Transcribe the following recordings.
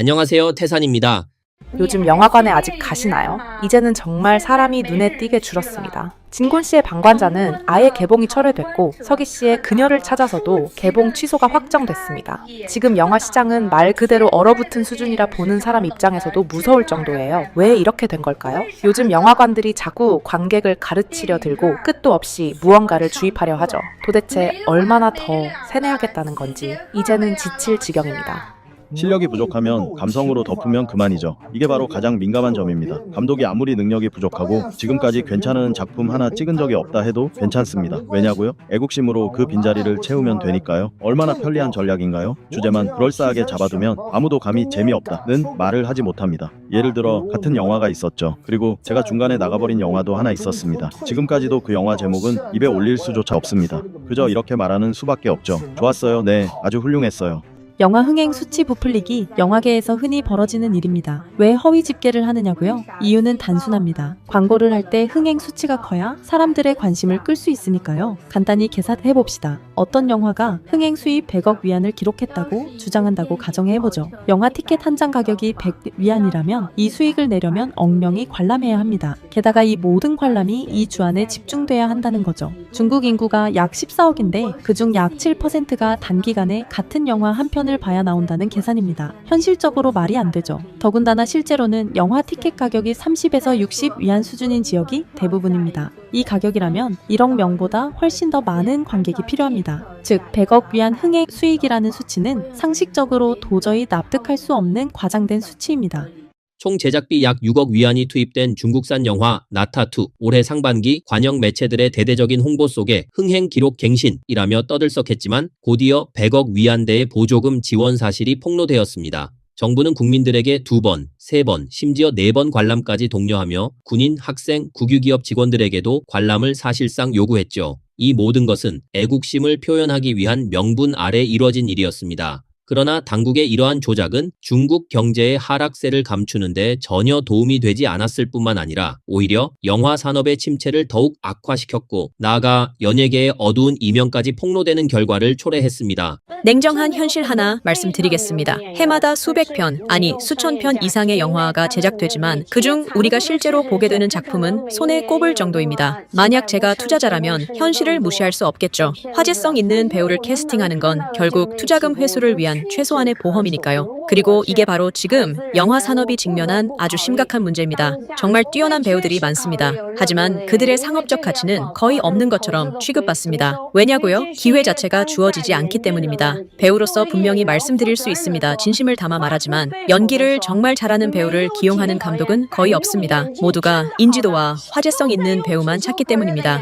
안녕하세요, 태산입니다. 요즘 영화관에 아직 가시나요? 이제는 정말 사람이 눈에 띄게 줄었습니다. 진곤 씨의 방관자는 아예 개봉이 철회됐고 서기 씨의 그녀를 찾아서도 개봉 취소가 확정됐습니다. 지금 영화 시장은 말 그대로 얼어붙은 수준이라 보는 사람 입장에서도 무서울 정도예요. 왜 이렇게 된 걸까요? 요즘 영화관들이 자꾸 관객을 가르치려 들고 끝도 없이 무언가를 주입하려 하죠. 도대체 얼마나 더 세뇌하겠다는 건지 이제는 지칠 지경입니다. 실력이 부족하면 감성으로 덮으면 그만이죠. 이게 바로 가장 민감한 점입니다. 감독이 아무리 능력이 부족하고 지금까지 괜찮은 작품 하나 찍은 적이 없다 해도 괜찮습니다. 왜냐고요? 애국심으로 그 빈자리를 채우면 되니까요. 얼마나 편리한 전략인가요? 주제만 그럴싸하게 잡아두면 아무도 감히 재미없다는 말을 하지 못합니다. 예를 들어 같은 영화가 있었죠. 그리고 제가 중간에 나가버린 영화도 하나 있었습니다. 지금까지도 그 영화 제목은 입에 올릴 수조차 없습니다. 그저 이렇게 말하는 수밖에 없죠. 좋았어요. 네, 아주 훌륭했어요. 영화 흥행 수치 부풀리기, 영화계에서 흔히 벌어지는 일입니다. 왜 허위 집계를 하느냐고요? 이유는 단순합니다. 광고를 할 때 흥행 수치가 커야 사람들의 관심을 끌 수 있으니까요. 간단히 계산해봅시다. 어떤 영화가 흥행 수입 100억 위안을 기록했다고 주장한다고 가정해보죠. 영화 티켓 한 장 가격이 100위안이라면 이 수익을 내려면 억명이 관람해야 합니다. 게다가 이 모든 관람이 이 주 안에 집중돼야 한다는 거죠. 중국 인구가 약 14억인데 그중 약 7%가 단기간에 같은 영화 한 편을 봐야 나온다는 계산입니다. 현실적으로 말이 안 되죠. 더군다나 실제로는 영화 티켓 가격이 30에서 60위안 수준인 지역이 대부분입니다. 이 가격이라면 1억 명보다 훨씬 더 많은 관객이 필요합니다. 즉 100억 위안 흥행 수익이라는 수치는 상식적으로 도저히 납득할 수 없는 과장된 수치입니다. 총 제작비 약 6억 위안이 투입된 중국산 영화 나타2 올해 상반기 관영 매체들의 대대적인 홍보 속에 흥행 기록 갱신이라며 떠들썩했지만 곧이어 100억 위안대의 보조금 지원 사실이 폭로되었습니다. 정부는 국민들에게 2번, 3번, 심지어 4번 관람까지 독려하며 군인, 학생, 국유기업 직원들에게도 관람을 사실상 요구했죠. 이 모든 것은 애국심을 표현하기 위한 명분 아래 이뤄진 일이었습니다. 그러나 당국의 이러한 조작은 중국 경제의 하락세를 감추는 데 전혀 도움이 되지 않았을 뿐만 아니라 오히려 영화 산업의 침체를 더욱 악화시켰고 나아가 연예계의 어두운 이면까지 폭로되는 결과를 초래했습니다. 냉정한 현실 하나 말씀드리겠습니다. 해마다 수백 편, 아니 수천 편 이상의 영화가 제작되지만 그중 우리가 실제로 보게 되는 작품은 손에 꼽을 정도입니다. 만약 제가 투자자라면 현실을 무시할 수 없겠죠. 화제성 있는 배우를 캐스팅하는 건 결국 투자금 회수를 위한 최소한의 보험이니까요. 그리고 이게 바로 지금 영화 산업이 직면한 아주 심각한 문제입니다. 정말 뛰어난 배우들이 많습니다. 하지만 그들의 상업적 가치는 거의 없는 것처럼 취급받습니다. 왜냐고요? 기회 자체가 주어지지 않기 때문입니다. 배우로서 분명히 말씀드릴 수 있습니다. 진심을 담아 말하지만 연기를 정말 잘하는 배우를 기용하는 감독은 거의 없습니다. 모두가 인지도와 화제성 있는 배우만 찾기 때문입니다.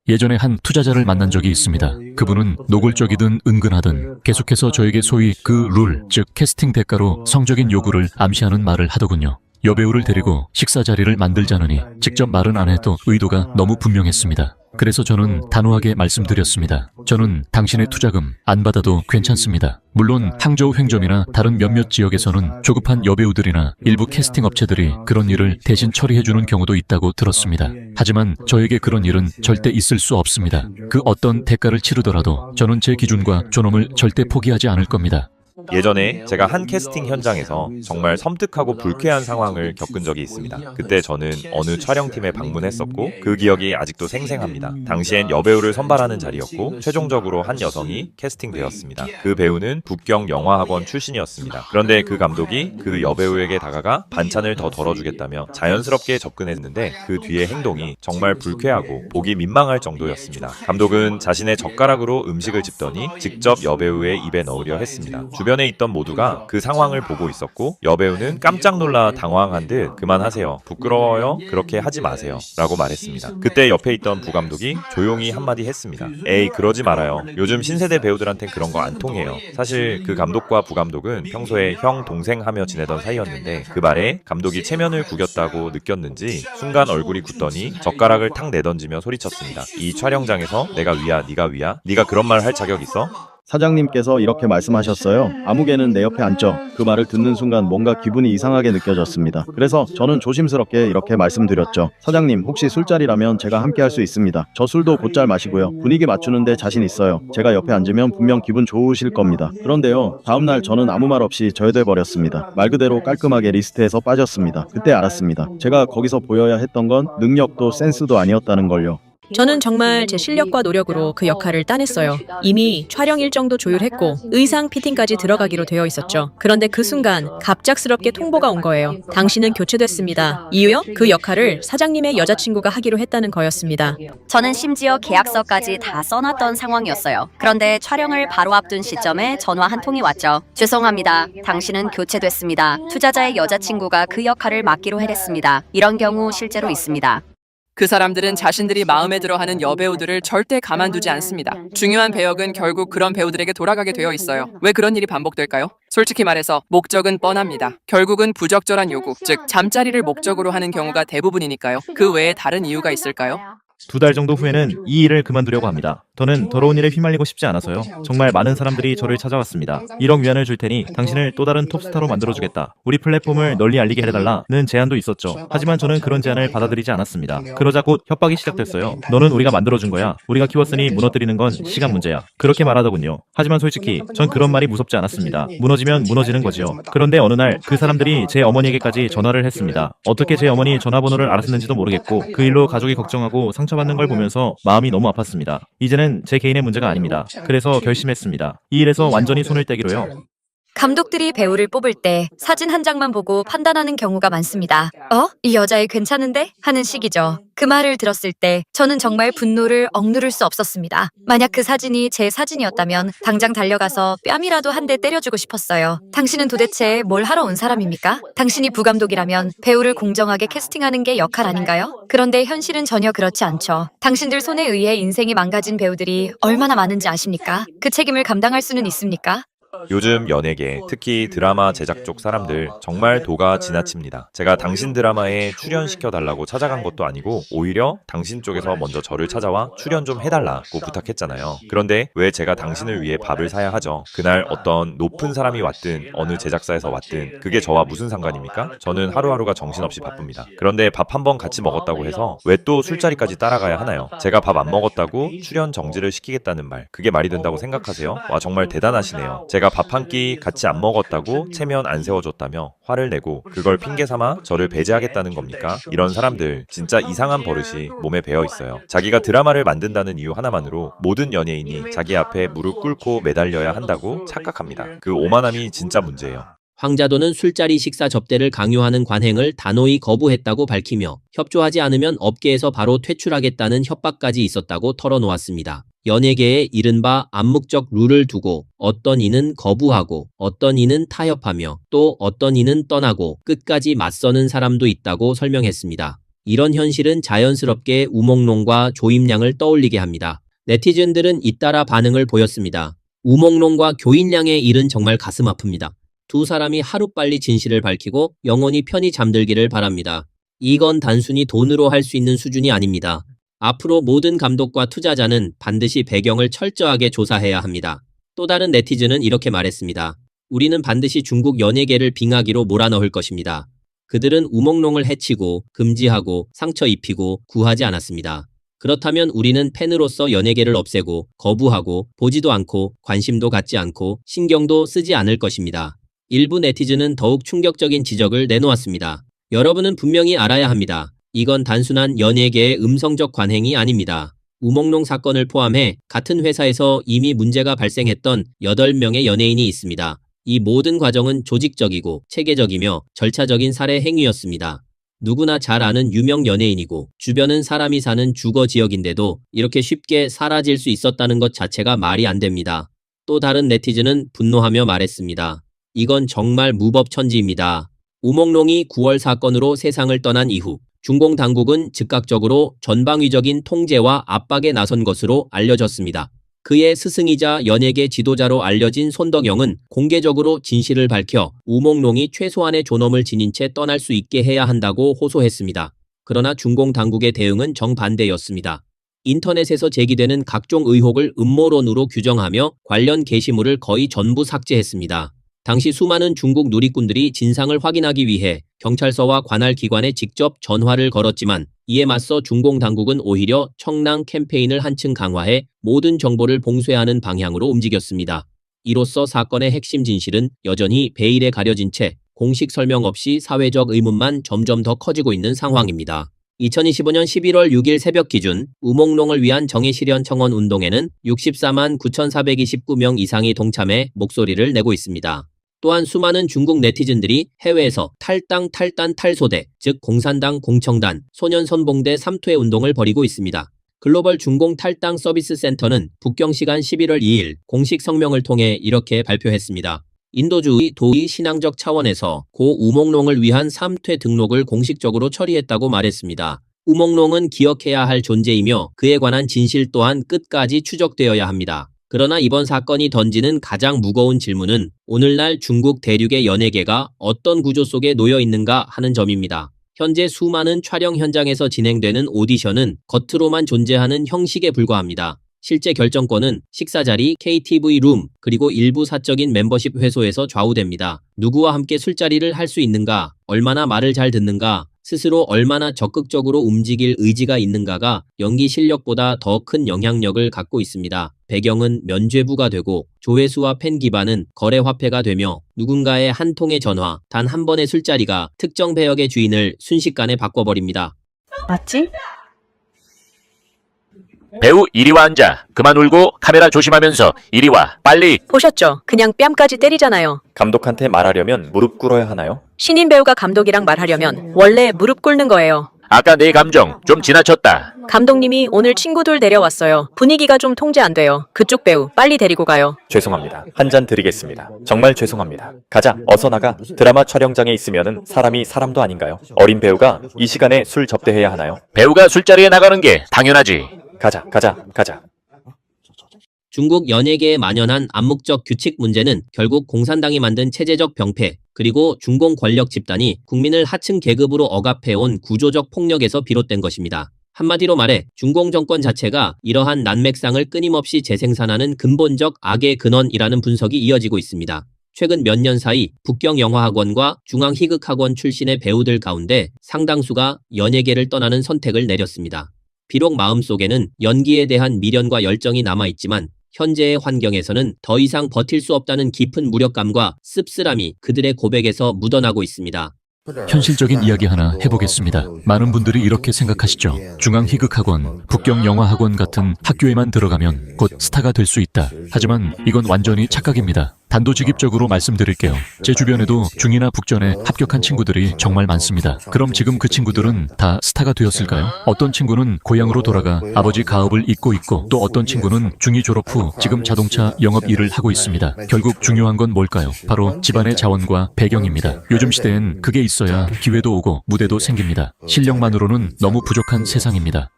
예전에 한 투자자를 만난 적이 있습니다. 그분은 노골적이든 은근하든 계속해서 저에게 소위 그 룰, 즉 캐스팅 대가로 성적인 요구를 암시하는 말을 하더군요. 여배우를 데리고 식사 자리를 만들자느니 직접 말은 안 해도 의도가 너무 분명했습니다. 그래서 저는 단호하게 말씀드렸습니다. 저는 당신의 투자금 안 받아도 괜찮습니다. 물론 항저우 횡점이나 다른 몇몇 지역에서는 조급한 여배우들이나 일부 캐스팅 업체들이 그런 일을 대신 처리해주는 경우도 있다고 들었습니다. 하지만 저에게 그런 일은 절대 있을 수 없습니다. 그 어떤 대가를 치르더라도 저는 제 기준과 존엄을 절대 포기하지 않을 겁니다. 예전에 제가 한 캐스팅 현장에서 정말 섬뜩하고 불쾌한 상황을 겪은 적이 있습니다. 그때 저는 어느 촬영팀에 방문했었고 그 기억이 아직도 생생합니다. 당시엔 여배우를 선발하는 자리였고 최종적으로 한 여성이 캐스팅되었습니다. 그 배우는 북경 영화학원 출신이었습니다. 그런데 그 감독이 그 여배우에게 다가가 반찬을 더 덜어주겠다며 자연스럽게 접근했는데 그 뒤의 행동이 정말 불쾌하고 보기 민망할 정도였습니다. 감독은 자신의 젓가락으로 음식을 집더니 직접 여배우의 입에 넣으려 했습니다. 주변에 있던 모두가 그 상황을 보고 있었고 여배우는 깜짝 놀라 당황한 듯 그만하세요. 부끄러워요. 그렇게 하지 마세요. 라고 말했습니다. 그때 옆에 있던 부감독이 조용히 한마디 했습니다. 에이 그러지 말아요. 요즘 신세대 배우들한텐 그런 거 안 통해요. 사실 그 감독과 부감독은 평소에 형 동생 하며 지내던 사이였는데 그 말에 감독이 체면을 구겼다고 느꼈는지 순간 얼굴이 굳더니 젓가락을 탁 내던지며 소리쳤습니다. 이 촬영장에서 내가 위야 네가 위야? 네가 그런 말 할 자격 있어? 사장님께서 이렇게 말씀하셨어요. 아무개는 내 옆에 앉죠. 그 말을 듣는 순간 뭔가 기분이 이상하게 느껴졌습니다. 그래서 저는 조심스럽게 이렇게 말씀드렸죠. 사장님, 혹시 술자리라면 제가 함께 할 수 있습니다. 저 술도 곧잘 마시고요. 분위기 맞추는데 자신 있어요. 제가 옆에 앉으면 분명 기분 좋으실 겁니다. 그런데요, 다음날 저는 아무 말 없이 저해돼 버렸습니다. 말 그대로 깔끔하게 리스트에서 빠졌습니다. 그때 알았습니다. 제가 거기서 보여야 했던 건 능력도 센스도 아니었다는 걸요. 저는 정말 제 실력과 노력으로 그 역할을 따냈어요. 이미 촬영 일정도 조율했고 의상 피팅까지 들어가기로 되어 있었죠. 그런데 그 순간 갑작스럽게 통보가 온 거예요. 당신은 교체됐습니다. 이유요? 그 역할을 사장님의 여자친구가 하기로 했다는 거였습니다. 저는 심지어 계약서까지 다 써놨던 상황이었어요. 그런데 촬영을 바로 앞둔 시점에 전화 한 통이 왔죠. 죄송합니다. 당신은 교체됐습니다. 투자자의 여자친구가 그 역할을 맡기로 해냈습니다. 이런 경우 실제로 있습니다. 그 사람들은 자신들이 마음에 들어하는 여배우들을 절대 가만두지 않습니다. 중요한 배역은 결국 그런 배우들에게 돌아가게 되어 있어요. 왜 그런 일이 반복될까요? 솔직히 말해서 목적은 뻔합니다. 결국은 부적절한 요구, 즉 잠자리를 목적으로 하는 경우가 대부분이니까요. 그 외에 다른 이유가 있을까요? 2달 정도 후에는 이 일을 그만두려고 합니다. 저는 더러운 일에 휘말리고 싶지 않아서요. 정말 많은 사람들이 저를 찾아왔습니다. 1억 위안을 줄 테니 당신을 또 다른 톱스타로 만들어주겠다. 우리 플랫폼을 널리 알리게 해달라는 제안도 있었죠. 하지만 저는 그런 제안을 받아들이지 않았습니다. 그러자 곧 협박이 시작됐어요. 너는 우리가 만들어준 거야. 우리가 키웠으니 무너뜨리는 건 시간 문제야. 그렇게 말하더군요. 하지만 솔직히 전 그런 말이 무섭지 않았습니다. 무너지면 무너지는 거지요. 그런데 어느 날 그 사람들이 제 어머니에게까지 전화를 했습니다. 어떻게 제 어머니 전화번호를 알았는지도 모르겠고 그 일로 가족이 걱정하고 상처받는 걸 보면서 마음이 너무 아팠습니다. 이제는 제 개인의 문제가 아닙니다. 그래서 결심했습니다. 이 일에서 완전히 손을 떼기로요. 감독들이 배우를 뽑을 때 사진 한 장만 보고 판단하는 경우가 많습니다. 이 여자애 괜찮은데? 하는 식이죠. 그 말을 들었을 때 저는 정말 분노를 억누를 수 없었습니다. 만약 그 사진이 제 사진이었다면 당장 달려가서 뺨이라도 한 대 때려주고 싶었어요. 당신은 도대체 뭘 하러 온 사람입니까? 당신이 부감독이라면 배우를 공정하게 캐스팅하는 게 역할 아닌가요? 그런데 현실은 전혀 그렇지 않죠. 당신들 손에 의해 인생이 망가진 배우들이 얼마나 많은지 아십니까? 그 책임을 감당할 수는 있습니까? 요즘 연예계, 특히 드라마 제작 쪽 사람들 정말 도가 지나칩니다. 제가 당신 드라마에 출연시켜달라고 찾아간 것도 아니고 오히려 당신 쪽에서 먼저 저를 찾아와 출연 좀 해달라고 부탁했잖아요. 그런데 왜 제가 당신을 위해 밥을 사야 하죠? 그날 어떤 높은 사람이 왔든 어느 제작사에서 왔든 그게 저와 무슨 상관입니까? 저는 하루하루가 정신없이 바쁩니다. 그런데 밥 한 번 같이 먹었다고 해서 왜 또 술자리까지 따라가야 하나요? 제가 밥 안 먹었다고 출연 정지를 시키겠다는 말, 그게 말이 된다고 생각하세요? 와, 정말 대단하시네요. 제가 밥 한 끼 같이 안 먹었다고 체면 안 세워줬다며 화를 내고 그걸 핑계 삼아 저를 배제하겠다는 겁니까? 이런 사람들 진짜 이상한 버릇이 몸에 배어 있어요. 자기가 드라마를 만든다는 이유 하나만으로 모든 연예인이 자기 앞에 무릎 꿇고 매달려야 한다고 착각합니다. 그 오만함이 진짜 문제예요. 황자도는 술자리 식사 접대를 강요하는 관행을 단호히 거부했다고 밝히며 협조하지 않으면 업계에서 바로 퇴출하겠다는 협박까지 있었다고 털어놓았습니다. 연예계에 이른바 암묵적 룰을 두고 어떤 이는 거부하고 어떤 이는 타협하며 또 어떤 이는 떠나고 끝까지 맞서는 사람도 있다고 설명했습니다. 이런 현실은 자연스럽게 우몽롱과 조임량을 떠올리게 합니다. 네티즌들은 잇따라 반응을 보였습니다. 우몽롱과 교인량의 일은 정말 가슴 아픕니다. 두 사람이 하루빨리 진실을 밝히고 영원히 편히 잠들기를 바랍니다. 이건 단순히 돈으로 할 수 있는 수준이 아닙니다. 앞으로 모든 감독과 투자자는 반드시 배경을 철저하게 조사해야 합니다. 또 다른 네티즌은 이렇게 말했습니다. 우리는 반드시 중국 연예계를 빙하기로 몰아넣을 것입니다. 그들은 우몽롱을 해치고 금지하고 상처 입히고 구하지 않았습니다. 그렇다면 우리는 팬으로서 연예계를 없애고 거부하고 보지도 않고 관심도 갖지 않고 신경도 쓰지 않을 것입니다. 일부 네티즌은 더욱 충격적인 지적을 내놓았습니다. 여러분은 분명히 알아야 합니다. 이건 단순한 연예계의 음성적 관행이 아닙니다. 우몽롱 사건을 포함해 같은 회사에서 이미 문제가 발생했던 8명의 연예인이 있습니다. 이 모든 과정은 조직적이고 체계적이며 절차적인 살해 행위였습니다. 누구나 잘 아는 유명 연예인이고 주변은 사람이 사는 주거 지역인데도 이렇게 쉽게 사라질 수 있었다는 것 자체가 말이 안 됩니다. 또 다른 네티즌은 분노하며 말했습니다. 이건 정말 무법천지입니다. 우몽롱이 9월 사건으로 세상을 떠난 이후 중공 당국은 즉각적으로 전방위적인 통제와 압박에 나선 것으로 알려졌습니다. 그의 스승이자 연예계 지도자로 알려진 손덕영은 공개적으로 진실을 밝혀 우몽롱이 최소한의 존엄을 지닌 채 떠날 수 있게 해야 한다고 호소했습니다. 그러나 중공 당국의 대응은 정반대였습니다. 인터넷에서 제기되는 각종 의혹을 음모론으로 규정하며 관련 게시물을 거의 전부 삭제했습니다. 당시 수많은 중국 누리꾼들이 진상을 확인하기 위해 경찰서와 관할 기관에 직접 전화를 걸었지만 이에 맞서 중공 당국은 오히려 청랑 캠페인을 한층 강화해 모든 정보를 봉쇄하는 방향으로 움직였습니다. 이로써 사건의 핵심 진실은 여전히 베일에 가려진 채 공식 설명 없이 사회적 의문만 점점 더 커지고 있는 상황입니다. 2025년 11월 6일 새벽 기준 우몽롱을 위한 정의실현 청원 운동에는 64만 9,429명 이상이 동참해 목소리를 내고 있습니다. 또한 수많은 중국 네티즌들이 해외에서 탈당, 탈단, 탈소대, 즉 공산당, 공청단, 소년선봉대 3투의 운동을 벌이고 있습니다. 글로벌 중공 탈당 서비스 센터는 북경 시간 11월 2일 공식 성명을 통해 이렇게 발표했습니다. 인도주의 도의 신앙적 차원에서 고 우몽롱을 위한 3투의 등록을 공식적으로 처리했다고 말했습니다. 우몽롱은 기억해야 할 존재이며 그에 관한 진실 또한 끝까지 추적되어야 합니다. 그러나 이번 사건이 던지는 가장 무거운 질문은 오늘날 중국 대륙의 연예계가 어떤 구조 속에 놓여 있는가 하는 점입니다. 현재 수많은 촬영 현장에서 진행되는 오디션은 겉으로만 존재하는 형식에 불과합니다. 실제 결정권은 식사자리, KTV 룸, 그리고 일부 사적인 멤버십 회소에서 좌우됩니다. 누구와 함께 술자리를 할 수 있는가, 얼마나 말을 잘 듣는가, 스스로 얼마나 적극적으로 움직일 의지가 있는가가 연기 실력보다 더 큰 영향력을 갖고 있습니다. 배경은 면죄부가 되고 조회수와 팬 기반은 거래 화폐가 되며 누군가의 한 통의 전화, 단 한 번의 술자리가 특정 배역의 주인을 순식간에 바꿔버립니다. 맞지? 배우 이리 와 앉아. 그만 울고 카메라 조심하면서 이리 와. 빨리. 보셨죠? 그냥 뺨까지 때리잖아요. 감독한테 말하려면 무릎 꿇어야 하나요? 신인 배우가 감독이랑 말하려면 원래 무릎 꿇는 거예요. 아까 내 감정 좀 지나쳤다. 감독님이 오늘 친구들 데려왔어요. 분위기가 좀 통제 안 돼요. 그쪽 배우 빨리 데리고 가요. 죄송합니다. 한 잔 드리겠습니다. 정말 죄송합니다. 가자. 어서 나가. 드라마 촬영장에 있으면은 사람이 사람도 아닌가요? 어린 배우가 이 시간에 술 접대해야 하나요? 배우가 술자리에 나가는 게 당연하지. 가자. 중국 연예계에 만연한 암묵적 규칙 문제는 결국 공산당이 만든 체제적 병폐, 그리고 중공 권력 집단이 국민을 하층 계급으로 억압해온 구조적 폭력에서 비롯된 것입니다. 한마디로 말해 중공 정권 자체가 이러한 난맥상을 끊임없이 재생산하는 근본적 악의 근원이라는 분석이 이어지고 있습니다. 최근 몇 년 사이 북경 영화학원과 중앙희극학원 출신의 배우들 가운데 상당수가 연예계를 떠나는 선택을 내렸습니다. 비록 마음속에는 연기에 대한 미련과 열정이 남아있지만 현재의 환경에서는 더 이상 버틸 수 없다는 깊은 무력감과 씁쓸함이 그들의 고백에서 묻어나고 있습니다. 현실적인 이야기 하나 해보겠습니다. 많은 분들이 이렇게 생각하시죠. 중앙희극학원, 북경영화학원 같은 학교에만 들어가면 곧 스타가 될 수 있다. 하지만 이건 완전히 착각입니다. 단도직입적으로 말씀드릴게요. 제 주변에도 중이나 북전에 합격한 친구들이 정말 많습니다. 그럼 지금 그 친구들은 다 스타가 되었을까요? 어떤 친구는 고향으로 돌아가 아버지 가업을 잇고 있고 또 어떤 친구는 중2 졸업 후 지금 자동차 영업 일을 하고 있습니다. 결국 중요한 건 뭘까요? 바로 집안의 자원과 배경입니다. 요즘 시대엔 그게 있어야 기회도 오고 무대도 생깁니다. 실력만으로는 너무 부족한 세상입니다.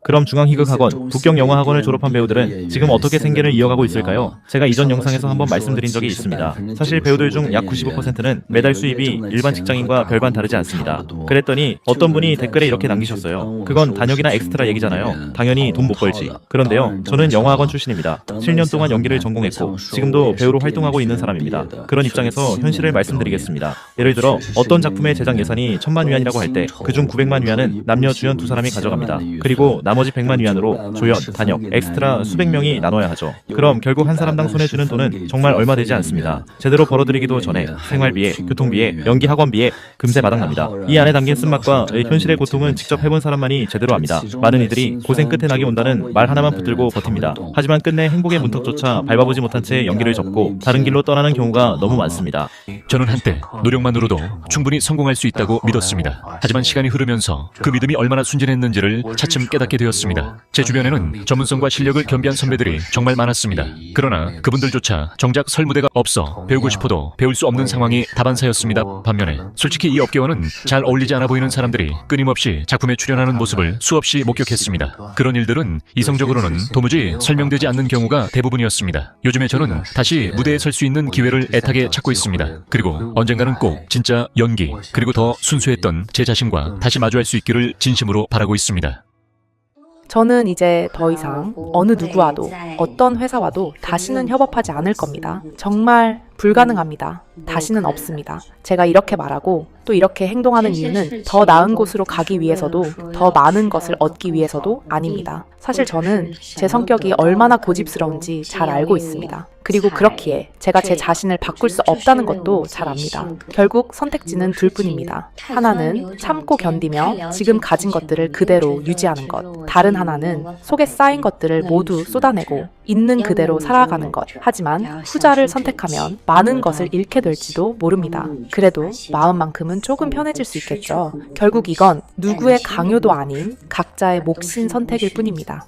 그럼 중앙희극학원, 북경영화학원을 졸업한 배우들은 지금 어떻게 생계를 이어가고 있을까요? 제가 이전 영상에서 한번 말씀드린 적이 있습니다. 사실 배우들 중 약 95%는 매달 수입이 일반 직장인과 별반 다르지 않습니다. 그랬더니 어떤 분이 댓글에 이렇게 남기셨어요. 그건 단역이나 엑스트라 얘기잖아요. 당연히 돈 못 벌지. 그런데요, 저는 영화학원 출신입니다. 7년 동안 연기를 전공했고 지금도 배우로 활동하고 있는 사람입니다. 그런 입장에서 현실을 말씀드리겠습니다. 예를 들어 어떤 작품의 제작 예산이 1,000만 위안이라고 할 때 그중 900만 위안은 남녀 주연 2사람이 가져갑니다. 그리고 나머지 100만 위안으로 조연, 단역, 엑스트라 수백 명이 나눠야 하죠. 그럼 결국 한 사람당 손에 주는 돈은 정말 얼마 되지 않습니다. 제대로 벌어들이기도 전에 생활비에, 교통비에, 연기 학원비에 금세 바닥납니다. 이 안에 담긴 쓴맛과 현실의 고통은 직접 해본 사람만이 제대로 압니다. 많은 이들이 고생 끝에 낙이 온다는 말 하나만 붙들고 버팁니다. 하지만 끝내 행복의 문턱조차 밟아보지 못한 채 연기를 접고 다른 길로 떠나는 경우가 너무 많습니다. 저는 한때 노력만으로도 충분히 성공할 수 있다고 믿었습니다. 하지만 시간이 흐르면서 그 믿음이 얼마나 순진했는지를 차츰 깨닫게 되었습니다. 제 주변에는 전문성과 실력을 겸비한 선배들이 정말 많았습니다. 그러나 그분들조차 정작 설 무대가 없어 배우고 싶어도 배울 수 없는 상황이 다반사였습니다. 반면에 솔직히 이 업계와는 잘 어울리지 않아 보이는 사람들이 끊임없이 작품에 출연하는 모습을 수없이 목격했습니다. 그런 일들은 이성적으로는 도무지 설명되지 않는 경우가 대부분이었습니다. 요즘에 저는 다시 무대에 설 수 있는 기회를 애타게 찾고 있습니다. 그리고 언젠가는 꼭 진짜 연기, 그리고 더 순수했던 제 자신과 다시 마주할 수 있기를 진심으로 바라고 있습니다. 저는 이제 더 이상 어느 누구와도 어떤 회사와도 다시는 협업하지 않을 겁니다. 정말 불가능합니다. 다시는 없습니다. 제가 이렇게 말하고 또 이렇게 행동하는 이유는 더 나은 곳으로 가기 위해서도 더 많은 것을 얻기 위해서도 아닙니다. 사실 저는 제 성격이 얼마나 고집스러운지 잘 알고 있습니다. 그리고 그렇기에 제가 제 자신을 바꿀 수 없다는 것도 잘 압니다. 결국 선택지는 둘뿐입니다. 하나는 참고 견디며 지금 가진 것들을 그대로 유지하는 것. 다른 하나는 속에 쌓인 것들을 모두 쏟아내고 있는 그대로 살아가는 것. 하지만 후자를 선택하면 많은 것을 잃게 될지도 모릅니다. 그래도 마음만큼은 조금 편해질 수 있겠죠. 결국 이건 누구의 강요도 아닌 각자의 몫인 선택일 뿐입니다.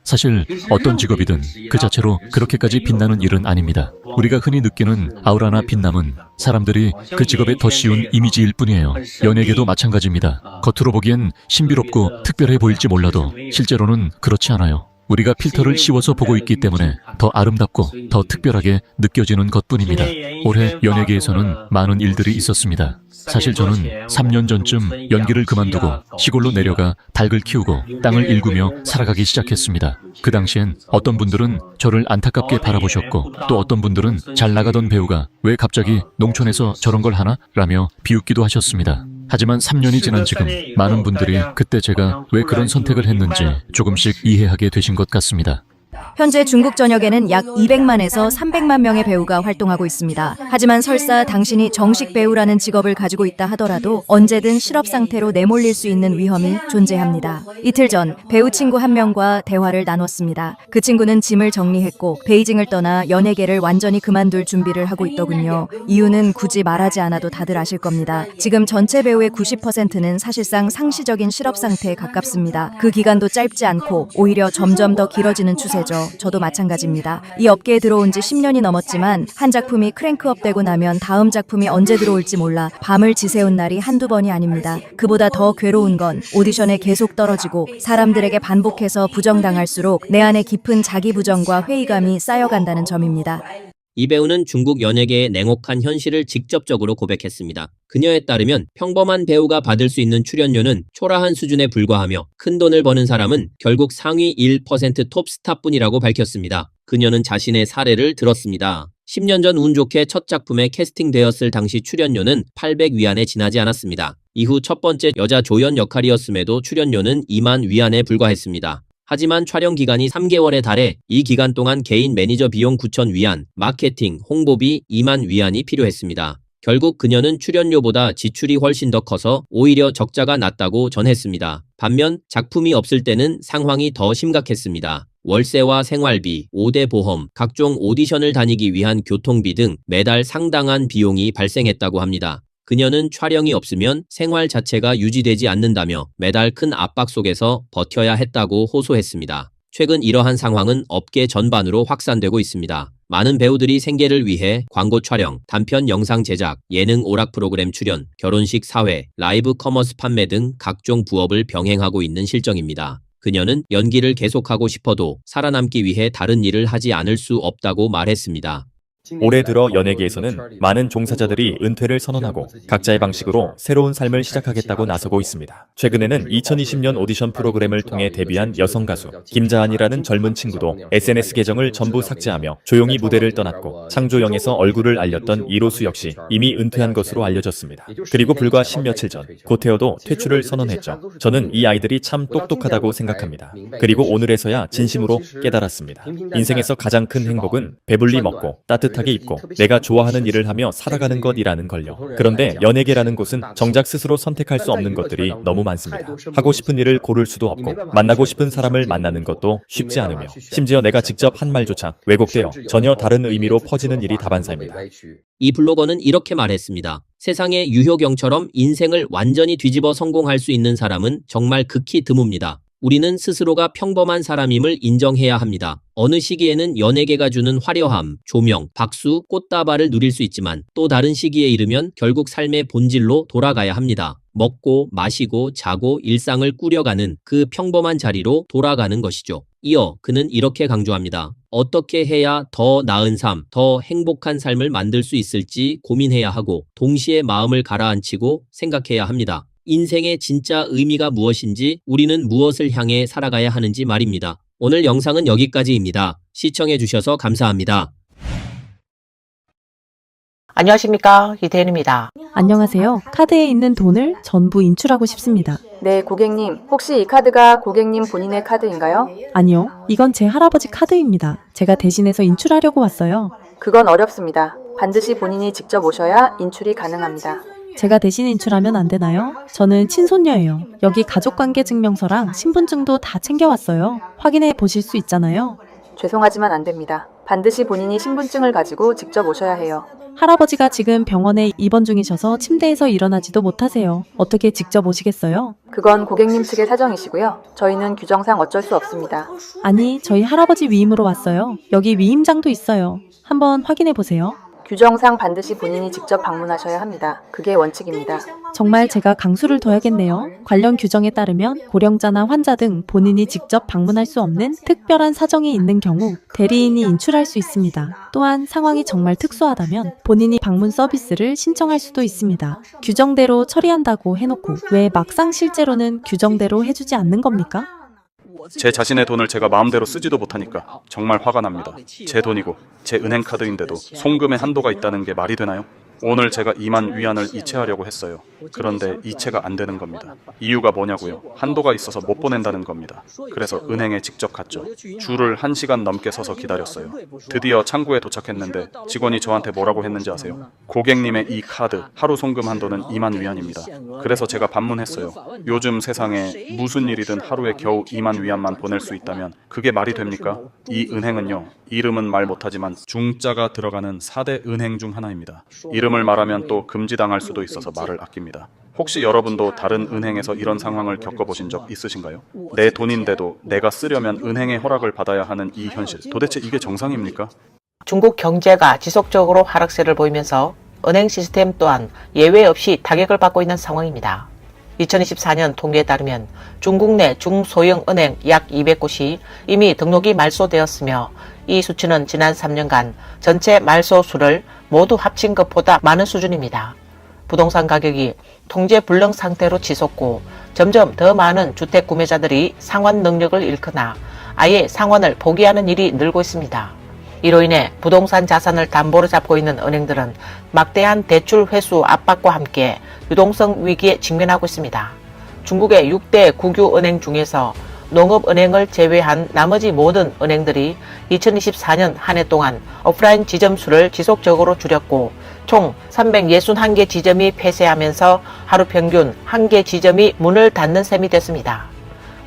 사실 어떤 직업이든 그 자체로 그렇게까지 빛나는 일은 아닙니다. 우리가 흔히 느끼는 아우라나 빛남은 사람들이 그 직업에 더 씌운 이미지일 뿐이에요. 연예계도 마찬가지입니다. 겉으로 보기엔 신비롭고 특별해 보일지 몰라도 실제로는 그렇지 않아요. 우리가 필터를 씌워서 보고 있기 때문에 더 아름답고 더 특별하게 느껴지는 것뿐입니다. 올해 연예계에서는 많은 일들이 있었습니다. 사실 저는 3년 전쯤 연기를 그만두고 시골로 내려가 닭을 키우고 땅을 일구며 살아가기 시작했습니다. 그 당시엔 어떤 분들은 저를 안타깝게 바라보셨고 또 어떤 분들은 잘 나가던 배우가 왜 갑자기 농촌에서 저런 걸 하나? 라며 비웃기도 하셨습니다. 하지만 3년이 지난 지금 많은 분들이 그때 제가 왜 그런 선택을 했는지 조금씩 이해하게 되신 것 같습니다. 현재 중국 전역에는 약 200만에서 300만 명의 배우가 활동하고 있습니다. 하지만 설사 당신이 정식 배우라는 직업을 가지고 있다 하더라도 언제든 실업 상태로 내몰릴 수 있는 위험이 존재합니다. 이틀 전 배우 친구 한 명과 대화를 나눴습니다. 그 친구는 짐을 정리했고 베이징을 떠나 연예계를 완전히 그만둘 준비를 하고 있더군요. 이유는 굳이 말하지 않아도 다들 아실 겁니다. 지금 전체 배우의 90%는 사실상 상시적인 실업 상태에 가깝습니다. 그 기간도 짧지 않고 오히려 점점 더 길어지는 추세죠. 저도 마찬가지입니다. 이 업계에 들어온 지 10년이 넘었지만 한 작품이 크랭크업 되고 나면 다음 작품이 언제 들어올지 몰라 밤을 지새운 날이 한두 번이 아닙니다. 그보다 더 괴로운 건 오디션에 계속 떨어지고 사람들에게 반복해서 부정당할수록 내 안에 깊은 자기 부정과 회의감이 쌓여간다는 점입니다. 이 배우는 중국 연예계의 냉혹한 현실을 직접적으로 고백했습니다. 그녀에 따르면 평범한 배우가 받을 수 있는 출연료는 초라한 수준에 불과하며 큰돈을 버는 사람은 결국 상위 1% 톱스타뿐이라고 밝혔습니다. 그녀는 자신의 사례를 들었습니다. 10년 전 운 좋게 첫 작품에 캐스팅되었을 당시 출연료는 800위안에 지나지 않았습니다. 이후 첫 번째 여자 조연 역할이었음에도 출연료는 2만 위안에 불과했습니다. 하지만 촬영 기간이 3개월에 달해 이 기간 동안 개인 매니저 비용 9,000위안, 마케팅, 홍보비 2만 위안이 필요했습니다. 결국 그녀는 출연료보다 지출이 훨씬 더 커서 오히려 적자가 났다고 전했습니다. 반면 작품이 없을 때는 상황이 더 심각했습니다. 월세와 생활비, 5대 보험, 각종 오디션을 다니기 위한 교통비 등 매달 상당한 비용이 발생했다고 합니다. 그녀는 촬영이 없으면 생활 자체가 유지되지 않는다며 매달 큰 압박 속에서 버텨야 했다고 호소했습니다. 최근 이러한 상황은 업계 전반으로 확산되고 있습니다. 많은 배우들이 생계를 위해 광고 촬영, 단편 영상 제작, 예능 오락 프로그램 출연, 결혼식 사회, 라이브 커머스 판매 등 각종 부업을 병행하고 있는 실정입니다. 그녀는 연기를 계속하고 싶어도 살아남기 위해 다른 일을 하지 않을 수 없다고 말했습니다. 올해 들어 연예계에서는 많은 종사자들이 은퇴를 선언하고 각자의 방식으로 새로운 삶을 시작하겠다고 나서고 있습니다. 최근에는 2020년 오디션 프로그램을 통해 데뷔한 여성 가수 김자한이라는 젊은 친구도 SNS 계정을 전부 삭제하며 조용히 무대를 떠났고 창조영에서 얼굴을 알렸던 이로수 역시 이미 은퇴한 것으로 알려졌습니다. 그리고 불과 10며칠 전 고태어도 퇴출을 선언했죠. 저는 이 아이들이 참 똑똑하다고 생각합니다. 그리고 오늘에서야 진심으로 깨달았습니다. 인생에서 가장 큰 행복은 배불리 먹고 따뜻하게 입고 내가 좋아하는 일을 하며 살아가는 것이라는 걸요. 그런데 연예계라는 곳은 정작 스스로 선택할 수 없는 것들이 너무 많습니다. 하고 싶은 일을 고를 수도 없고 만나고 싶은 사람을 만나는 것도 쉽지 않으며 심지어 내가 직접 한 말조차 왜곡되어 전혀 다른 의미로 퍼지는 일이 다반사입니다. 이 블로거는 이렇게 말했습니다. 세상의 유효경처럼 인생을 완전히 뒤집어 성공할 수 있는 사람은 정말 극히 드뭅니다. 우리는 스스로가 평범한 사람임을 인정해야 합니다. 어느 시기에는 연예계가 주는 화려함, 조명, 박수, 꽃다발을 누릴 수 있지만 또 다른 시기에 이르면 결국 삶의 본질로 돌아가야 합니다. 먹고 마시고 자고 일상을 꾸려가는 그 평범한 자리로 돌아가는 것이죠. 이어 그는 이렇게 강조합니다. 어떻게 해야 더 나은 삶, 더 행복한 삶을 만들 수 있을지 고민해야 하고 동시에 마음을 가라앉히고 생각해야 합니다. 인생의 진짜 의미가 무엇인지, 우리는 무엇을 향해 살아가야 하는지 말입니다. 오늘 영상은 여기까지입니다. 시청해주셔서 감사합니다. 안녕하십니까, 이태현입니다. 안녕하세요. 카드에 있는 돈을 전부 인출하고 싶습니다. 네, 고객님. 혹시 이 카드가 고객님 본인의 카드인가요? 아니요. 이건 제 할아버지 카드입니다. 제가 대신해서 인출하려고 왔어요. 그건 어렵습니다. 반드시 본인이 직접 오셔야 인출이 가능합니다. 제가 대신 인출하면 안 되나요? 저는 친손녀예요. 여기 가족관계 증명서랑 신분증도 다 챙겨왔어요. 확인해 보실 수 있잖아요. 죄송하지만 안 됩니다. 반드시 본인이 신분증을 가지고 직접 오셔야 해요. 할아버지가 지금 병원에 입원 중이셔서 침대에서 일어나지도 못하세요. 어떻게 직접 오시겠어요? 그건 고객님 측의 사정이시고요. 저희는 규정상 어쩔 수 없습니다. 아니, 저희 할아버지 위임으로 왔어요. 여기 위임장도 있어요. 한번 확인해 보세요. 규정상 반드시 본인이 직접 방문하셔야 합니다. 그게 원칙입니다. 정말 제가 강수를 둬야겠네요. 관련 규정에 따르면 고령자나 환자 등 본인이 직접 방문할 수 없는 특별한 사정이 있는 경우 대리인이 인출할 수 있습니다. 또한 상황이 정말 특수하다면 본인이 방문 서비스를 신청할 수도 있습니다. 규정대로 처리한다고 해놓고 왜 막상 실제로는 규정대로 해주지 않는 겁니까? 제 자신의 돈을 제가 마음대로 쓰지도 못하니까 정말 화가 납니다. 제 돈이고 제 은행카드인데도 송금의 한도가 있다는 게 말이 되나요? 오늘 제가 2만 위안을 이체하려고 했어요. 그런데 이체가 안 되는 겁니다. 이유가 뭐냐고요? 한도가 있어서 못 보낸다는 겁니다. 그래서 은행에 직접 갔죠. 줄을 1시간 넘게 서서 기다렸어요. 드디어 창구에 도착했는데 직원이 저한테 뭐라고 했는지 아세요? 고객님의 이 카드 하루 송금 한도는 2만 위안입니다. 그래서 제가 반문했어요. 요즘 세상에 무슨 일이든 하루에 겨우 2만 위안만 보낼 수 있다면 그게 말이 됩니까? 이 은행은요, 이름은 말 못하지만 중자가 들어가는 4대 은행 중 하나입니다. 이름을 말하면 또 금지당할 수도 있어서 말을 아낍니다. 혹시 여러분도 다른 은행에서 이런 상황을 겪어보신 적 있으신가요? 내 돈인데도 내가 쓰려면 은행의 허락을 받아야 하는 이 현실, 도대체 이게 정상입니까? 중국 경제가 지속적으로 하락세를 보이면서 은행 시스템 또한 예외 없이 타격을 받고 있는 상황입니다. 2024년 통계에 따르면 중국 내 중소형 은행 약 200곳이 이미 등록이 말소되었으며 이 수치는 지난 3년간 전체 말소 수를 모두 합친 것보다 많은 수준입니다. 부동산 가격이 통제 불능 상태로 치솟고 점점 더 많은 주택 구매자들이 상환 능력을 잃거나 아예 상환을 포기하는 일이 늘고 있습니다. 이로 인해 부동산 자산을 담보로 잡고 있는 은행들은 막대한 대출 회수 압박과 함께 유동성 위기에 직면하고 있습니다. 중국의 6대 국유 은행 중에서 농업은행을 제외한 나머지 모든 은행들이 2024년 한 해 동안 오프라인 지점 수를 지속적으로 줄였고 총 361개 지점이 폐쇄하면서 하루 평균 1개 지점이 문을 닫는 셈이 됐습니다.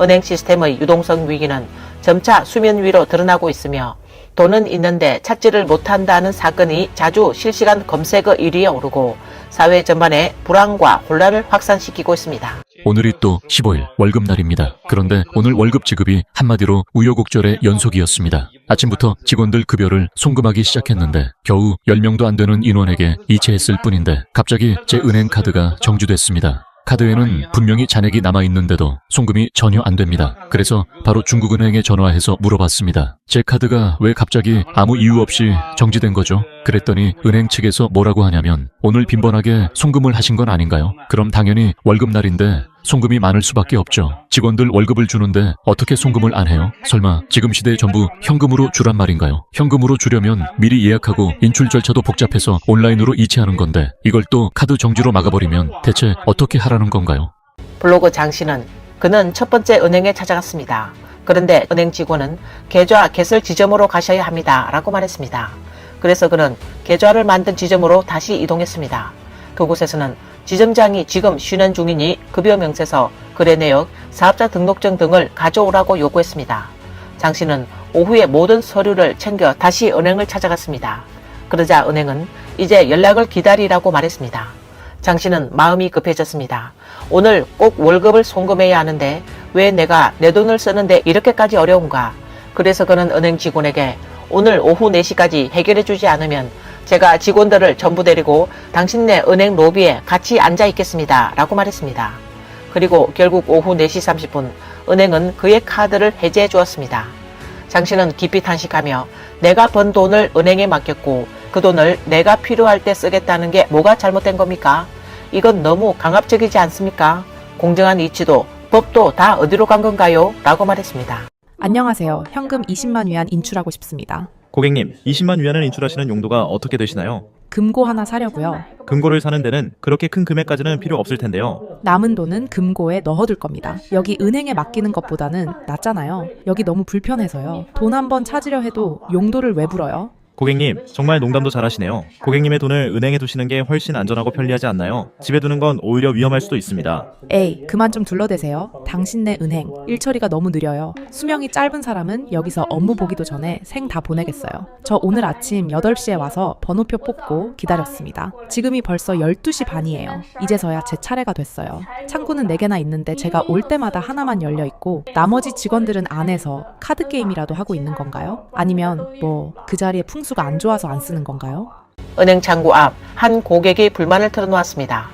은행 시스템의 유동성 위기는 점차 수면 위로 드러나고 있으며 돈은 있는데 찾지를 못한다는 사건이 자주 실시간 검색어 1위에 오르고 사회 전반에 불안과 혼란을 확산시키고 있습니다. 오늘이 또 15일 월급날입니다. 그런데 오늘 월급 지급이 한마디로 우여곡절의 연속이었습니다. 아침부터 직원들 급여를 송금하기 시작했는데 겨우 10명도 안 되는 인원에게 이체했을 뿐인데 갑자기 제 은행 카드가 정지됐습니다. 카드에는 분명히 잔액이 남아있는데도 송금이 전혀 안 됩니다. 그래서 바로 중국은행에 전화해서 물어봤습니다. 제 카드가 왜 갑자기 아무 이유 없이 정지된 거죠? 그랬더니 은행 측에서 뭐라고 하냐면 오늘 빈번하게 송금을 하신 건 아닌가요? 그럼 당연히 월급날인데 송금이 많을 수밖에 없죠. 직원들 월급을 주는데 어떻게 송금을 안 해요? 설마 지금 시대에 전부 현금으로 주란 말인가요? 현금으로 주려면 미리 예약하고 인출 절차도 복잡해서 온라인으로 이체하는 건데 이걸 또 카드 정지로 막아버리면 대체 어떻게 하라는 건가요? 블로그 장 씨는 그는 첫 번째 은행에 찾아갔습니다. 그런데 은행 직원은 계좌 개설 지점으로 가셔야 합니다 라고 말했습니다. 그래서 그는 계좌를 만든 지점으로 다시 이동했습니다. 그곳에서는 지점장이 지금 쉬는 중이니 급여 명세서, 거래 내역, 사업자 등록증 등을 가져오라고 요구했습니다. 장 씨는 오후에 모든 서류를 챙겨 다시 은행을 찾아갔습니다. 그러자 은행은 이제 연락을 기다리라고 말했습니다. 장 씨는 마음이 급해졌습니다. 오늘 꼭 월급을 송금해야 하는데 왜 내가 내 돈을 쓰는데 이렇게까지 어려운가? 그래서 그는 은행 직원에게 오늘 오후 4시까지 해결해주지 않으면 제가 직원들을 전부 데리고 당신네 은행 로비에 같이 앉아 있겠습니다 라고 말했습니다. 그리고 결국 오후 4시 30분 은행은 그의 카드를 해제해 주었습니다. 장 씨는 깊이 탄식하며 내가 번 돈을 은행에 맡겼고 그 돈을 내가 필요할 때 쓰겠다는 게 뭐가 잘못된 겁니까? 이건 너무 강압적이지 않습니까? 공정한 이치도 법도 다 어디로 간 건가요? 라고 말했습니다. 안녕하세요. 현금 20만 위안 인출하고 싶습니다. 고객님, 20만 위안을 인출하시는 용도가 어떻게 되시나요? 금고 하나 사려고요. 금고를 사는 데는 그렇게 큰 금액까지는 필요 없을 텐데요. 남은 돈은 금고에 넣어둘 겁니다. 여기 은행에 맡기는 것보다는 낫잖아요. 여기 너무 불편해서요. 돈 한 번 찾으려 해도 용도를 왜 불어요? 고객님, 정말 농담도 잘하시네요. 고객님의 돈을 은행에 두시는 게 훨씬 안전하고 편리하지 않나요? 집에 두는 건 오히려 위험할 수도 있습니다. 에이, 그만 좀 둘러대세요. 당신네 은행, 일처리가 너무 느려요. 수명이 짧은 사람은 여기서 업무 보기도 전에 생 다 보내겠어요. 저 오늘 아침 8시에 와서 번호표 뽑고 기다렸습니다. 지금이 벌써 12시 반이에요. 이제서야 제 차례가 됐어요. 창구는 4개나 있는데 제가 올 때마다 하나만 열려있고 나머지 직원들은 안에서 카드게임이라도 하고 있는 건가요? 아니면 그 자리에 풍수가 안 좋아서 안 쓰는 건가요? 은행 창구 앞 한 고객이 불만을 털어놓았습니다.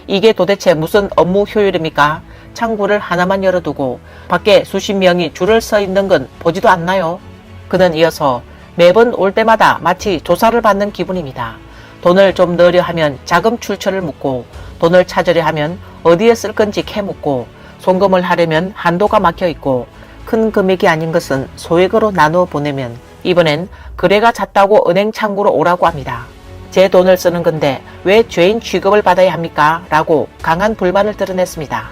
이게 도대체 무슨 업무 효율입니까? 창구를 하나만 열어두고 밖에 수십 명이 줄을 서 있는 건 보지도 않나요? 그는 이어서 매번 올 때마다 마치 조사를 받는 기분입니다. 돈을 좀 넣으려 하면 자금 출처를 묻고 돈을 찾으려 하면 어디에 쓸 건지 캐묻고 송금을 하려면 한도가 막혀 있고 큰 금액이 아닌 것은 소액으로 나누어 보내면 이번엔 거래가 잦다고 은행 창구로 오라고 합니다. 제 돈을 쓰는 건데 왜 죄인 취급을 받아야 합니까? 라고 강한 불만을 드러냈습니다.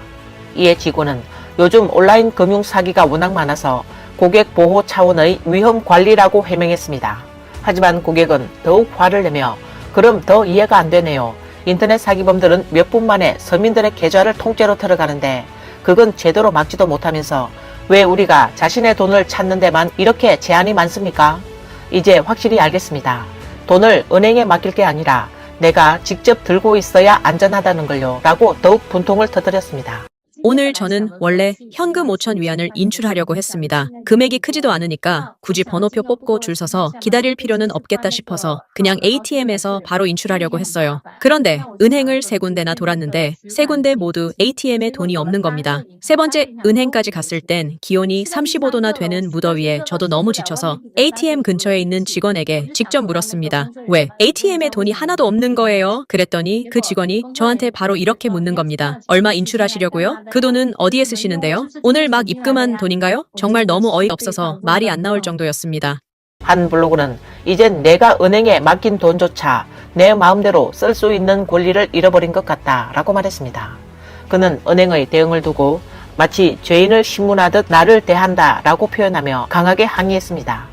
이에 직원은 요즘 온라인 금융 사기가 워낙 많아서 고객 보호 차원의 위험 관리라고 해명했습니다. 하지만 고객은 더욱 화를 내며 그럼 더 이해가 안 되네요. 인터넷 사기범들은 몇 분 만에 서민들의 계좌를 통째로 들어가는데 그건 제대로 막지도 못하면서 왜 우리가 자신의 돈을 찾는 데만 이렇게 제한이 많습니까? 이제 확실히 알겠습니다. 돈을 은행에 맡길 게 아니라 내가 직접 들고 있어야 안전하다는 걸요. 라고 더욱 분통을 터뜨렸습니다. 오늘 저는 원래 현금 5천 위안을 인출하려고 했습니다. 금액이 크지도 않으니까 굳이 번호표 뽑고 줄 서서 기다릴 필요는 없겠다 싶어서 그냥 ATM에서 바로 인출하려고 했어요. 그런데 은행을 3군데나 돌았는데 3군데 모두 ATM에 돈이 없는 겁니다. 세 번째 은행까지 갔을 땐 기온이 35도나 되는 무더위에 저도 너무 지쳐서 ATM 근처에 있는 직원에게 직접 물었습니다. 왜 ATM에 돈이 하나도 없는 거예요? 그랬더니 그 직원이 저한테 바로 이렇게 묻는 겁니다. 얼마 인출하시려고요? 그 돈은 어디에 쓰시는데요? 오늘 막 입금한 돈인가요? 정말 너무 어이가 없어서 말이 안 나올 정도였습니다. 한 블로그는 이젠 내가 은행에 맡긴 돈조차 내 마음대로 쓸 수 있는 권리를 잃어버린 것 같다 라고 말했습니다. 그는 은행의 대응을 두고 마치 죄인을 신문하듯 나를 대한다 라고 표현하며 강하게 항의했습니다.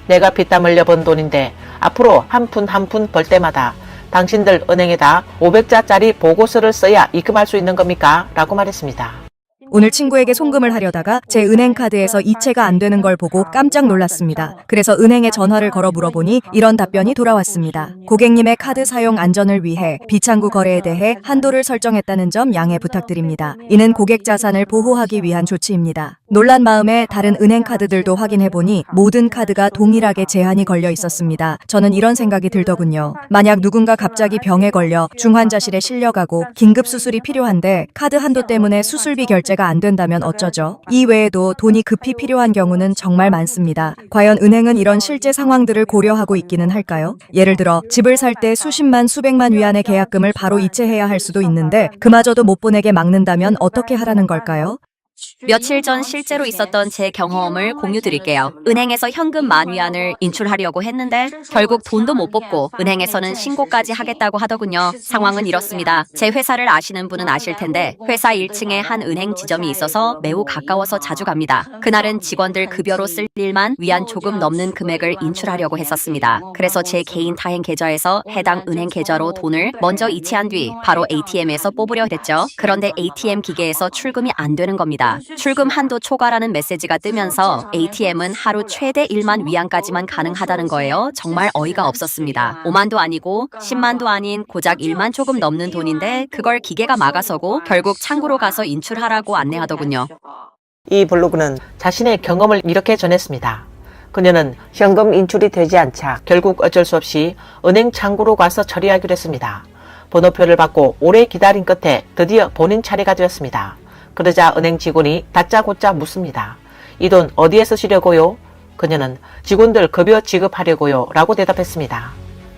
내가 피땀 흘려 번 돈인데 앞으로 한 푼 한 푼 벌 때마다 당신들 은행에다 500자짜리 보고서를 써야 입금할 수 있는 겁니까? 라고 말했습니다. 오늘 친구에게 송금을 하려다가 제 은행카드에서 이체가 안 되는 걸 보고 깜짝 놀랐습니다. 그래서 은행에 전화를 걸어 물어보니 이런 답변이 돌아왔습니다. 고객님의 카드 사용 안전을 위해 비창구 거래에 대해 한도를 설정했다는 점 양해 부탁드립니다. 이는 고객 자산을 보호하기 위한 조치입니다. 놀란 마음에 다른 은행 카드들도 확인해보니 모든 카드가 동일하게 제한이 걸려 있었습니다. 저는 이런 생각이 들더군요. 만약 누군가 갑자기 병에 걸려 중환자실에 실려가고 긴급 수술이 필요한데 카드 한도 때문에 수술비 결제가 안 된다면 어쩌죠? 이 외에도 돈이 급히 필요한 경우는 정말 많습니다. 과연 은행은 이런 실제 상황들을 고려하고 있기는 할까요? 예를 들어 집을 살 때 수십만 수백만 위안의 계약금을 바로 이체해야 할 수도 있는데 그마저도 못 보내게 막는다면 어떻게 하라는 걸까요? 며칠 전 실제로 있었던 제 경험을 공유드릴게요. 은행에서 현금 10,000위안을 인출하려고 했는데 결국 돈도 못 뽑고 은행에서는 신고까지 하겠다고 하더군요. 상황은 이렇습니다. 제 회사를 아시는 분은 아실 텐데 회사 1층에 한 은행 지점이 있어서 매우 가까워서 자주 갑니다. 그날은 직원들 급여로 쓸 1만 위안 조금 넘는 금액을 인출하려고 했었습니다. 그래서 제 개인 타행 계좌에서 해당 은행 계좌로 돈을 먼저 이체한 뒤 바로 ATM에서 뽑으려 했죠. 그런데 ATM 기계에서 출금이 안 되는 겁니다. 출금 한도 초과라는 메시지가 뜨면서 ATM은 하루 최대 1만 위안까지만 가능하다는 거예요. 정말 어이가 없었습니다. 5만도 아니고 10만도 아닌 고작 1만 조금 넘는 돈인데 그걸 기계가 막아서고 결국 창구로 가서 인출하라고 안내하더군요. 이 블로그는 자신의 경험을 이렇게 전했습니다. 그녀는 현금 인출이 되지 않자 결국 어쩔 수 없이 은행 창구로 가서 처리하기로 했습니다. 번호표를 받고 오래 기다린 끝에 드디어 본인 차례가 되었습니다. 그러자 은행 직원이 다짜고짜 묻습니다. 이 돈 어디에 쓰시려고요? 그녀는 직원들 급여 지급하려고요 라고 대답했습니다.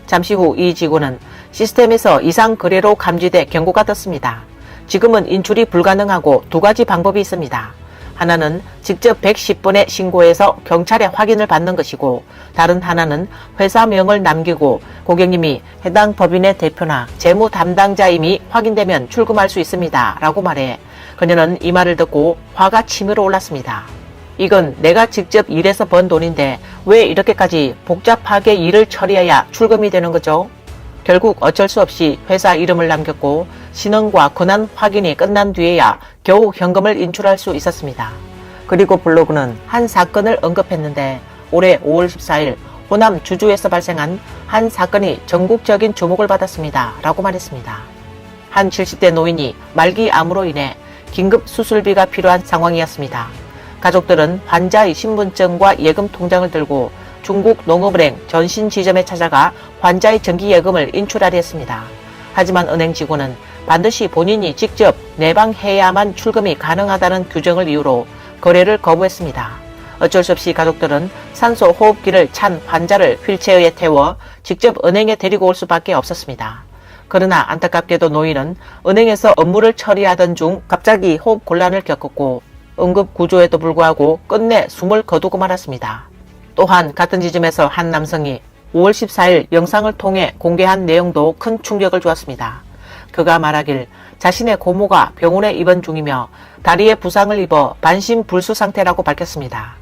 잠시 후 이 직원은 시스템에서 이상 거래로 감지돼 경고가 떴습니다. 지금은 인출이 불가능하고 두 가지 방법이 있습니다. 하나는 직접 110번에 신고해서 경찰에 확인을 받는 것이고, 다른 하나는 회사명을 남기고 고객님이 해당 법인의 대표나 재무 담당자임이 확인되면 출금할 수 있습니다 라고 말해, 그녀는 이 말을 듣고 화가 치밀어 올랐습니다. 이건 내가 직접 일해서 번 돈인데 왜 이렇게까지 복잡하게 일을 처리해야 출금이 되는 거죠? 결국 어쩔 수 없이 회사 이름을 남겼고 신원과 권한 확인이 끝난 뒤에야 겨우 현금을 인출할 수 있었습니다. 그리고 블로그는 한 사건을 언급했는데 올해 5월 14일 호남 주주에서 발생한 한 사건이 전국적인 주목을 받았습니다 라고 말했습니다. 한 70대 노인이 말기 암으로 인해 긴급 수술비가 필요한 상황이었습니다. 가족들은 환자의 신분증과 예금 통장을 들고 중국 농업은행 전신 지점에 찾아가 환자의 정기 예금을 인출하려 했습니다. 하지만 은행 직원은 반드시 본인이 직접 내방해야만 출금이 가능하다는 규정을 이유로 거래를 거부했습니다. 어쩔 수 없이 가족들은 산소 호흡기를 찬 환자를 휠체어에 태워 직접 은행에 데리고 올 수밖에 없었습니다. 그러나 안타깝게도 노인은 은행에서 업무를 처리하던 중 갑자기 호흡 곤란을 겪었고 응급 구조에도 불구하고 끝내 숨을 거두고 말았습니다. 또한 같은 지점에서 한 남성이 5월 14일 영상을 통해 공개한 내용도 큰 충격을 주었습니다. 그가 말하길 자신의 고모가 병원에 입원 중이며 다리에 부상을 입어 반신불수 상태라고 밝혔습니다.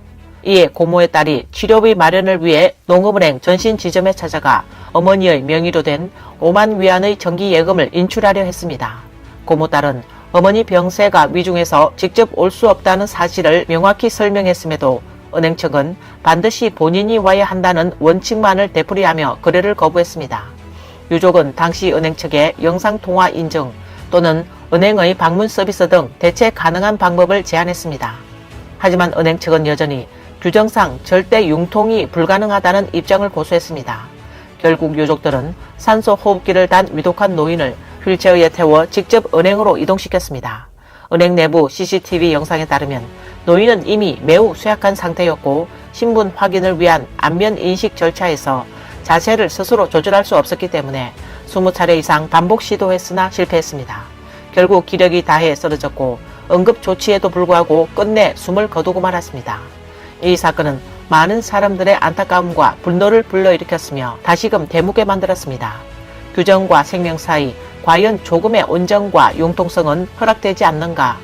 이에 고모의 딸이 치료비 마련을 위해 농업은행 전신 지점에 찾아가 어머니의 명의로 된 5만 위안의 정기 예금을 인출하려 했습니다. 고모 딸은 어머니 병세가 위중해서 직접 올 수 없다는 사실을 명확히 설명했음에도 은행 측은 반드시 본인이 와야 한다는 원칙만을 되풀이하며 거래를 거부했습니다. 유족은 당시 은행 측에 영상통화 인증 또는 은행의 방문 서비스 등 대체 가능한 방법을 제안했습니다. 하지만 은행 측은 여전히 규정상 절대 융통이 불가능하다는 입장을 고수했습니다. 결국 유족들은 산소 호흡기를 단 위독한 노인을 휠체어에 태워 직접 은행으로 이동시켰습니다. 은행 내부 CCTV 영상에 따르면 노인은 이미 매우 쇠약한 상태였고 신분 확인을 위한 안면 인식 절차에서 자세를 스스로 조절할 수 없었기 때문에 20차례 이상 반복 시도했으나 실패했습니다. 결국 기력이 다해 쓰러졌고 응급 조치에도 불구하고 끝내 숨을 거두고 말았습니다. 이 사건은 많은 사람들의 안타까움과 분노를 불러일으켰으며 다시금 대묻게 만들었습니다. 규정과 생명 사이 과연 조금의 온정과 융통성은 허락되지 않는가?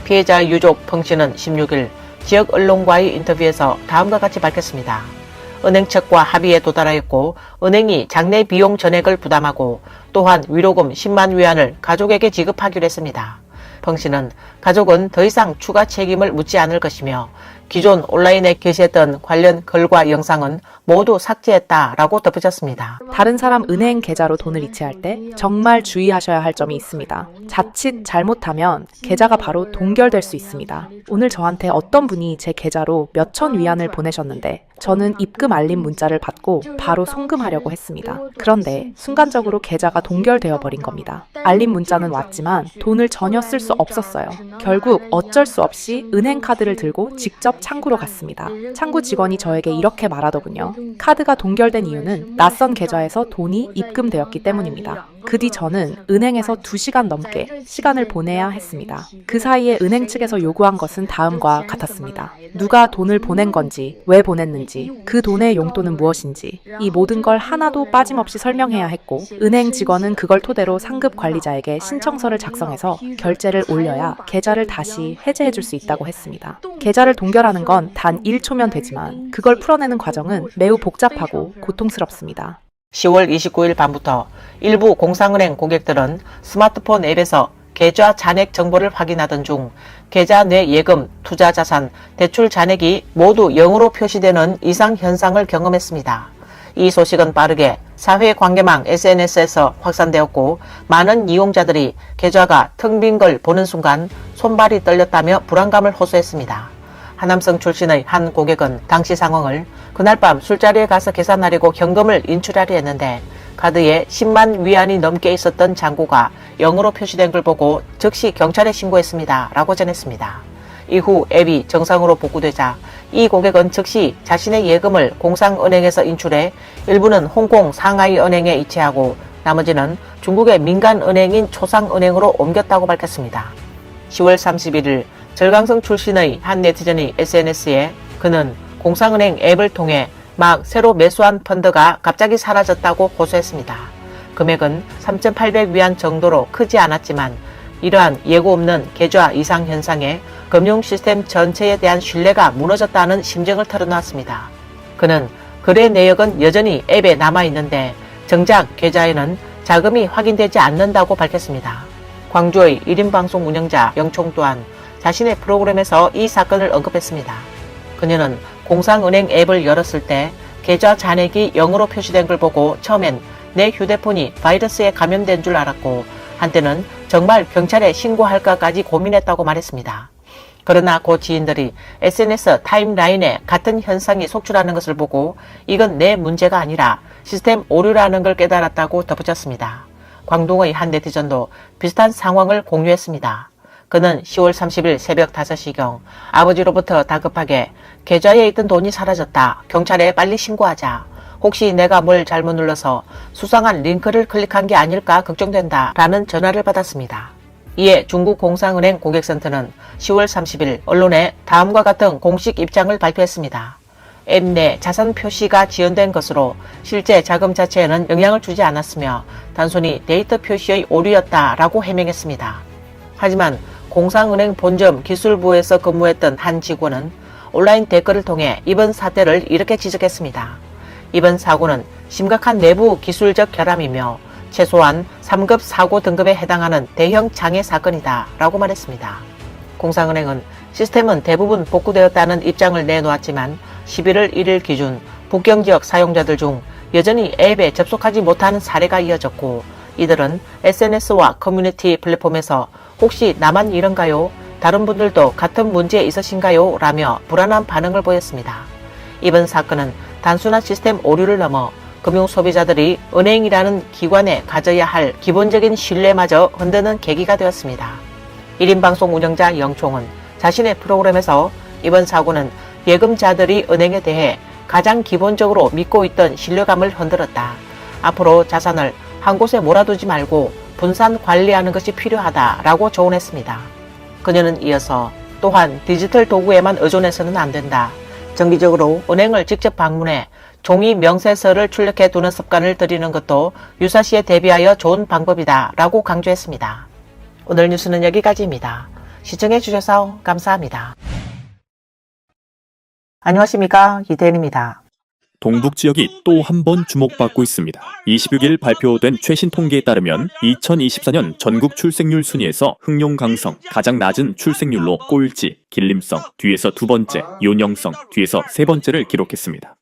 피해자의 유족 펑씨는 16일 지역 언론과의 인터뷰에서 다음과 같이 밝혔습니다. 은행 측과 합의에 도달하였고 은행이 장례 비용 전액을 부담하고 또한 위로금 10만 위안을 가족에게 지급하기로 했습니다. 펑씨는 가족은 더 이상 추가 책임을 묻지 않을 것이며 기존 온라인에 게시했던 관련 글과 영상은 모두 삭제했다라고 덧붙였습니다. 다른 사람 은행 계좌로 돈을 이체할 때 정말 주의하셔야 할 점이 있습니다. 자칫 잘못하면 계좌가 바로 동결될 수 있습니다. 오늘 저한테 어떤 분이 제 계좌로 몇천 위안을 보내셨는데 저는 입금 알림 문자를 받고 바로 송금하려고 했습니다. 그런데 순간적으로 계좌가 동결되어 버린 겁니다. 알림 문자는 왔지만 돈을 전혀 쓸 수 없었어요. 결국 어쩔 수 없이 은행 카드를 들고 직접 창구로 갔습니다. 창구 직원이 저에게 이렇게 말하더군요. 카드가 동결된 이유는 낯선 계좌에서 돈이 입금되었기 때문입니다. 그 뒤 저는 은행에서 2시간 넘게 시간을 보내야 했습니다. 그 사이에 은행 측에서 요구한 것은 다음과 같았습니다. 누가 돈을 보낸 건지, 왜 보냈는지, 그 돈의 용도는 무엇인지 이 모든 걸 하나도 빠짐없이 설명해야 했고 은행 직원은 그걸 토대로 상급 관리자에게 신청서를 작성해서 결제를 올려야 계좌를 다시 해제해 줄 수 있다고 했습니다. 계좌를 동결하는 건 단 1초면 되지만 그걸 풀어내는 과정은 매우 복잡하고 고통스럽습니다. 10월 29일 밤부터 일부 공상은행 고객들은 스마트폰 앱에서 계좌 잔액 정보를 확인하던 중 계좌 내 예금, 투자 자산, 대출 잔액이 모두 0으로 표시되는 이상 현상을 경험했습니다. 이 소식은 빠르게 사회관계망 SNS에서 확산되었고 많은 이용자들이 계좌가 텅 빈 걸 보는 순간 손발이 떨렸다며 불안감을 호소했습니다. 하남성 출신의 한 고객은 당시 상황을 그날 밤 술자리에 가서 계산하려고 현금을 인출하려 했는데 카드에 10만 위안이 넘게 있었던 잔고가 0으로 표시된 걸 보고 즉시 경찰에 신고했습니다 라고 전했습니다. 이후 앱이 정상으로 복구되자 이 고객은 즉시 자신의 예금을 공상은행에서 인출해 일부는 홍콩 상하이 은행에 이체하고 나머지는 중국의 민간은행인 초상은행으로 옮겼다고 밝혔습니다. 10월 31일 절강성 출신의 한 네티즌이 SNS에 그는 공상은행 앱을 통해 막 새로 매수한 펀드가 갑자기 사라졌다고 호소했습니다. 금액은 3,800위안 정도로 크지 않았지만 이러한 예고 없는 계좌 이상 현상에 금융 시스템 전체에 대한 신뢰가 무너졌다는 심정을 털어놨습니다. 그는 거래 내역은 여전히 앱에 남아있는데 정작 계좌에는 자금이 확인되지 않는다고 밝혔습니다. 광주의 1인 방송 운영자 영총 또한 자신의 프로그램에서 이 사건을 언급했습니다. 그녀는 공상은행 앱을 열었을 때 계좌 잔액이 0으로 표시된 걸 보고 처음엔 내 휴대폰이 바이러스에 감염된 줄 알았고 한때는 정말 경찰에 신고할까까지 고민했다고 말했습니다. 그러나 고 지인들이 SNS 타임라인에 같은 현상이 속출하는 것을 보고 이건 내 문제가 아니라 시스템 오류라는 걸 깨달았다고 덧붙였습니다. 광동의 한 네티즌도 비슷한 상황을 공유했습니다. 그는 10월 30일 새벽 5시경 아버지로부터 다급하게 계좌에 있던 돈이 사라졌다. 경찰에 빨리 신고하자. 혹시 내가 뭘 잘못 눌러서 수상한 링크를 클릭한 게 아닐까 걱정된다. 라는 전화를 받았습니다. 이에 중국 공상은행 고객센터는 10월 30일 언론에 다음과 같은 공식 입장을 발표했습니다. 앱 내 자산 표시가 지연된 것으로 실제 자금 자체에는 영향을 주지 않았으며 단순히 데이터 표시의 오류였다라고 해명했습니다. 하지만 공상은행 본점 기술부에서 근무했던 한 직원은 온라인 댓글을 통해 이번 사태를 이렇게 지적했습니다. 이번 사고는 심각한 내부 기술적 결함이며 최소한 3급 사고 등급에 해당하는 대형 장애 사건이다 라고 말했습니다. 공상은행은 시스템은 대부분 복구되었다는 입장을 내놓았지만 11월 1일 기준 북경지역 사용자들 중 여전히 앱에 접속하지 못하는 사례가 이어졌고 이들은 SNS와 커뮤니티 플랫폼에서 혹시 나만 이런가요? 다른 분들도 같은 문제 있으신가요? 라며 불안한 반응을 보였습니다. 이번 사건은 단순한 시스템 오류를 넘어 금융 소비자들이 은행이라는 기관에 가져야 할 기본적인 신뢰마저 흔드는 계기가 되었습니다. 1인 방송 운영자 영총은 자신의 프로그램에서 이번 사고는 예금자들이 은행에 대해 가장 기본적으로 믿고 있던 신뢰감을 흔들었다. 앞으로 자산을 한 곳에 몰아두지 말고 분산 관리하는 것이 필요하다라고 조언했습니다. 그녀는 이어서 또한 디지털 도구에만 의존해서는 안 된다. 정기적으로 은행을 직접 방문해 종이 명세서를 출력해 두는 습관을 들이는 것도 유사시에 대비하여 좋은 방법이다 라고 강조했습니다. 오늘 뉴스는 여기까지입니다. 시청해 주셔서 감사합니다. 안녕하십니까, 이태현입니다. 동북 지역이 또 한 번 주목받고 있습니다. 26일 발표된 최신 통계에 따르면 2024년 전국 출생률 순위에서 흥룡 강성 가장 낮은 출생률로 꼴찌, 길림성 뒤에서 두 번째, 요녕성 뒤에서 세 번째를 기록했습니다.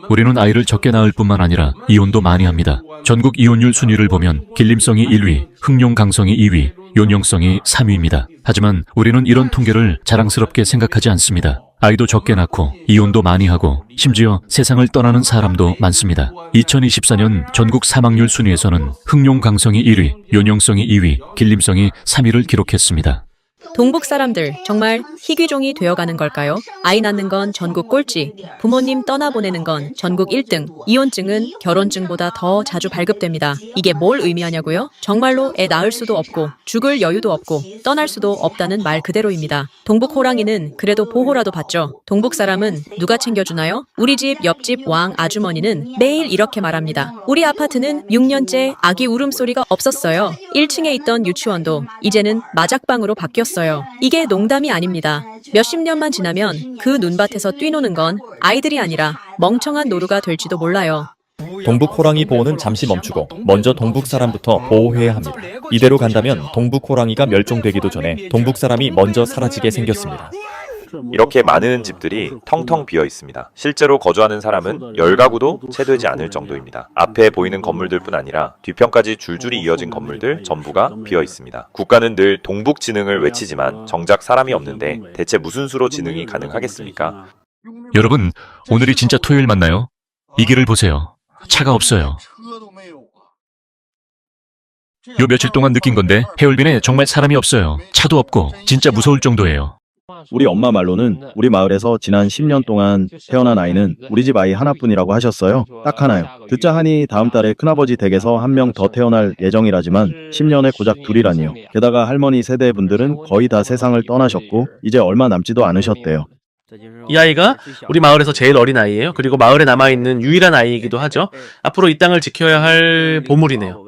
우리는 아이를 적게 낳을 뿐만 아니라 이혼도 많이 합니다. 전국 이혼율 순위를 보면 길림성이 1위, 흥룡 강성이 2위, 요녕성이 3위입니다. 하지만 우리는 이런 통계를 자랑스럽게 생각하지 않습니다. 아이도 적게 낳고 이혼도 많이 하고 심지어 세상을 떠나는 사람도 많습니다. 2024년 전국 사망률 순위에서는 흥룡 강성이 1위, 요녕성이 2위, 길림성이 3위를 기록했습니다. 동북 사람들 정말 희귀종이 되어가는 걸까요? 아이 낳는 건 전국 꼴찌, 부모님 떠나보내는 건 전국 1등, 이혼증은 결혼증보다 더 자주 발급됩니다. 이게 뭘 의미하냐고요? 정말로 애 낳을 수도 없고 죽을 여유도 없고 떠날 수도 없다는 말 그대로입니다. 동북 호랑이는 그래도 보호라도 받죠. 동북 사람은 누가 챙겨주나요? 우리 집 옆집 왕 아주머니는 매일 이렇게 말합니다. 우리 아파트는 6년째 아기 울음소리가 없었어요. 1층에 있던 유치원도 이제는 마작방으로 바뀌었어요. 이게 농담이 아닙니다. 몇십 년만 지나면 그 눈밭에서 뛰노는 건 아이들이 아니라 멍청한 노루가 될지도 몰라요. 동북 호랑이 보호는 잠시 멈추고 먼저 동북 사람부터 보호해야 합니다. 이대로 간다면 동북 호랑이가 멸종되기도 전에 동북 사람이 먼저 사라지게 생겼습니다. 이렇게 많은 집들이 텅텅 비어 있습니다. 실제로 거주하는 사람은 10가구도 채 되지 않을 정도입니다. 앞에 보이는 건물들뿐 아니라 뒤편까지 줄줄이 이어진 건물들 전부가 비어 있습니다. 국가는 늘 동북 지능을 외치지만 정작 사람이 없는데 대체 무슨 수로 지능이 가능하겠습니까? 여러분, 오늘이 진짜 토요일 맞나요? 이 길을 보세요. 차가 없어요. 요 며칠 동안 느낀 건데 해올빈에 정말 사람이 없어요. 차도 없고 진짜 무서울 정도예요. 우리 엄마 말로는 우리 마을에서 지난 10년 동안 태어난 아이는 우리 집 아이 하나뿐이라고 하셨어요. 딱 하나요. 듣자 하니 다음 달에 큰아버지 댁에서 한 명 더 태어날 예정이라지만 10년에 고작 둘이라니요. 게다가 할머니 세대 분들은 거의 다 세상을 떠나셨고 이제 얼마 남지도 않으셨대요. 이 아이가 우리 마을에서 제일 어린 아이예요. 그리고 마을에 남아있는 유일한 아이이기도 하죠. 앞으로 이 땅을 지켜야 할 보물이네요.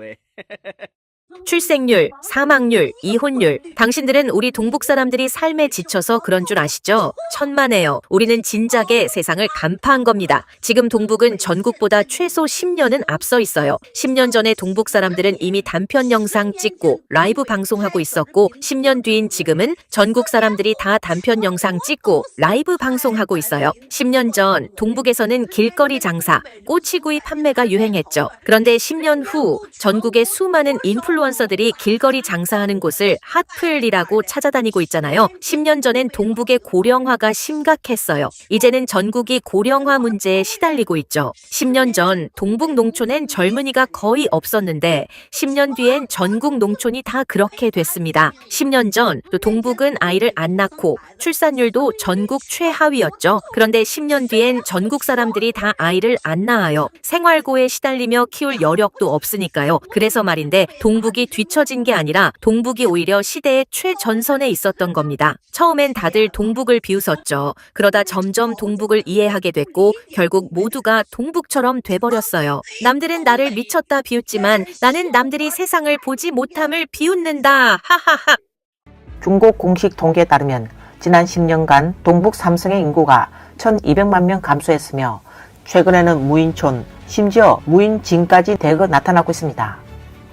출생률, 사망률, 이혼율. 당신들은 우리 동북 사람들이 삶에 지쳐서 그런 줄 아시죠? 천만에요. 우리는 진작에 세상을 간파한 겁니다. 지금 동북은 전국보다 최소 10년은 앞서 있어요. 10년 전에 동북 사람들은 이미 단편 영상 찍고 라이브 방송하고 있었고 10년 뒤인 지금은 전국 사람들이 다 단편 영상 찍고 라이브 방송하고 있어요. 10년 전 동북에서는 길거리 장사, 꼬치구이 판매가 유행했죠. 그런데 10년 후 전국의 수많은 인플루언서들이 길거리 장사하는 곳을 핫플이라고 찾아다니고 있잖아요. 10년 전엔 동북의 고령화가 심각했어요. 이제는 전국이 고령화 문제에 시달리고 있죠. 10년 전 동북 농촌엔 젊은이가 거의 없었는데 10년 뒤엔 전국 농촌이 다 그렇게 됐습니다. 10년 전 또 동북은 아이를 안 낳고 출산율도 전국 최하위였죠. 그런데 10년 뒤엔 전국 사람들이 다 아이를 안 낳아요. 생활고에 시달리며 키울 여력도 없으니까요. 그래서 말인데 동북이 뒤처진 게 아니라 동북이 오히려 시대의 최전선에 있었던 겁니다. 처음엔 다들 동북을 비웃었죠. 그러다 점점 동북을 이해하게 됐고 결국 모두가 동북처럼 돼버렸어요. 남들은 나를 미쳤다 비웃지만 나는 남들이 세상을 보지 못함을 비웃는다. 하하하. 중국 공식 통계에 따르면 지난 10년간 동북 삼성의 인구가 1200만 명 감소했으며 최근에는 무인촌, 심지어 무인진까지 대거 나타나고 있습니다.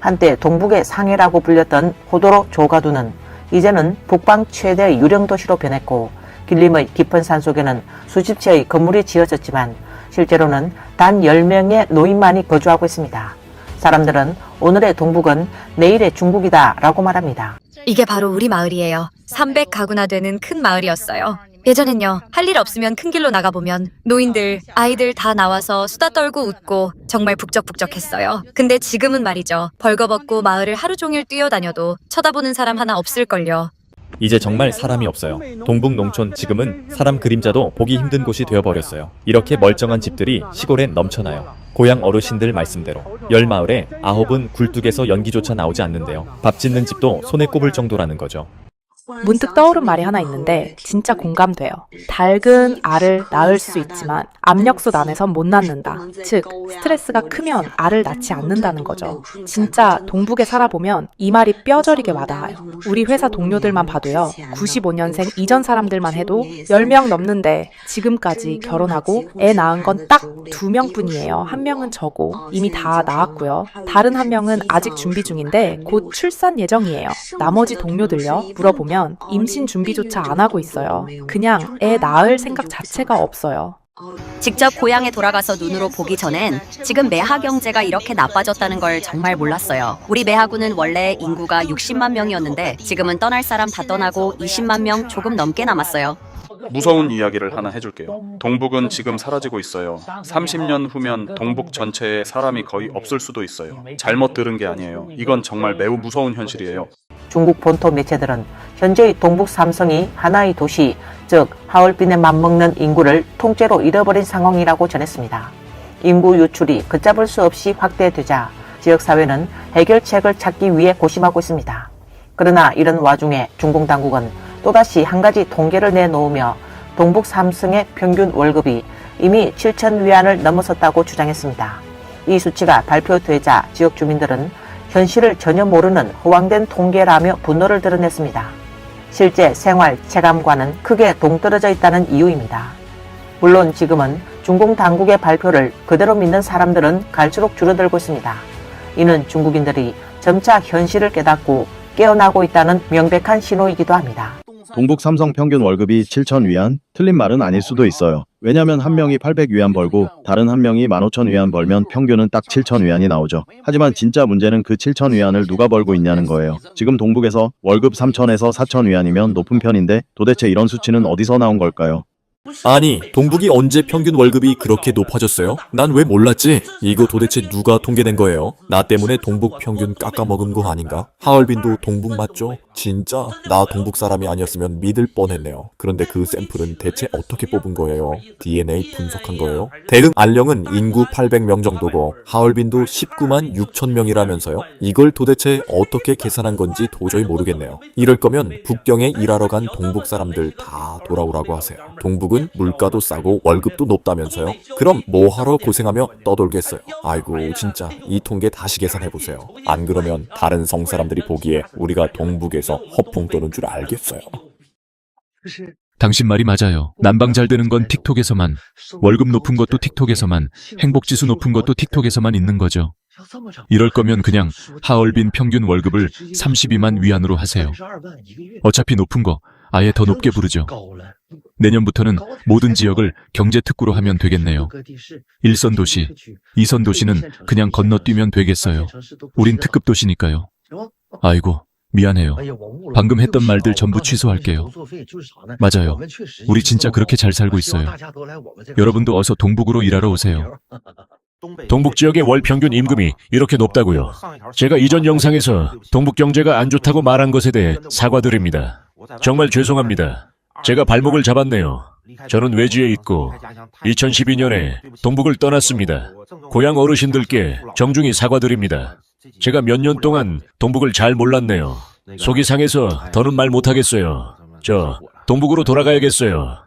한때 동북의 상해라고 불렸던 호도로 조가두는 이제는 북방 최대 유령 도시로 변했고 길림의 깊은 산속에는 수십 채의 건물이 지어졌지만 실제로는 단 10명의 노인만이 거주하고 있습니다. 사람들은 오늘의 동북은 내일의 중국이다 라고 말합니다. 이게 바로 우리 마을이에요. 300가구나 되는 큰 마을이었어요. 예전엔요, 할 일 없으면 큰 길로 나가보면 노인들, 아이들 다 나와서 수다 떨고 웃고 정말 북적북적했어요. 근데 지금은 말이죠. 벌거벗고 마을을 하루 종일 뛰어다녀도 쳐다보는 사람 하나 없을걸요. 이제 정말 사람이 없어요. 동북 농촌 지금은 사람 그림자도 보기 힘든 곳이 되어버렸어요. 이렇게 멀쩡한 집들이 시골엔 넘쳐나요. 고향 어르신들 말씀대로 10마을에 9은 굴뚝에서 연기조차 나오지 않는데요. 밥 짓는 집도 손에 꼽을 정도라는 거죠. 문득 떠오른 말이 하나 있는데 진짜 공감돼요. 닭은 알을 낳을 수 있지만 압력솥 안에선 못 낳는다. 즉 스트레스가 크면 알을 낳지 않는다는 거죠. 진짜 동북에 살아보면 이 말이 뼈저리게 와닿아요. 우리 회사 동료들만 봐도요. 95년생 이전 사람들만 해도 10명 넘는데 지금까지 결혼하고 애 낳은 건 딱 2명뿐이에요. 한 명은 저고 이미 다 낳았고요. 다른 한 명은 아직 준비 중인데 곧 출산 예정이에요. 나머지 동료들요. 물어보면 임신 준비조차 안 하고 있어요. 그냥 애 낳을 생각 자체가 없어요. 직접 고향에 돌아가서 눈으로 보기 전엔 지금 매하 경제가 이렇게 나빠졌다는 걸 정말 몰랐어요. 우리 매하군은 원래 인구가 60만 명이었는데 지금은 떠날 사람 다 떠나고 20만 명 조금 넘게 남았어요. 무서운 이야기를 하나 해줄게요. 동북은 지금 사라지고 있어요. 30년 후면 동북 전체에 사람이 거의 없을 수도 있어요. 잘못 들은 게 아니에요. 이건 정말 매우 무서운 현실이에요. 중국 본토 매체들은 현재의 동북 삼성이 하나의 도시, 즉 하얼빈에 맞먹는 인구를 통째로 잃어버린 상황이라고 전했습니다. 인구 유출이 걷잡을 수 없이 확대되자 지역사회는 해결책을 찾기 위해 고심하고 있습니다. 그러나 이런 와중에 중국 당국은 또다시 한 가지 통계를 내놓으며 동북 삼성의 평균 월급이 이미 7,000위안을 넘어섰다고 주장했습니다. 이 수치가 발표되자 지역 주민들은 현실을 전혀 모르는 허황된 통계라며 분노를 드러냈습니다. 실제 생활 체감과는 크게 동떨어져 있다는 이유입니다. 물론 지금은 중국 당국의 발표를 그대로 믿는 사람들은 갈수록 줄어들고 있습니다. 이는 중국인들이 점차 현실을 깨닫고 깨어나고 있다는 명백한 신호이기도 합니다. 동북 삼성 평균 월급이 7,000위안? 틀린 말은 아닐 수도 있어요. 왜냐면 한 명이 800위안 벌고 다른 한 명이 15,000위안 벌면 평균은 딱 7,000위안이 나오죠. 하지만 진짜 문제는 그 7,000위안을 누가 벌고 있냐는 거예요. 지금 동북에서 월급 3,000에서 4,000위안이면 높은 편인데 도대체 이런 수치는 어디서 나온 걸까요? 아니, 동북이 언제 평균 월급이 그렇게 높아졌어요? 난 왜 몰랐지? 이거 도대체 누가 통계낸 거예요? 나 때문에 동북 평균 깎아먹은 거 아닌가? 하얼빈도 동북 맞죠? 진짜 나 동북 사람이 아니었으면 믿을 뻔했네요. 그런데 그 샘플은 대체 어떻게 뽑은 거예요? DNA 분석한 거예요? 대릉 안령은 인구 800명 정도고 하얼빈도 19만 6천 명이라면서요? 이걸 도대체 어떻게 계산한 건지 도저히 모르겠네요. 이럴 거면 북경에 일하러 간 동북 사람들 다 돌아오라고 하세요. 동북은 물가도 싸고 월급도 높다면서요? 그럼 뭐하러 고생하며 떠돌겠어요? 아이고 진짜 이 통계 다시 계산해보세요. 안 그러면 다른 성 사람들이 보기에 우리가 동북에서 허풍 떠는 줄 알겠어요. 당신 말이 맞아요. 난방 잘 되는 건 틱톡에서만, 월급 높은 것도 틱톡에서만, 행복지수 높은 것도 틱톡에서만 있는 거죠. 이럴 거면 그냥 하얼빈 평균 월급을 32만 위안으로 하세요. 어차피 높은 거 아예 더 높게 부르죠. 내년부터는 모든 지역을 경제특구로 하면 되겠네요. 1선 도시, 2선 도시는 그냥 건너뛰면 되겠어요. 우린 특급 도시니까요. 아이고, 미안해요. 방금 했던 말들 전부 취소할게요. 맞아요. 우리 진짜 그렇게 잘 살고 있어요. 여러분도 어서 동북으로 일하러 오세요. 동북 지역의 월 평균 임금이 이렇게 높다고요. 제가 이전 영상에서 동북 경제가 안 좋다고 말한 것에 대해 사과드립니다. 정말 죄송합니다. 제가 발목을 잡았네요. 저는 외지에 있고 2012년에 동북을 떠났습니다. 고향 어르신들께 정중히 사과드립니다. 제가 몇 년 동안 동북을 잘 몰랐네요. 속이 상해서 더는 말 못하겠어요. 저 동북으로 돌아가야겠어요.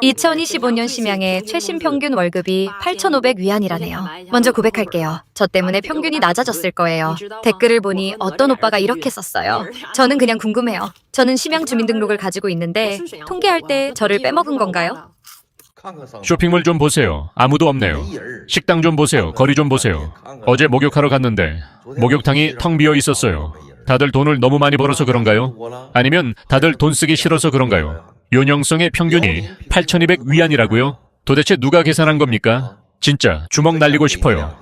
2025년 심양의 최신 평균 월급이 8,500위안이라네요. 먼저 고백할게요. 저 때문에 평균이 낮아졌을 거예요. 댓글을 보니 어떤 오빠가 이렇게 썼어요. 저는 그냥 궁금해요. 저는 심양 주민등록을 가지고 있는데 통계할 때 저를 빼먹은 건가요? 쇼핑몰 좀 보세요. 아무도 없네요. 식당 좀 보세요. 거리 좀 보세요. 어제 목욕하러 갔는데 목욕탕이 텅 비어 있었어요. 다들 돈을 너무 많이 벌어서 그런가요? 아니면 다들 돈 쓰기 싫어서 그런가요? 요녕성의 평균이 8,200위안이라고요? 도대체 누가 계산한 겁니까? 진짜 주먹 날리고 싶어요.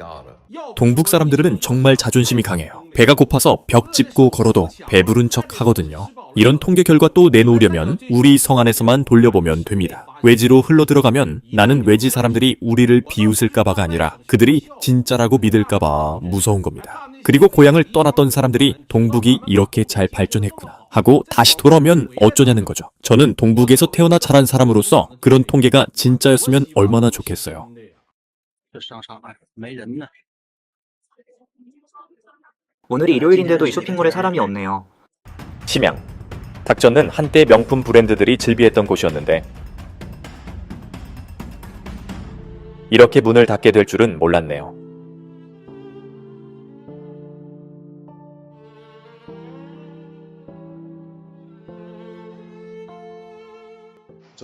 동북 사람들은 정말 자존심이 강해요. 배가 고파서 벽 짚고 걸어도 배부른 척 하거든요. 이런 통계 결과 또 내놓으려면 우리 성 안에서만 돌려보면 됩니다. 외지로 흘러 들어가면 나는 외지 사람들이 우리를 비웃을까봐가 아니라 그들이 진짜라고 믿을까봐 무서운 겁니다. 그리고 고향을 떠났던 사람들이 동북이 이렇게 잘 발전했구나 하고 다시 돌아오면 어쩌냐는 거죠. 저는 동북에서 태어나 자란 사람으로서 그런 통계가 진짜였으면 얼마나 좋겠어요. 오늘이 일요일인데도 이 쇼핑몰에 사람이 없네요. 심양. 닭전은 한때 명품 브랜드들이 즐비했던 곳이었는데 이렇게 문을 닫게 될 줄은 몰랐네요.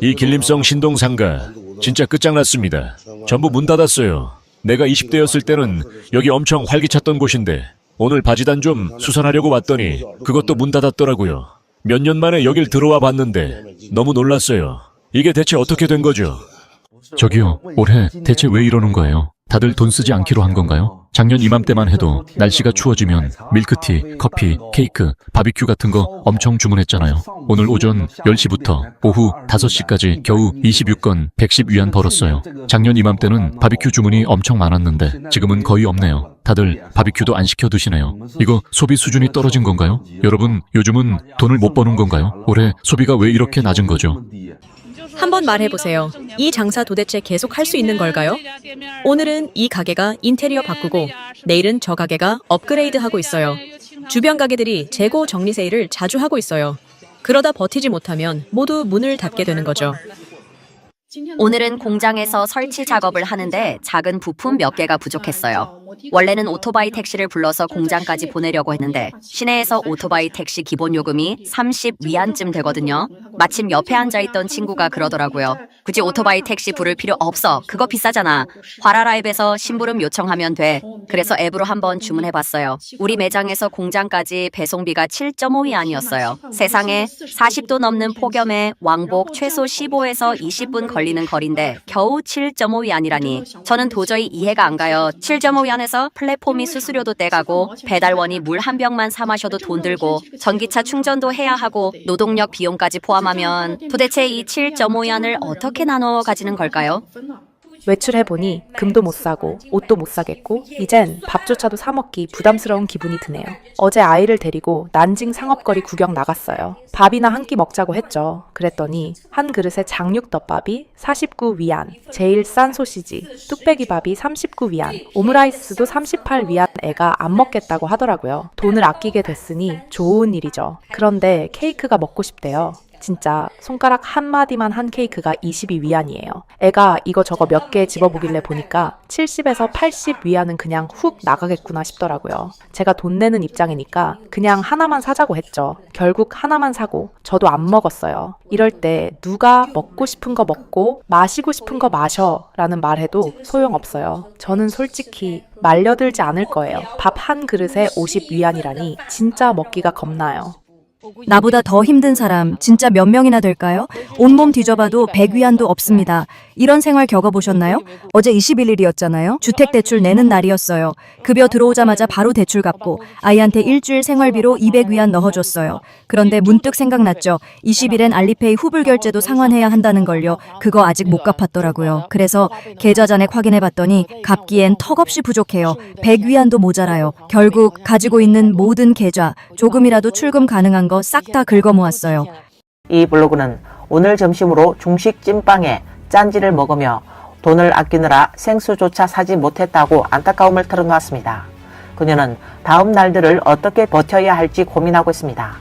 이 길림성 신동상가 진짜 끝장났습니다. 전부 문 닫았어요. 내가 20대였을 때는 여기 엄청 활기찼던 곳인데 오늘 바지단 좀 수선하려고 왔더니 그것도 문 닫았더라고요. 몇 년 만에 여길 들어와 봤는데 너무 놀랐어요. 이게 대체 어떻게 된 거죠? 저기요, 올해 대체 왜 이러는 거예요? 다들 돈 쓰지 않기로 한 건가요? 작년 이맘때만 해도 날씨가 추워지면 밀크티, 커피, 케이크, 바비큐 같은 거 엄청 주문했잖아요. 오늘 오전 10시부터 오후 5시까지 겨우 26건 110위안 벌었어요. 작년 이맘때는 바비큐 주문이 엄청 많았는데 지금은 거의 없네요. 다들 바비큐도 안 시켜 드시네요. 이거 소비 수준이 떨어진 건가요? 여러분, 요즘은 돈을 못 버는 건가요? 올해 소비가 왜 이렇게 낮은 거죠? 한번 말해보세요. 이 장사 도대체 계속 할 수 있는 걸까요? 오늘은 이 가게가 인테리어 바꾸고 내일은 저 가게가 업그레이드 하고 있어요. 주변 가게들이 재고 정리 세일을 자주 하고 있어요. 그러다 버티지 못하면 모두 문을 닫게 되는 거죠. 오늘은 공장에서 설치 작업을 하는데 작은 부품 몇 개가 부족했어요. 원래는 오토바이 택시를 불러서 공장까지 보내려고 했는데 시내에서 오토바이 택시 기본 요금이 30위안쯤 되거든요. 마침 옆에 앉아있던 친구가 그러더라고요. 굳이 오토바이 택시 부를 필요 없어. 그거 비싸잖아. 화라라입에서 심부름 요청하면 돼. 그래서 앱으로 한번 주문해봤어요. 우리 매장에서 공장까지 배송비가 7.5위안이었어요. 세상에 40도 넘는 폭염에 왕복 최소 15에서 20분 걸리는 거리인데 겨우 7.5위안이라니. 저는 도저히 이해가 안 가요. 7.5위안에서 플랫폼이 수수료도 떼가고 배달원이 물 한 병만 사 마셔도 돈 들고 전기차 충전도 해야 하고 노동력 비용까지 포함하면 도대체 이 7.5위안을 어떻게 나눠 가지는 걸까요? 외출해보니 금도 못 사고 옷도 못 사겠고 이젠 밥조차도 사 먹기 부담스러운 기분이 드네요. 어제 아이를 데리고 난징 상업거리 구경 나갔어요. 밥이나 한 끼 먹자고 했죠. 그랬더니 한 그릇에 장육덮밥이 49위안, 제일 싼 소시지, 뚝배기밥이 39위안, 오므라이스도 38위안 애가 안 먹겠다고 하더라고요. 돈을 아끼게 됐으니 좋은 일이죠. 그런데 케이크가 먹고 싶대요. 진짜 손가락 한 마디만 한 케이크가 22위안이에요. 애가 이거저거 몇 개 집어보길래 보니까 70에서 80위안은 그냥 훅 나가겠구나 싶더라고요. 제가 돈 내는 입장이니까 그냥 하나만 사자고 했죠. 결국 하나만 사고 저도 안 먹었어요. 이럴 때 누가 먹고 싶은 거 먹고 마시고 싶은 거 마셔 라는 말 해도 소용없어요. 저는 솔직히 말려들지 않을 거예요. 밥 한 그릇에 50위안이라니 진짜 먹기가 겁나요. 나보다 더 힘든 사람 진짜 몇 명이나 될까요? 온몸 뒤져봐도 100위안도 없습니다. 이런 생활 겪어보셨나요? 어제 21일이었잖아요. 주택대출 내는 날이었어요. 급여 들어오자마자 바로 대출 갚고 아이한테 일주일 생활비로 200위안 넣어줬어요. 그런데 문득 생각났죠. 20일엔 알리페이 후불 결제도 상환해야 한다는 걸요. 그거 아직 못 갚았더라고요. 그래서 계좌 잔액 확인해봤더니 갚기엔 턱없이 부족해요. 100위안도 모자라요. 결국 가지고 있는 모든 계좌, 조금이라도 출금 가능한 거 싹 다 긁어 모았어요. 이 블로그는 오늘 점심으로 중식 찐빵에 짠지를 먹으며 돈을 아끼느라 생수조차 사지 못했다고 안타까움을 털어놓았습니다. 그녀는 다음 날들을 어떻게 버텨야 할지 고민하고 있습니다.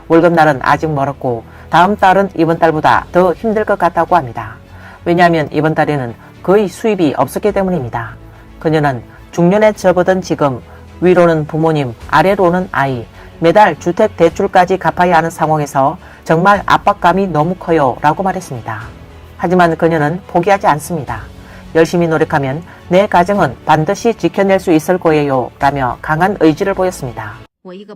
월급날은 아직 멀었고 다음 달은 이번 달보다 더 힘들 것 같다고 합니다. 왜냐하면 이번 달에는 거의 수입이 없었기 때문입니다. 그녀는 중년에 접어든 지금 위로는 부모님, 아래로는 아이, 매달 주택 대출까지 갚아야 하는 상황에서 정말 압박감이 너무 커요 라고 말했습니다. 하지만 그녀는 포기하지 않습니다. 열심히 노력하면 내 가정은 반드시 지켜낼 수 있을 거예요 라며 강한 의지를 보였습니다.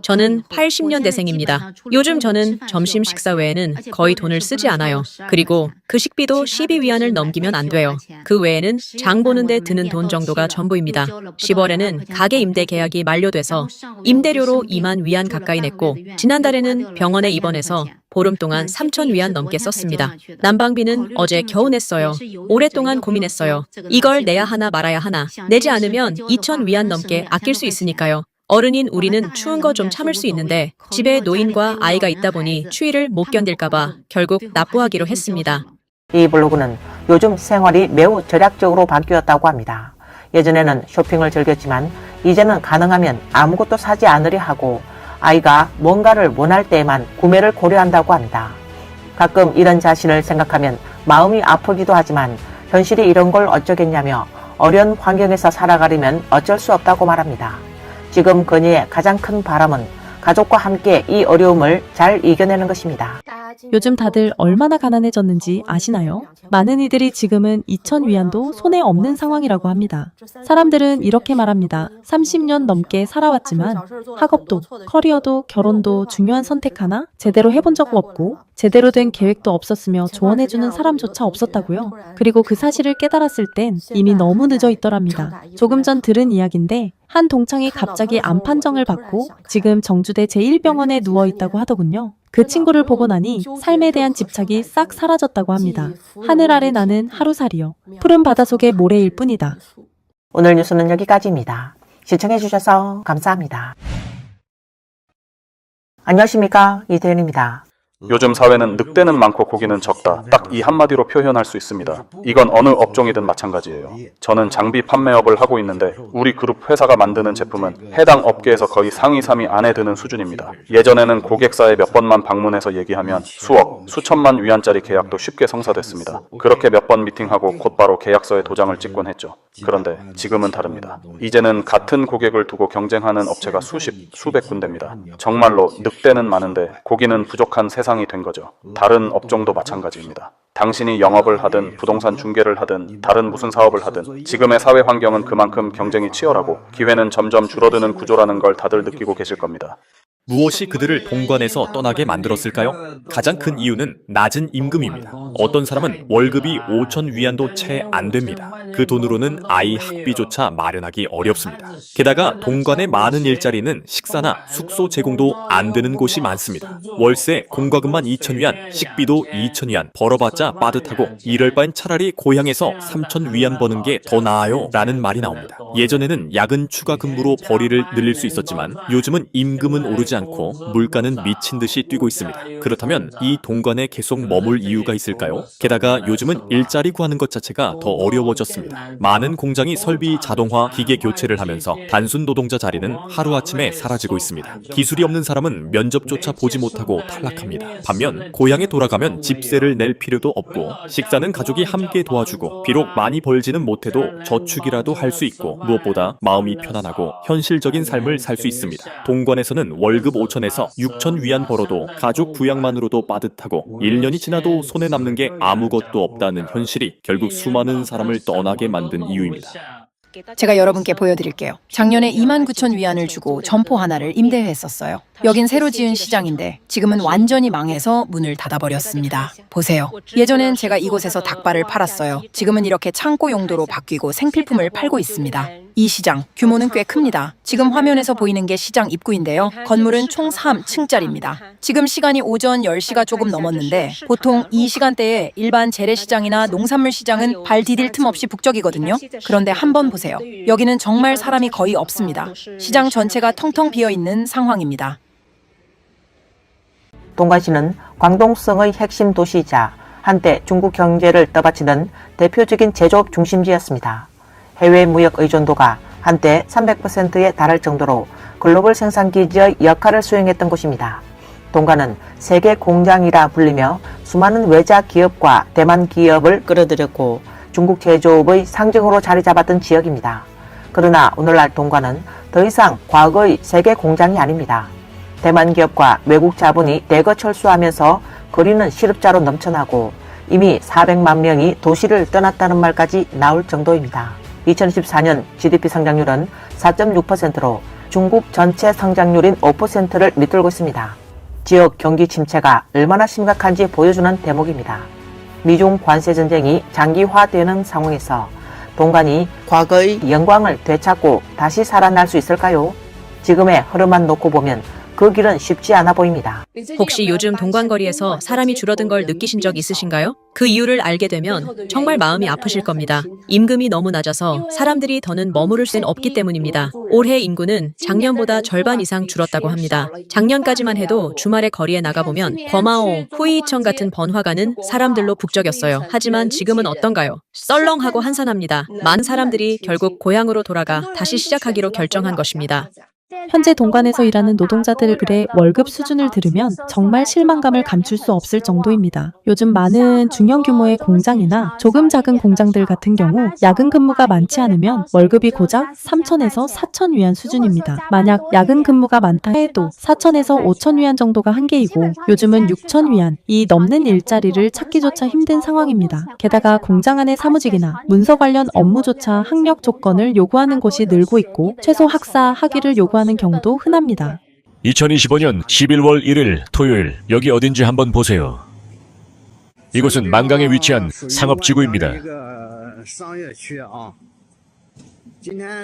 저는 80년대생입니다. 요즘 저는 점심 식사 외에는 거의 돈을 쓰지 않아요. 그리고 그 식비도 12위안을 넘기면 안 돼요. 그 외에는 장 보는데 드는 돈 정도가 전부입니다. 10월에는 가게 임대 계약이 만료돼서 임대료로 2만 위안 가까이 냈고 지난달에는 병원에 입원해서 보름 동안 3,000위안 넘게 썼습니다. 난방비는 어제 겨우 냈어요. 오랫동안 고민했어요. 이걸 내야 하나 말아야 하나. 내지 않으면 2,000위안 넘게 아낄 수 있으니까요. 어른인 우리는 추운 거 좀 참을 수 있는데 집에 노인과 아이가 있다 보니 추위를 못 견딜까봐 결국 납부하기로 했습니다. 이 블로그는 요즘 생활이 매우 절약적으로 바뀌었다고 합니다. 예전에는 쇼핑을 즐겼지만 이제는 가능하면 아무것도 사지 않으려 하고 아이가 뭔가를 원할 때에만 구매를 고려한다고 합니다. 가끔 이런 자신을 생각하면 마음이 아프기도 하지만 현실이 이런 걸 어쩌겠냐며 어려운 환경에서 살아가려면 어쩔 수 없다고 말합니다. 지금 그녀의 가장 큰 바람은 가족과 함께 이 어려움을 잘 이겨내는 것입니다. 요즘 다들 얼마나 가난해졌는지 아시나요? 많은 이들이 지금은 2,000위안도 손에 없는 상황이라고 합니다. 사람들은 이렇게 말합니다. 30년 넘게 살아왔지만 학업도, 커리어도, 결혼도 중요한 선택 하나 제대로 해본 적 없고 제대로 된 계획도 없었으며 조언해주는 사람조차 없었다고요. 그리고 그 사실을 깨달았을 땐 이미 너무 늦어 있더랍니다. 조금 전 들은 이야기인데 한 동창이 갑자기 암 판정을 받고 지금 정주대 제1병원에 누워있다고 하더군요. 그 친구를 보고 나니 삶에 대한 집착이 싹 사라졌다고 합니다. 하늘 아래 나는 하루살이요. 푸른 바다 속의 모래일 뿐이다. 오늘 뉴스는 여기까지입니다. 시청해주셔서 감사합니다. 안녕하십니까, 이태현입니다. 요즘 사회는 늑대는 많고 고기는 적다. 딱 이 한마디로 표현할 수 있습니다. 이건 어느 업종이든 마찬가지예요. 저는 장비 판매업을 하고 있는데 우리 그룹 회사가 만드는 제품은 해당 업계에서 거의 상위 3위 안에 드는 수준입니다. 예전에는 고객사에 몇 번만 방문해서 얘기하면 수억, 수천만 위안짜리 계약도 쉽게 성사됐습니다. 그렇게 몇 번 미팅하고 곧바로 계약서에 도장을 찍곤 했죠. 그런데 지금은 다릅니다. 이제는 같은 고객을 두고 경쟁하는 업체가 수십, 수백 군데입니다. 정말로 늑대는 많은데 고기는 부족한 세상이 된 거죠. 다른 업종도 마찬가지입니다. 당신이 영업을 하든 부동산 중개를 하든 다른 무슨 사업을 하든 지금의 사회 환경은 그만큼 경쟁이 치열하고 기회는 점점 줄어드는 구조라는 걸 다들 느끼고 계실 겁니다. 무엇이 그들을 동관에서 떠나게 만들었을까요? 가장 큰 이유는 낮은 임금입니다. 어떤 사람은 월급이 5천 위안도 채 안 됩니다. 그 돈으로는 아이 학비조차 마련하기 어렵습니다. 게다가 동관의 많은 일자리는 식사나 숙소 제공도 안 되는 곳이 많습니다. 월세, 공과금만 2천 위안, 식비도 2천 위안, 벌어봤자 빠듯하고 이럴 바엔 차라리 고향에서 3천 위안 버는 게 더 나아요 라는 말이 나옵니다. 예전에는 야근 추가 근무로 벌이를 늘릴 수 있었지만 요즘은 임금은 오르지 않고 물가는 미친 듯이 뛰고 있습니다. 그렇다면 이 동관에 계속 머물 이유가 있을까요? 게다가 요즘은 일자리 구하는 것 자체가 더 어려워졌습니다. 많은 공장이 설비 자동화, 기계 교체를 하면서 단순 노동자 자리는 하루아침에 사라지고 있습니다. 기술이 없는 사람은 면접조차 보지 못하고 탈락합니다. 반면 고향에 돌아가면 집세를 낼 필요도 없고 식사는 가족이 함께 도와주고 비록 많이 벌지는 못해도 저축이라도 할 수 있고 무엇보다 마음이 편안하고 현실적인 삶을 살 수 있습니다. 동관에서는 월급 5천에서 6천 위안 벌어도 가족 부양만으로도 빠듯하고 1년이 지나도 손에 남는 게 아무것도 없다는 현실이 결국 수많은 사람을 떠나게 만든 이유입니다. 제가 여러분께 보여드릴게요. 작년에 29,000 위안을 주고 점포 하나를 임대했었어요. 여긴 새로 지은 시장인데 지금은 완전히 망해서 문을 닫아버렸습니다. 보세요. 예전엔 제가 이곳에서 닭발을 팔았어요. 지금은 이렇게 창고 용도로 바뀌고 생필품을 팔고 있습니다. 이 시장, 규모는 꽤 큽니다. 지금 화면에서 보이는 게 시장 입구인데요. 건물은 총 3층짜리입니다. 지금 시간이 오전 10시가 조금 넘었는데 보통 이 시간대에 일반 재래시장이나 농산물 시장은 발 디딜 틈 없이 북적이거든요. 그런데 한번 보세요. 여기는 정말 사람이 거의 없습니다. 시장 전체가 텅텅 비어있는 상황입니다. 동관시는 광동성의 핵심 도시이자 한때 중국 경제를 떠받치던 대표적인 제조업 중심지였습니다. 해외 무역 의존도가 한때 300%에 달할 정도로 글로벌 생산기지의 역할을 수행했던 곳입니다. 동관은 세계 공장이라 불리며 수많은 외자 기업과 대만 기업을 끌어들였고 중국 제조업의 상징으로 자리 잡았던 지역입니다. 그러나 오늘날 동관은 더 이상 과거의 세계 공장이 아닙니다. 대만 기업과 외국 자본이 대거 철수하면서 거리는 실업자로 넘쳐나고 이미 400만 명이 도시를 떠났다는 말까지 나올 정도입니다. 2024년 GDP 성장률은 4.6%로 중국 전체 성장률인 5%를 밑돌고 있습니다. 지역 경기 침체가 얼마나 심각한지 보여주는 대목입니다. 미중 관세 전쟁이 장기화되는 상황에서 동관이 과거의 영광을 되찾고 다시 살아날 수 있을까요? 지금의 흐름만 놓고 보면 그 길은 쉽지 않아 보입니다. 혹시 요즘 동관거리에서 사람이 줄어든 걸 느끼신 적 있으신가요? 그 이유를 알게 되면 정말 마음이 아프실 겁니다. 임금이 너무 낮아서 사람들이 더는 머무를 수는 없기 때문입니다. 올해 인구는 작년보다 절반 이상 줄었다고 합니다. 작년까지만 해도 주말에 거리에 나가보면 거마오, 후이천 같은 번화가는 사람들로 북적였어요. 하지만 지금은 어떤가요? 썰렁하고 한산합니다. 많은 사람들이 결국 고향으로 돌아가 다시 시작하기로 결정한 것입니다. 현재 동관에서 일하는 노동자들의 월급 수준을 들으면 정말 실망감을 감출 수 없을 정도입니다. 요즘 많은 중형 규모의 공장이나 조금 작은 공장들 같은 경우 야근 근무가 많지 않으면 월급이 고작 3천에서 4천 위안 수준입니다. 만약 야근 근무가 많다 해도 4천에서 5천 위안 정도가 한계이고 요즘은 6천 위안이 넘는 일자리를 찾기조차 힘든 상황입니다. 게다가 공장 안의 사무직이나 문서 관련 업무조차 학력 조건을 요구하는 곳이 늘고 있고 최소 학사, 학위를 요구하는 경우도 흔합니다. 2025년 11월 1일 토요일 여기 어딘지 한번 보세요. 이곳은 만강에 위치한 상업지구입니다.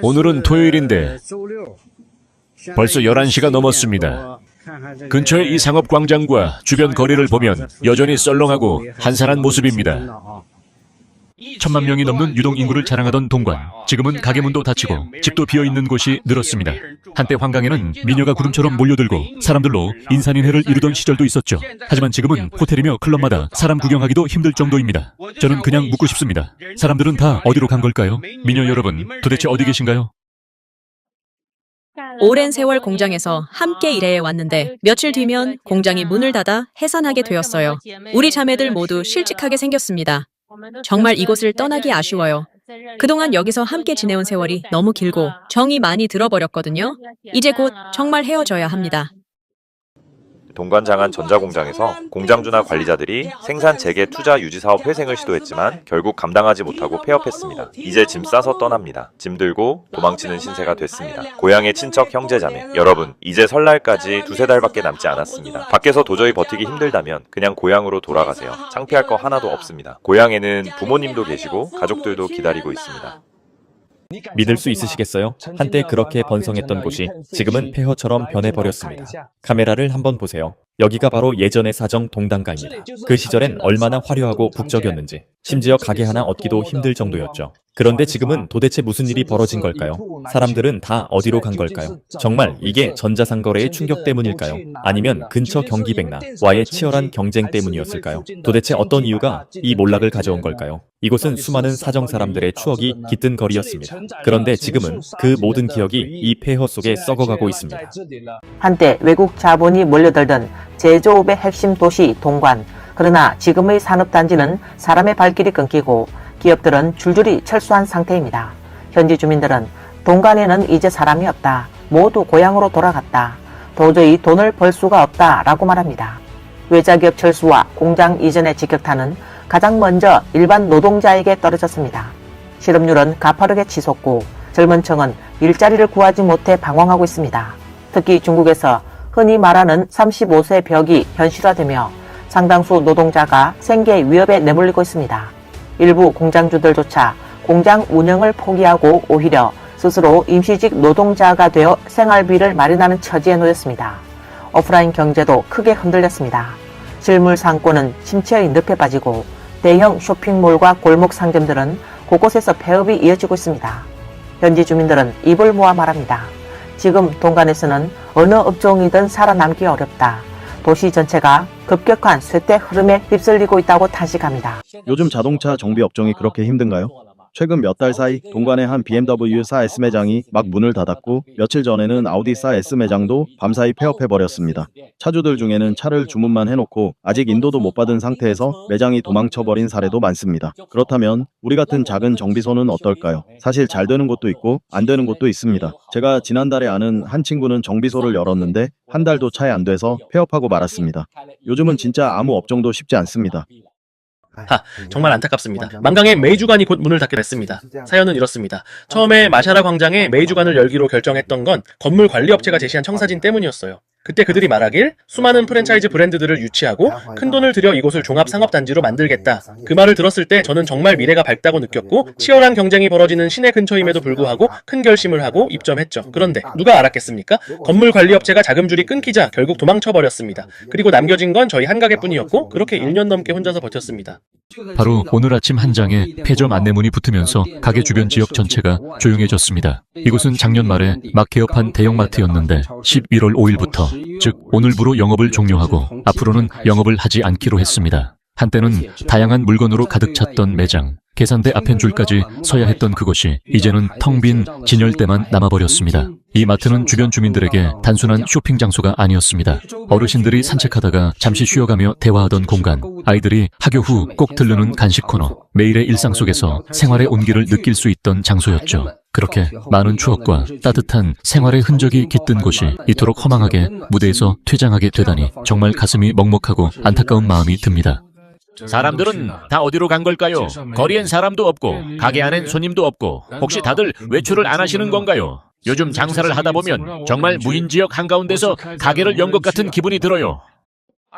오늘은 토요일인데 벌써 11시가 넘었습니다. 근처의 이 상업광장과 주변 거리를 보면 여전히 썰렁하고 한산한 모습입니다. 1,000만 명이 넘는 유동 인구를 자랑하던 동관. 지금은 가게 문도 닫히고 집도 비어있는 곳이 늘었습니다. 한때 환강에는 미녀가 구름처럼 몰려들고 사람들로 인산인해를 이루던 시절도 있었죠. 하지만 지금은 호텔이며 클럽마다 사람 구경하기도 힘들 정도입니다. 저는 그냥 묻고 싶습니다. 사람들은 다 어디로 간 걸까요? 미녀 여러분, 도대체 어디 계신가요? 오랜 세월 공장에서 함께 일해 왔는데 며칠 뒤면 공장이 문을 닫아 해산하게 되었어요. 우리 자매들 모두 실직하게 생겼습니다. 정말 이곳을 떠나기 아쉬워요. 그동안 여기서 함께 지내온 세월이 너무 길고 정이 많이 들어버렸거든요. 이제 곧 정말 헤어져야 합니다. 동관장안 전자공장에서 공장주나 관리자들이 생산 재개 투자 유지 사업 회생을 시도했지만 결국 감당하지 못하고 폐업했습니다. 이제 짐 싸서 떠납니다. 짐 들고 도망치는 신세가 됐습니다. 고향의 친척 형제자매 여러분, 이제 설날까지 두세 달밖에 남지 않았습니다. 밖에서 도저히 버티기 힘들다면 그냥 고향으로 돌아가세요. 창피할 거 하나도 없습니다. 고향에는 부모님도 계시고 가족들도 기다리고 있습니다. 믿을 수 있으시겠어요? 한때 그렇게 번성했던 곳이 지금은 폐허처럼 변해버렸습니다. 카메라를 한번 보세요. 여기가 바로 예전의 사정 동단가입니다. 그 시절엔 얼마나 화려하고 북적였는지, 심지어 가게 하나 얻기도 힘들 정도였죠. 그런데 지금은 도대체 무슨 일이 벌어진 걸까요? 사람들은 다 어디로 간 걸까요? 정말 이게 전자상거래의 충격 때문일까요? 아니면 근처 경기백나와의 치열한 경쟁 때문이었을까요? 도대체 어떤 이유가 이 몰락을 가져온 걸까요? 이곳은 수많은 사정 사람들의 추억이 깃든 거리였습니다. 그런데 지금은 그 모든 기억이 이 폐허 속에 썩어가고 있습니다. 한때 외국 자본이 몰려들던 제조업의 핵심 도시 동관. 그러나 지금의 산업단지는 사람의 발길이 끊기고 기업들은 줄줄이 철수한 상태입니다. 현지 주민들은 동관에는 이제 사람이 없다. 모두 고향으로 돌아갔다. 도저히 돈을 벌 수가 없다 라고 말합니다. 외자기업 철수와 공장 이전의 직격탄은 가장 먼저 일반 노동자에게 떨어졌습니다. 실업률은 가파르게 치솟고 젊은 층은 일자리를 구하지 못해 방황하고 있습니다. 특히 중국에서 흔히 말하는 35세 벽이 현실화되며 상당수 노동자가 생계 위협에 내몰리고 있습니다. 일부 공장주들조차 공장 운영을 포기하고 오히려 스스로 임시직 노동자가 되어 생활비를 마련하는 처지에 놓였습니다. 오프라인 경제도 크게 흔들렸습니다. 실물 상권은 침체의 늪에 빠지고 대형 쇼핑몰과 골목 상점들은 곳곳에서 폐업이 이어지고 있습니다. 현지 주민들은 입을 모아 말합니다. 지금 동관에서는 어느 업종이든 살아남기 어렵다. 도시 전체가 급격한 쇠퇴 흐름에 휩쓸리고 있다고 탄식합니다. 요즘 자동차 정비 업종이 그렇게 힘든가요? 최근 몇 달 사이 동관의 한 BMW사 S 매장이 막 문을 닫았고 며칠 전에는 아우디사 S 매장도 밤사이 폐업해버렸습니다. 차주들 중에는 차를 주문만 해놓고 아직 인도도 못 받은 상태에서 매장이 도망쳐버린 사례도 많습니다. 그렇다면 우리 같은 작은 정비소는 어떨까요? 사실 잘 되는 곳도 있고 안 되는 곳도 있습니다. 제가 지난달에 아는 한 친구는 정비소를 열었는데 한 달도 차에 안 돼서 폐업하고 말았습니다. 요즘은 진짜 아무 업종도 쉽지 않습니다. 정말 안타깝습니다. 만강의 메이주관이 곧 문을 닫게 됐습니다. 사연은 이렇습니다. 처음에 마샤라 광장에 메이주관을 열기로 결정했던 건 건물 관리업체가 제시한 청사진 때문이었어요. 그때 그들이 말하길 수많은 프랜차이즈 브랜드들을 유치하고 큰돈을 들여 이곳을 종합상업단지로 만들겠다. 그 말을 들었을 때 저는 정말 미래가 밝다고 느꼈고 치열한 경쟁이 벌어지는 시내 근처임에도 불구하고 큰 결심을 하고 입점했죠. 그런데 누가 알았겠습니까? 건물 관리업체가 자금줄이 끊기자 결국 도망쳐버렸습니다. 그리고 남겨진 건 저희 한 가게뿐이었고 그렇게 1년 넘게 혼자서 버텼습니다. 바로 오늘 아침 한 장에 폐점 안내문이 붙으면서 가게 주변 지역 전체가 조용해졌습니다. 이곳은 작년 말에 막 개업한 대형마트였는데 11월 5일부터 즉 오늘부로 영업을 종료하고 앞으로는 영업을 하지 않기로 했습니다. 한때는 다양한 물건으로 가득 찼던 매장, 계산대 앞엔 줄까지 서야 했던 그곳이 이제는 텅 빈 진열대만 남아버렸습니다. 이 마트는 주변 주민들에게 단순한 쇼핑 장소가 아니었습니다. 어르신들이 산책하다가 잠시 쉬어가며 대화하던 공간, 아이들이 학교 후 꼭 들르는 간식 코너, 매일의 일상 속에서 생활의 온기를 느낄 수 있던 장소였죠. 그렇게 많은 추억과 따뜻한 생활의 흔적이 깃든 곳이 이토록 허망하게 무대에서 퇴장하게 되다니 정말 가슴이 먹먹하고 안타까운 마음이 듭니다. 사람들은 다 어디로 간 걸까요? 거리엔 사람도 없고 가게 안엔 손님도 없고 혹시 다들 외출을 안 하시는 건가요? 요즘 장사를 하다 보면 정말 무인지역 한가운데서 가게를 연 것 같은 기분이 들어요.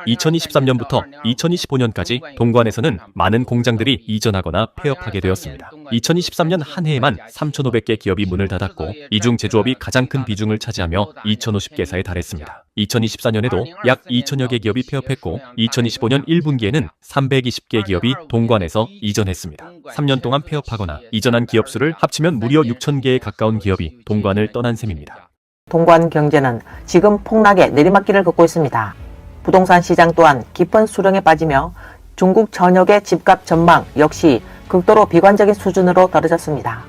2023년부터 2025년까지 동관에서는 많은 공장들이 이전하거나 폐업하게 되었습니다. 2023년 한 해에만 3,500개 기업이 문을 닫았고 이 중 제조업이 가장 큰 비중을 차지하며 2,050개사에 달했습니다. 2024년에도 약 2,000여 개 기업이 폐업했고 2025년 1분기에는 320개 기업이 동관에서 이전했습니다. 3년 동안 폐업하거나 이전한 기업 수를 합치면 무려 6,000개에 가까운 기업이 동관을 떠난 셈입니다. 동관 경제는 지금 폭락의 내리막길을 걷고 있습니다. 부동산 시장 또한 깊은 수렁에 빠지며 중국 전역의 집값 전망 역시 극도로 비관적인 수준으로 떨어졌습니다.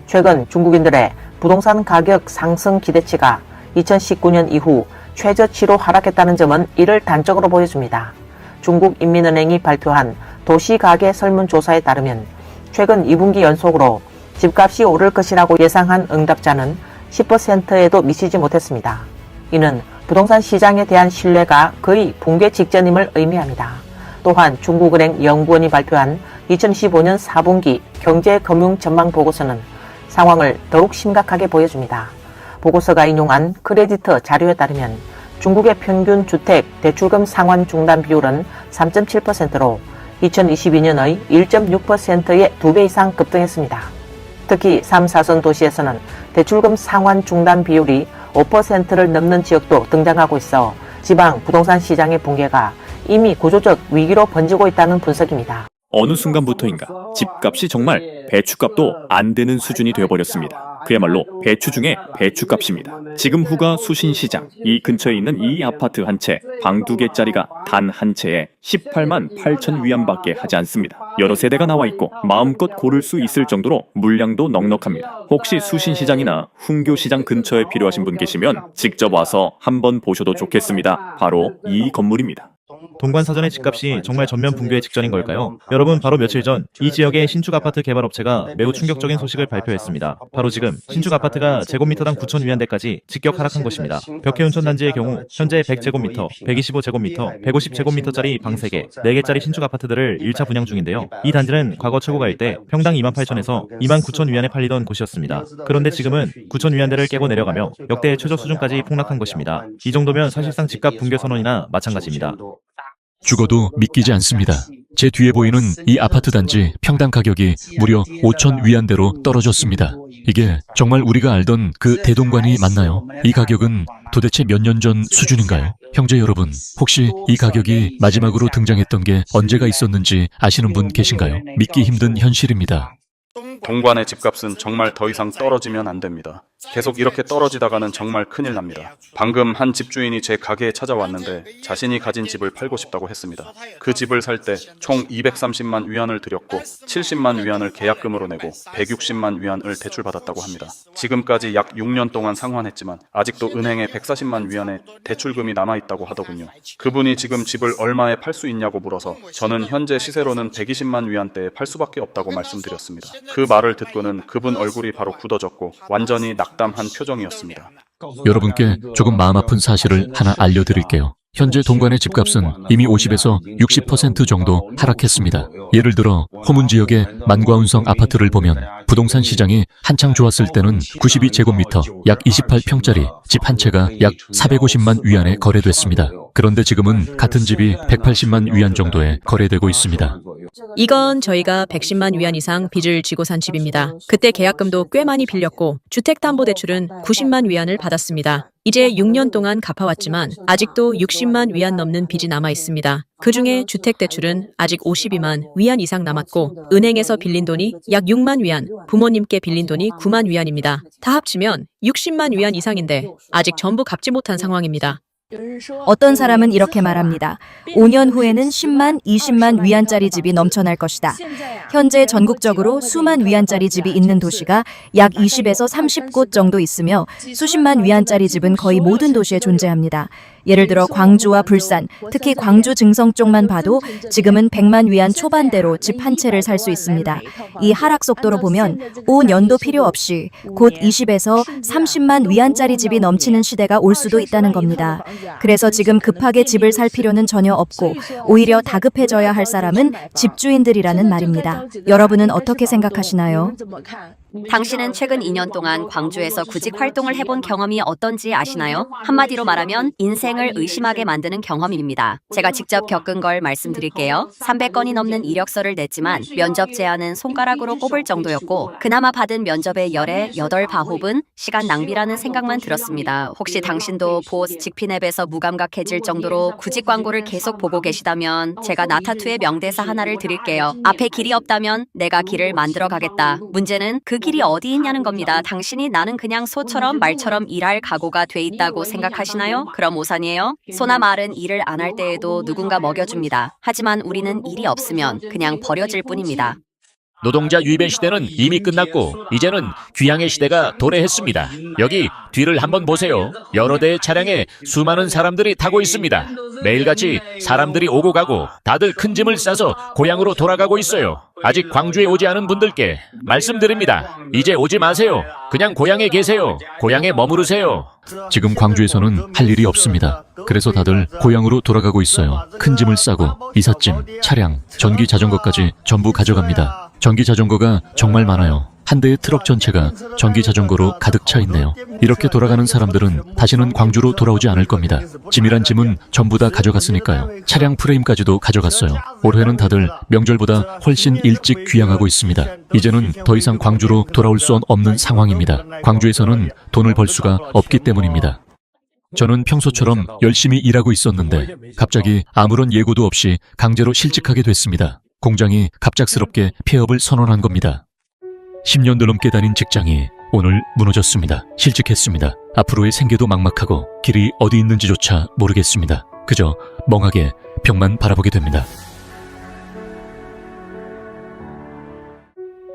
최근 중국인들의 부동산 가격 상승 기대치가 2019년 이후 최저치로 하락했다는 점은 이를 단적으로 보여줍니다. 중국인민은행이 발표한 도시가계 설문조사에 따르면 최근 2분기 연속으로 집값이 오를 것이라고 예상한 응답자는 10%에도 미치지 못했습니다. 이는 부동산 시장에 대한 신뢰가 거의 붕괴 직전임을 의미합니다. 또한 중국은행 연구원이 발표한 2015년 4분기 경제금융 전망 보고서는 상황을 더욱 심각하게 보여줍니다. 보고서가 인용한 크레디터 자료에 따르면 중국의 평균 주택 대출금 상환 중단 비율은 3.7%로 2022년의 1.6%의 2배 이상 급등했습니다. 특히 3, 4선 도시에서는 대출금 상환 중단 비율이 5%를 넘는 지역도 등장하고 있어 지방 부동산 시장의 붕괴가 이미 구조적 위기로 번지고 있다는 분석입니다. 어느 순간부터인가 집값이 정말 배추값도 안 되는 수준이 되어버렸습니다. 그야말로 배추 중에 배추값입니다. 지금 후가 수신시장, 이 근처에 있는 이 아파트 한 채, 방 2개짜리가 단 한 채에 18만 8천 위안밖에 하지 않습니다. 여러 세대가 나와 있고 마음껏 고를 수 있을 정도로 물량도 넉넉합니다. 혹시 수신시장이나 훈교시장 근처에 필요하신 분 계시면 직접 와서 한번 보셔도 좋겠습니다. 바로 이 건물입니다. 동관사전의 집값이 정말 전면 붕괴의 직전인 걸까요? 여러분, 바로 며칠 전 이 지역의 신축 아파트 개발 업체가 매우 충격적인 소식을 발표했습니다. 바로 지금 신축 아파트가 제곱미터당 9,000위안대까지 직격 하락한 것입니다. 벽해운천 단지의 경우 현재 100제곱미터, 125제곱미터, 150제곱미터짜리 방 3개, 4개짜리 신축 아파트들을 1차 분양 중인데요. 이 단지는 과거 최고가일 때 평당 28,000에서 29,000위안에 팔리던 곳이었습니다. 그런데 지금은 9,000위안대를 깨고 내려가며 역대 최저 수준까지 폭락한 것입니다. 이 정도면 사실상 집값 붕괴 선언이나 마찬가지입니다. 죽어도 믿기지 않습니다. 제 뒤에 보이는 이 아파트 단지 평당 가격이 무려 5,000위안대로 떨어졌습니다. 이게 정말 우리가 알던 그 대동관이 맞나요? 이 가격은 도대체 몇 년 전 수준인가요? 형제 여러분, 혹시 이 가격이 마지막으로 등장했던 게 언제가 있었는지 아시는 분 계신가요? 믿기 힘든 현실입니다. 동관의 집값은 정말 더 이상 떨어지면 안 됩니다. 계속 이렇게 떨어지다가는 정말 큰일 납니다. 방금 한 집주인이 제 가게에 찾아왔는데 자신이 가진 집을 팔고 싶다고 했습니다. 그 집을 살 때 총 230만 위안을 들였고 70만 위안을 계약금으로 내고 160만 위안을 대출받았다고 합니다. 지금까지 약 6년 동안 상환했지만 아직도 은행에 140만 위안의 대출금이 남아있다고 하더군요. 그분이 지금 집을 얼마에 팔 수 있냐고 물어서 저는 현재 시세로는 120만 위안대에 팔 수밖에 없다고 말씀드렸습니다. 그 말을 듣고는 그분 얼굴이 바로 굳어졌고 완전히 낙담한 표정이었습니다. 여러분께 조금 마음 아픈 사실을 하나 알려드릴게요. 현재 동관의 집값은 이미 50에서 60% 정도 하락했습니다. 예를 들어 호문 지역의 만과운성 아파트를 보면 부동산 시장이 한창 좋았을 때는 92제곱미터, 약 28평짜리 집 한 채가 약 450만 위안에 거래됐습니다. 그런데 지금은 같은 집이 180만 위안 정도에 거래되고 있습니다. 이건 저희가 110만 위안 이상 빚을 지고 산 집입니다. 그때 계약금도 꽤 많이 빌렸고 주택담보대출은 90만 위안을 받았습니다. 이제 6년 동안 갚아왔지만 아직도 60만 위안 넘는 빚이 남아 있습니다. 그중에 주택대출은 아직 52만 위안 이상 남았고 은행에서 빌린 돈이 약 6만 위안, 부모님께 빌린 돈이 9만 위안입니다. 다 합치면 60만 위안 이상인데 아직 전부 갚지 못한 상황입니다. 어떤 사람은 이렇게 말합니다. 5년 후에는 10만, 20만 위안짜리 집이 넘쳐날 것이다. 현재 전국적으로 수만 위안짜리 집이 있는 도시가 약 20에서 30곳 정도 있으며 수십만 위안짜리 집은 거의 모든 도시에 존재합니다. 예를 들어 광주와 불산, 특히 광주 증성 쪽만 봐도 지금은 100만 위안 초반대로 집 한 채를 살 수 있습니다. 이 하락 속도로 보면 5년도 필요 없이 곧 20에서 30만 위안짜리 집이 넘치는 시대가 올 수도 있다는 겁니다. 그래서 지금 급하게 집을 살 필요는 전혀 없고 오히려 다급해져야 할 사람은 집주인들이라는 말입니다. 여러분은 어떻게 생각하시나요? 당신은 최근 2년 동안 광주에서 구직 활동을 해본 경험이 어떤지 아시나요? 한마디로 말하면 인생을 의심하게 만드는 경험입니다. 제가 직접 겪은 걸 말씀드릴게요. 300건이 넘는 이력서를 냈지만 면접 제안은 손가락으로 꼽을 정도였고 그나마 받은 면접의 열에 8바홉은 시간 낭비라는 생각만 들었습니다. 혹시 당신도 보스 직핀 앱에서 무감각해질 정도로 구직 광고를 계속 보고 계시다면 제가 나타투의 명대사 하나를 드릴게요. 앞에 길이 없다면 내가 길을 만들어 가겠다. 문제는 그 길이 어디 있냐는 겁니다. 당신이 나는 그냥 소처럼 말처럼 일할 각오가 돼 있다고 생각하시나요? 그럼 오산이에요. 소나 말은 일을 안 할 때에도 누군가 먹여줍니다. 하지만 우리는 일이 없으면 그냥 버려질 뿐입니다. 노동자 유입의 시대는 이미 끝났고 이제는 귀향의 시대가 도래했습니다. 여기 뒤를 한번 보세요. 여러 대의 차량에 수많은 사람들이 타고 있습니다. 매일같이 사람들이 오고 가고 다들 큰 짐을 싸서 고향으로 돌아가고 있어요. 아직 광주에 오지 않은 분들께 말씀드립니다. 이제 오지 마세요. 그냥 고향에 계세요. 고향에 머무르세요. 지금 광주에서는 할 일이 없습니다. 그래서 다들 고향으로 돌아가고 있어요. 큰 짐을 싸고 이삿짐, 차량, 전기 자전거까지 전부 가져갑니다. 전기 자전거가 정말 많아요. 한 대의 트럭 전체가 전기 자전거로 가득 차 있네요. 이렇게 돌아가는 사람들은 다시는 광주로 돌아오지 않을 겁니다. 짐이란 짐은 전부 다 가져갔으니까요. 차량 프레임까지도 가져갔어요. 올해는 다들 명절보다 훨씬 일찍 귀향하고 있습니다. 이제는 더 이상 광주로 돌아올 수 없는 상황입니다. 광주에서는 돈을 벌 수가 없기 때문입니다. 저는 평소처럼 열심히 일하고 있었는데 갑자기 아무런 예고도 없이 강제로 실직하게 됐습니다. 공장이 갑작스럽게 폐업을 선언한 겁니다. 10년도 넘게 다닌 직장이 오늘 무너졌습니다. 실직했습니다. 앞으로의 생계도 막막하고 길이 어디 있는지조차 모르겠습니다. 그저 멍하게 벽만 바라보게 됩니다.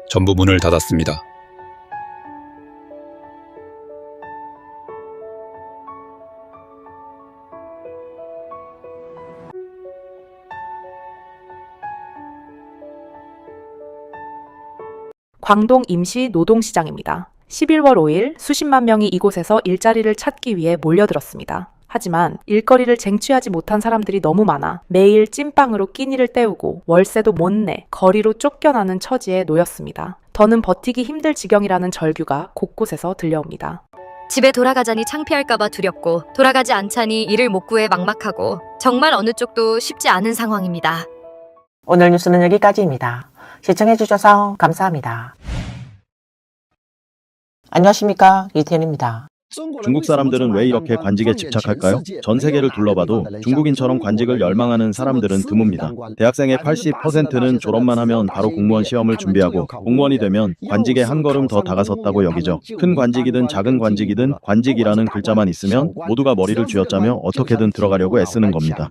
전부 문을 닫았습니다. 광동 임시 노동시장입니다. 11월 5일 수십만 명이 이곳에서 일자리를 찾기 위해 몰려들었습니다. 하지만 일거리를 쟁취하지 못한 사람들이 너무 많아 매일 찐빵으로 끼니를 때우고 월세도 못 내 거리로 쫓겨나는 처지에 놓였습니다. 더는 버티기 힘들 지경이라는 절규가 곳곳에서 들려옵니다. 집에 돌아가자니 창피할까봐 두렵고 돌아가지 않자니 일을 못 구해 막막하고 정말 어느 쪽도 쉽지 않은 상황입니다. 오늘 뉴스는 여기까지입니다. 시청해주셔서 감사합니다. 안녕하십니까, 이태현입니다. 중국 사람들은 왜 이렇게 관직에 집착할까요? 전 세계를 둘러봐도 중국인처럼 관직을 열망하는 사람들은 드뭅니다. 대학생의 80%는 졸업만 하면 바로 공무원 시험을 준비하고 공무원이 되면 관직에 한 걸음 더 다가섰다고 여기죠. 큰 관직이든 작은 관직이든 관직이라는 글자만 있으면 모두가 머리를 쥐어짜며 어떻게든 들어가려고 애쓰는 겁니다.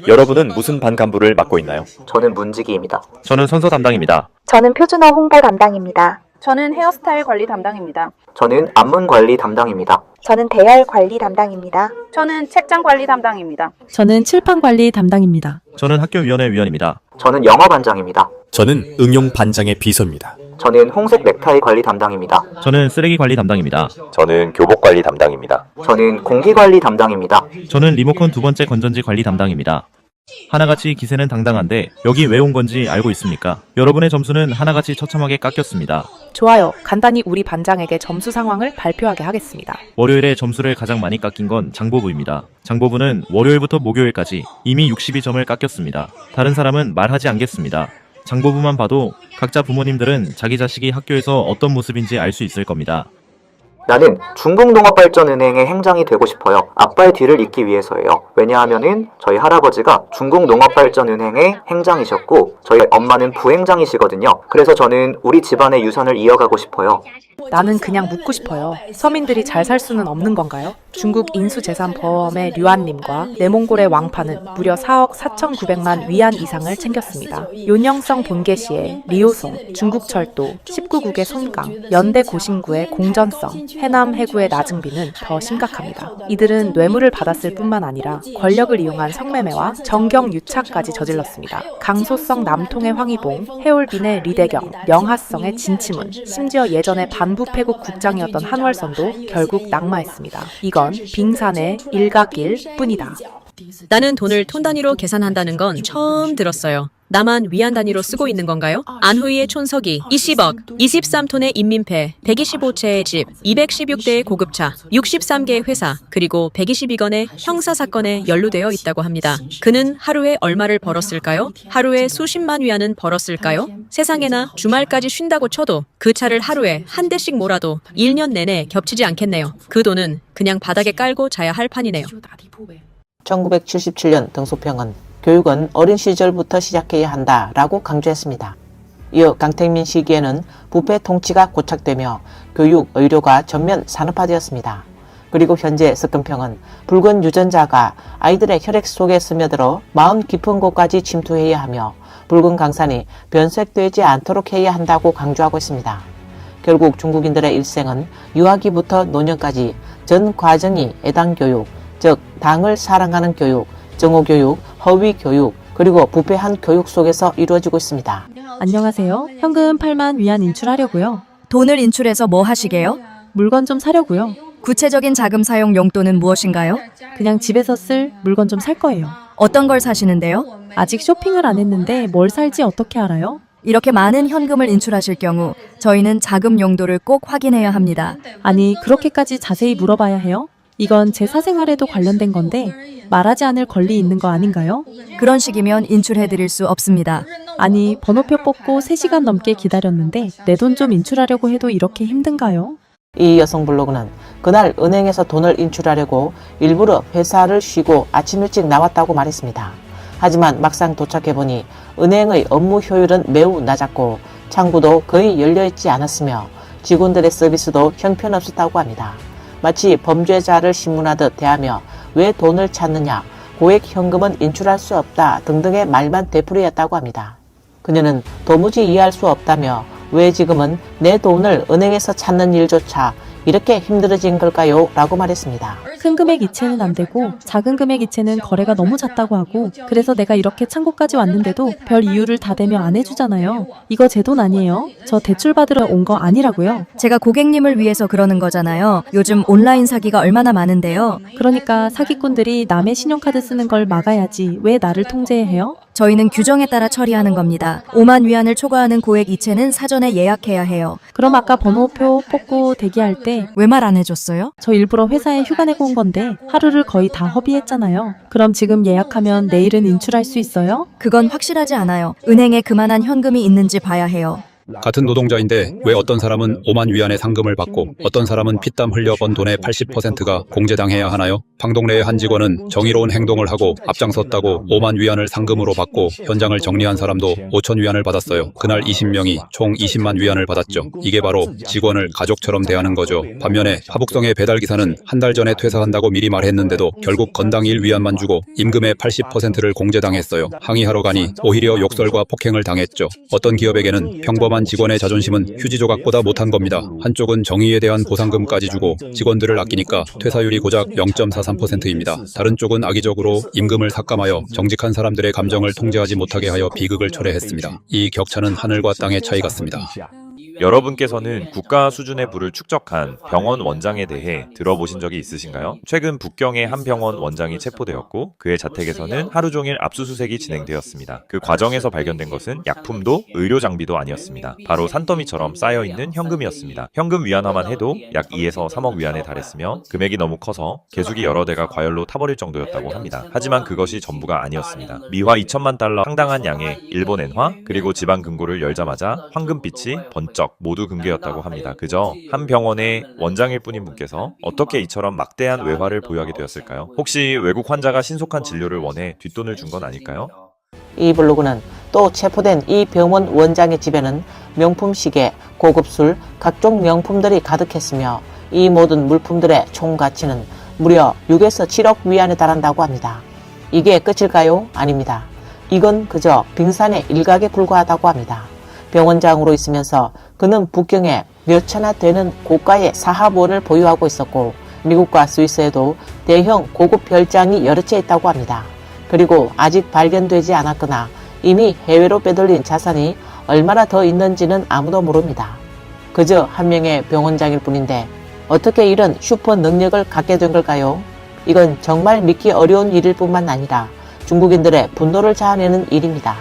여러분은 무슨 반 간부를 맡고 있나요? 저는 문지기입니다. 저는 선서 담당입니다. 저는 표준어 홍보 담당입니다. 저는 헤어스타일 관리 담당입니다. 저는 안문 관리 담당입니다. 저는 대열 관리 담당입니다. 저는 책장 관리 담당입니다. 저는 칠판 관리 담당입니다. 저는 학교위원회 위원입니다. 저는 영어반장입니다. 저는 응용 반장의 비서입니다. 저는 홍색 넥타이 관리 담당입니다. 저는 쓰레기 관리 담당입니다. 저는 교복 관리 담당입니다. 저는 공기 관리 담당입니다. 저는 리모컨 두 번째 건전지 관리 담당입니다. 하나같이 기세는 당당한데 여기 왜 온 건지 알고 있습니까? 여러분의 점수는 하나같이 처참하게 깎였습니다. 좋아요. 간단히 우리 반장에게 점수 상황을 발표하게 하겠습니다. 월요일에 점수를 가장 많이 깎인 건 장보부입니다. 장보부는 월요일부터 목요일까지 이미 62점을 깎였습니다. 다른 사람은 말하지 않겠습니다. 장보부만 봐도 각자 부모님들은 자기 자식이 학교에서 어떤 모습인지 알 수 있을 겁니다. 나는 중국농업발전은행의 행장이 되고 싶어요. 아빠의 뒤를 잇기 위해서예요. 왜냐하면은 저희 할아버지가 중국농업발전은행의 행장이셨고 저희 엄마는 부행장이시거든요. 그래서 저는 우리 집안의 유산을 이어가고 싶어요. 나는 그냥 묻고 싶어요. 서민들이 잘 살 수는 없는 건가요? 중국 인수재산보험의 류안님과 내몽골의 왕파는 무려 4억 4,900만 위안 이상을 챙겼습니다. 윤영성 본계시의 리오송, 중국철도, 19국의 손강, 연대 고신구의 공전성, 해남 해구의 나증비는 더 심각합니다. 이들은 뇌물을 받았을 뿐만 아니라 권력을 이용한 성매매와 정경 유착까지 저질렀습니다. 강소성 남통의 황희봉, 해올빈의 리대경, 영하성의 진치문, 심지어 예전에 반부패국 국장이었던 한월선도 결국 낙마했습니다. 이건 빙산의 일각일 뿐이다. 나는 돈을 톤 단위로 계산한다는 건 처음 들었어요. 나만 위안 단위로 쓰고 있는 건가요? 안후이의 촌석이 20억, 23톤의 인민폐, 125채의 집, 216대의 고급차, 63개의 회사, 그리고 122건의 형사사건에 연루되어 있다고 합니다. 그는 하루에 얼마를 벌었을까요? 하루에 수십만 위안은 벌었을까요? 세상에나 주말까지 쉰다고 쳐도 그 차를 하루에 한 대씩 몰아도 1년 내내 겹치지 않겠네요. 그 돈은 그냥 바닥에 깔고 자야 할 판이네요. 1977년 등소평은 교육은 어린 시절부터 시작해야 한다라고 강조했습니다. 이어 강택민 시기에는 부패 통치가 고착되며 교육, 의료가 전면 산업화되었습니다. 그리고 현재 석금평은 붉은 유전자가 아이들의 혈액 속에 스며들어 마음 깊은 곳까지 침투해야 하며 붉은 강산이 변색되지 않도록 해야 한다고 강조하고 있습니다. 결국 중국인들의 일생은 유아기부터 노년까지 전 과정이 애당교육, 즉 당을 사랑하는 교육, 정오교육, 허위교육, 그리고 부패한 교육 속에서 이루어지고 있습니다. 안녕하세요. 현금 8만 위안 인출하려고요. 돈을 인출해서 뭐 하시게요? 물건 좀 사려고요. 구체적인 자금 사용 용도는 무엇인가요? 그냥 집에서 쓸 물건 좀 살 거예요. 어떤 걸 사시는데요? 아직 쇼핑을 안 했는데 뭘 살지 어떻게 알아요? 이렇게 많은 현금을 인출하실 경우 저희는 자금 용도를 꼭 확인해야 합니다. 아니, 그렇게까지 자세히 물어봐야 해요? 이건 제 사생활에도 관련된 건데 말하지 않을 권리 있는 거 아닌가요? 그런 식이면 인출해드릴 수 없습니다. 아니, 번호표 뽑고 3시간 넘게 기다렸는데 내 돈 좀 인출하려고 해도 이렇게 힘든가요? 이 여성 블로그는 그날 은행에서 돈을 인출하려고 일부러 회사를 쉬고 아침 일찍 나왔다고 말했습니다. 하지만 막상 도착해보니 은행의 업무 효율은 매우 낮았고 창구도 거의 열려있지 않았으며 직원들의 서비스도 형편없었다고 합니다. 마치 범죄자를 신문하듯 대하며 왜 돈을 찾느냐, 고액 현금은 인출할 수 없다 등등의 말만 되풀이했다고 합니다. 그녀는 도무지 이해할 수 없다며 왜 지금은 내 돈을 은행에서 찾는 일조차 이렇게 힘들어진 걸까요? 라고 말했습니다. 큰 금액 이체는 안 되고 작은 금액 이체는 거래가 너무 잦다고 하고 그래서 내가 이렇게 창고까지 왔는데도 별 이유를 다 대며 안 해주잖아요. 이거 제 돈 아니에요? 저 대출 받으러 온 거 아니라고요. 제가 고객님을 위해서 그러는 거잖아요. 요즘 온라인 사기가 얼마나 많은데요. 그러니까 사기꾼들이 남의 신용카드 쓰는 걸 막아야지 왜 나를 통제해요? 저희는 규정에 따라 처리하는 겁니다. 5만 위안을 초과하는 고액 이체는 사전에 예약해야 해요. 그럼 아까 번호표 뽑고 대기할 때 왜 말 안 해줬어요? 저 일부러 회사에 휴가 내고 온 건데 하루를 거의 다 허비했잖아요. 그럼 지금 예약하면 내일은 인출할 수 있어요? 그건 확실하지 않아요. 은행에 그만한 현금이 있는지 봐야 해요. 같은 노동자인데 왜 어떤 사람은 5만 위안의 상금을 받고 어떤 사람은 피땀 흘려 번 돈의 80%가 공제당해야 하나요? 방동래의 한 직원은 정의로운 행동을 하고 앞장섰다고 5만 위안을 상금으로 받고 현장을 정리한 사람도 5천 위안을 받았어요. 그날 20명이 총 20만 위안을 받았죠. 이게 바로 직원을 가족처럼 대하는 거죠. 반면에 화북성의 배달기사는 한 달 전에 퇴사한다고 미리 말했는데도 결국 건당 1위안만 주고 임금의 80%를 공제당했어요. 항의하러 가니 오히려 욕설과 폭행을 당했죠. 어떤 기업에게는 평범한 직원의 자존심은 휴지 조각보다 못한 겁니다. 한쪽은 정의에 대한 보상금까지 주고 직원들을 아끼니까 퇴사율이 고작 0.43%입니다. 다른 쪽은 악의적으로 임금을 삭감하여 정직한 사람들의 감정을 통제하지 못하게 하여 비극을 초래했습니다. 이 격차는 하늘과 땅의 차이 같습니다. 여러분께서는 국가 수준의 부를 축적한 병원 원장에 대해 들어보신 적이 있으신가요? 최근 북경의 한 병원 원장이 체포되었고 그의 자택에서는 하루 종일 압수수색이 진행되었습니다. 그 과정에서 발견된 것은 약품도 의료 장비도 아니었습니다. 바로 산더미처럼 쌓여있는 현금이었습니다. 현금 위안화만 해도 약 2에서 3억 위안에 달했으며 금액이 너무 커서 개수기 여러 대가 과열로 타버릴 정도였다고 합니다. 하지만 그것이 전부가 아니었습니다. 미화 2천만 달러 상당한 양의 일본 엔화 그리고 지방 금고를 열자마자 황금빛이 번쩍 모두 금괴였다고 합니다. 그저 한 병원의 원장일 뿐인 분께서 어떻게 이처럼 막대한 외화를 보유하게 되었을까요? 혹시 외국 환자가 신속한 진료를 원해 뒷돈을 준 건 아닐까요? 이 블로그는 또 체포된 이 병원 원장의 집에는 명품 시계, 고급 술, 각종 명품들이 가득했으며 이 모든 물품들의 총 가치는 무려 6에서 7억 위안에 달한다고 합니다. 이게 끝일까요? 아닙니다. 이건 그저 빙산의 일각에 불과하다고 합니다. 병원장으로 있으면서 그는 북경에 몇 차나 되는 고가의 사하보를 보유하고 있었고 미국과 스위스에도 대형 고급 별장이 여러 채 있다고 합니다. 그리고 아직 발견되지 않았거나 이미 해외로 빼돌린 자산이 얼마나 더 있는지는 아무도 모릅니다. 그저 한 명의 병원장일 뿐인데 어떻게 이런 슈퍼 능력을 갖게 된 걸까요? 이건 정말 믿기 어려운 일일 뿐만 아니라 중국인들의 분노를 자아내는 일입니다.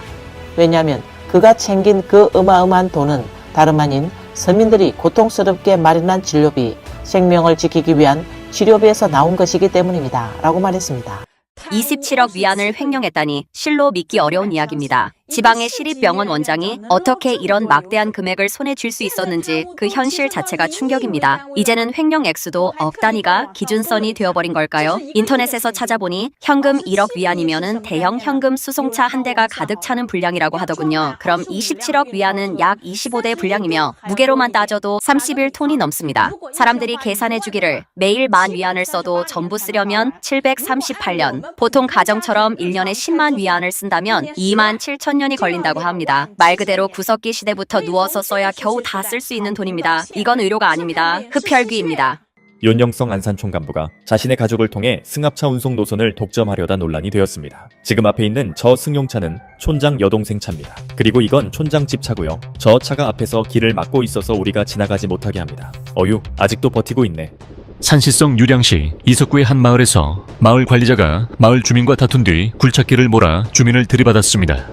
왜냐하면 그가 챙긴 그 어마어마한 돈은 다름 아닌 서민들이 고통스럽게 마련한 진료비, 생명을 지키기 위한 치료비에서 나온 것이기 때문입니다. 라고 말했습니다. 27억 위안을 횡령했다니 실로 믿기 어려운 이야기입니다. 지방의 시립병원 원장이 어떻게 이런 막대한 금액을 손에 쥘 수 있었는지 그 현실 자체가 충격입니다. 이제는 횡령 액수도 억 단위가 기준선이 되어버린 걸까요? 인터넷에서 찾아보니 현금 1억 위안이면은 대형 현금 수송차 한 대가 가득 차는 분량이라고 하더군요. 그럼 27억 위안은 약 25대 분량이며 무게로만 따져도 31톤이 넘습니다. 사람들이 계산해주기를 매일 10,000 위안을 써도 전부 쓰려면 738년, 보통 가정처럼 1년에 10만 위안을 쓴다면 27,000년이 걸린다고 합니다. 말 그대로 구석기 시대부터 누워서 써야 겨우 다 쓸 수 있는 돈입니다. 이건 의료가 아닙니다. 흡혈귀입니다. 윤영성 안산총 간부가 자신의 가족을 통해 승합차 운송 노선을 독점하려다 논란이 되었습니다. 지금 앞에 있는 저 승용차는 촌장 여동생 차입니다. 그리고 이건 촌장 집 차고요. 저 차가 앞에서 길을 막고 있어서 우리가 지나가지 못하게 합니다. 어휴, 아직도 버티고 있네. 산시성 유량시 이석구의 한 마을에서 마을 관리자가 마을 주민과 다툰 뒤 굴착기를 몰아 주민을 들이받았습니다.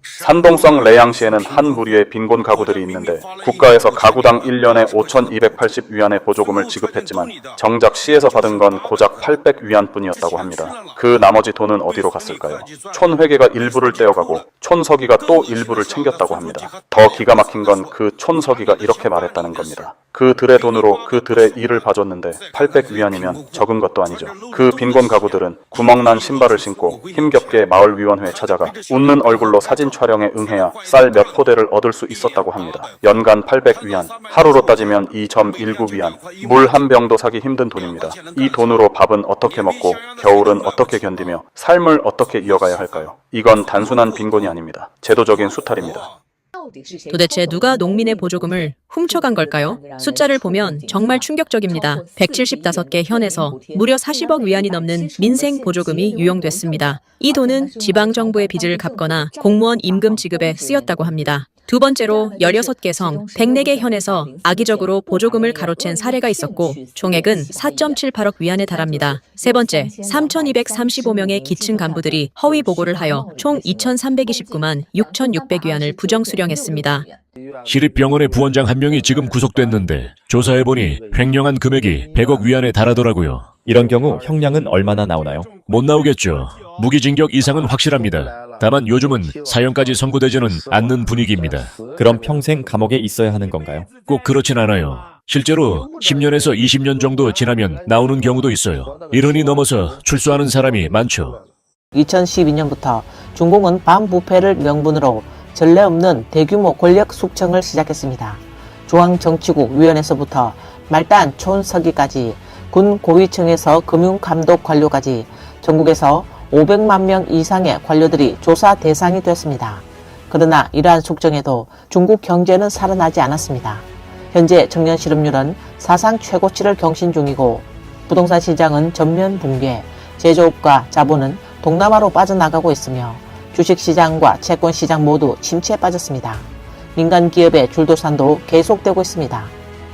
산동성 레양시에는 한 무리의 빈곤 가구들이 있는데 국가에서 가구당 1년에 5,280위안의 보조금을 지급했지만 정작 시에서 받은 건 고작 800위안뿐이었다고 합니다. 그 나머지 돈은 어디로 갔을까요? 촌회계가 일부를 떼어가고 촌서기가 또 일부를 챙겼다고 합니다. 더 기가 막힌 건 그 촌서기가 이렇게 말했다는 겁니다. 그들의 돈으로 그들의 일을 봐줬는데 800위안이면 적은 것도 아니죠. 그 빈곤 가구들은 구멍난 신발을 신고 힘겹게 마을위원회에 찾아가 웃는 얼굴로 사진 촬영에 응해야 쌀 몇 포대를 얻을 수 있었다고 합니다. 연간 800위안, 하루로 따지면 2.19위안, 물 한 병도 사기 힘든 돈입니다. 이 돈으로 밥은 어떻게 먹고 겨울은 어떻게 견디며 삶을 어떻게 이어가야 할까요? 이건 단순한 빈곤이 아닙니다. 제도적인 수탈입니다. 도대체 누가 농민의 보조금을 훔쳐간 걸까요? 숫자를 보면 정말 충격적입니다. 175개 현에서 무려 40억 위안이 넘는 민생 보조금이 유용됐습니다. 이 돈은 지방정부의 빚을 갚거나 공무원 임금 지급에 쓰였다고 합니다. 두 번째로 16개 성 104개 현에서 악의적으로 보조금을 가로챈 사례가 있었고 총액은 4.78억 위안에 달합니다. 세 번째, 3,235명의 기층 간부들이 허위 보고를 하여 총 2,329만 6,600위안을 부정 수령했습니다. 시립병원의 부원장 한 명이 지금 구속됐는데 조사해보니 횡령한 금액이 100억 위안에 달하더라고요. 이런 경우 형량은 얼마나 나오나요? 못 나오겠죠. 무기징역 이상은 확실합니다. 다만 요즘은 사형까지 선고되지는 않는 분위기입니다. 그럼 평생 감옥에 있어야 하는 건가요? 꼭 그렇진 않아요. 실제로 10년에서 20년 정도 지나면 나오는 경우도 있어요. 70이 넘어서 출소하는 사람이 많죠. 2012년부터 중공은 반부패를 명분으로 전례 없는 대규모 권력 숙청을 시작했습니다. 중앙정치국 위원회에서부터 말단 촌서기까지 군 고위층에서 금융감독 관료까지 전국에서 500만 명 이상의 관료들이 조사 대상이 됐습니다. 그러나 이러한 숙청에도 중국 경제는 살아나지 않았습니다. 현재 청년 실업률은 사상 최고치를 경신 중이고 부동산 시장은 전면 붕괴, 제조업과 자본은 동남아로 빠져나가고 있으며 주식시장과 채권시장 모두 침체에 빠졌습니다. 민간 기업의 줄도산도 계속되고 있습니다.